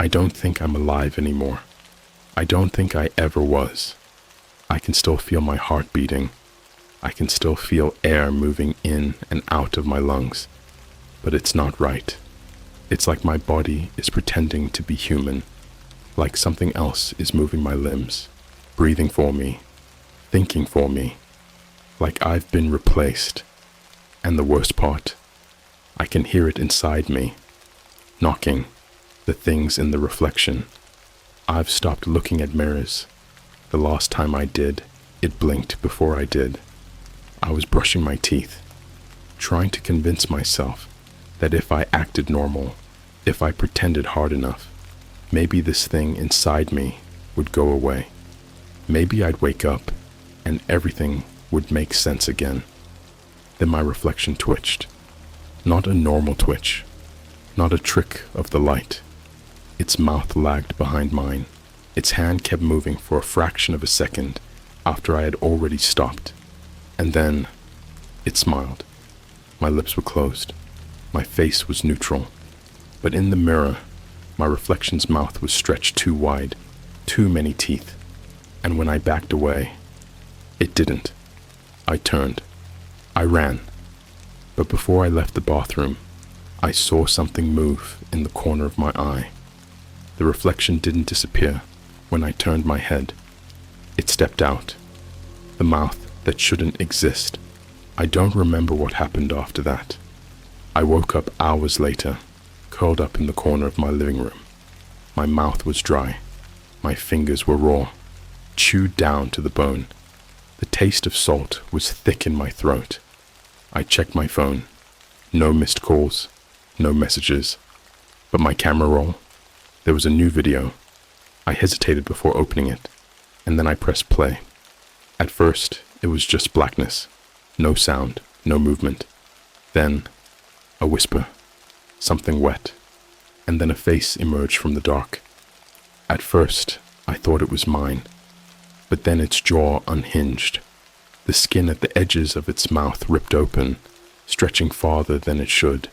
B: I don't think I'm alive anymore. I don't think I ever was. I can still feel my heart beating. I can still feel air moving in and out of my lungs. But it's not right. It's like my body is pretending to be human. Like something else is moving my limbs, breathing for me, thinking for me. Like I've been replaced. And the worst part, I can hear it inside me, knocking, the things in the reflection. I've stopped looking at mirrors. The last time I did, it blinked before I did. I was brushing my teeth, trying to convince myself that if I acted normal, if I pretended hard enough, maybe this thing inside me would go away. Maybe I'd wake up and everything would make sense again. Then my reflection twitched. Not a normal twitch, not a trick of the light. Its mouth lagged behind mine. Its hand kept moving for a fraction of a second after I had already stopped. And then it smiled. My lips were closed. My face was neutral. But in the mirror, my reflection's mouth was stretched too wide, too many teeth. And when I backed away, it didn't. I turned. I ran. But before I left the bathroom, I saw something move in the corner of my eye. The reflection didn't disappear when I turned my head. It stepped out. The mouth that shouldn't exist. I don't remember what happened after that. I woke up hours later, curled up in the corner of my living room. My mouth was dry. My fingers were raw, chewed down to the bone. The taste of salt was thick in my throat. I checked my phone. No missed calls, no messages. But my camera roll, there was a new video. I hesitated before opening it, and then I pressed play. At first, it was just blackness. No sound, no movement. Then, a whisper, something wet, and then a face emerged from the dark. At first, I thought it was mine, but then its jaw unhinged. The skin at the edges of its mouth ripped open, stretching farther than it should.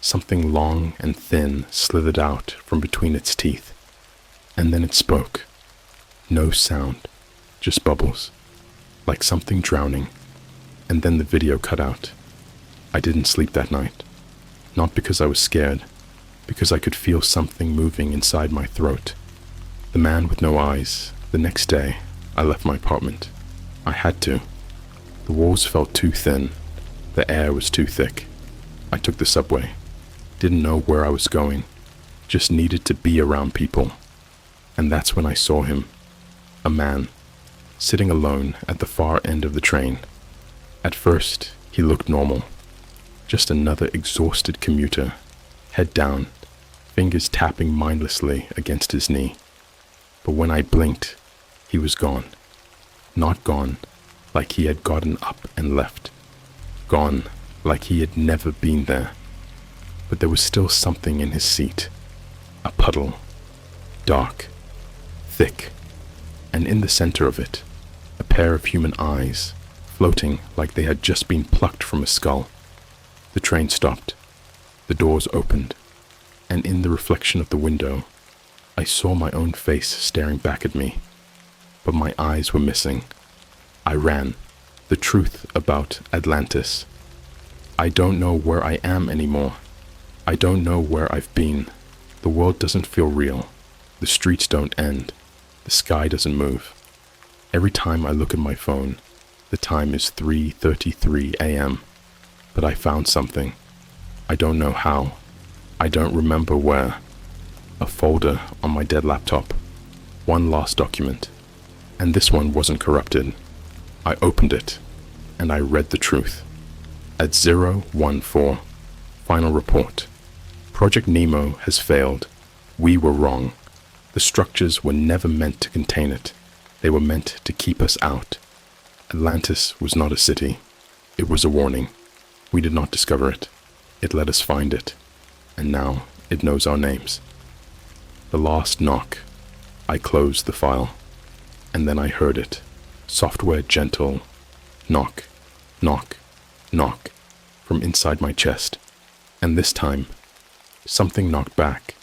B: Something long and thin slithered out from between its teeth, and then it spoke. No sound, just bubbles, like something drowning, and then the video cut out. I didn't sleep that night, not because I was scared, because I could feel something moving inside my throat. The man with no eyes. The next day, I left my apartment. I had to. The walls felt too thin. The air was too thick. I took the subway. Didn't know where I was going. Just needed to be around people. And that's when I saw him. A man, sitting alone at the far end of the train. At first, he looked normal. Just another exhausted commuter, head down, fingers tapping mindlessly against his knee. But when I blinked, he was gone. Not gone like he had gotten up and left. Gone like he had never been there. But there was still something in his seat. A puddle. Dark. Thick. And in the center of it, a pair of human eyes, floating like they had just been plucked from a skull. The train stopped. The doors opened. And in the reflection of the window, I saw my own face staring back at me. But my eyes were missing. I ran. The truth about Atlantis. I don't know where I am anymore. I don't know where I've been. The world doesn't feel real. The streets don't end. The sky doesn't move. Every time I look at my phone, the time is 3:33 a.m. But I found something. I don't know how. I don't remember where. A folder on my dead laptop. One last document. And this one wasn't corrupted. I opened it, and I read the truth. At 014, final report. Project Nemo has failed. We were wrong. The structures were never meant to contain it. They were meant to keep us out. Atlantis was not a city. It was a warning. We did not discover it. It let us find it. And now it knows our names. The last knock. I closed the file. And then I heard it. Software gentle. Knock, knock, knock. From inside my chest. And this time, something knocked back.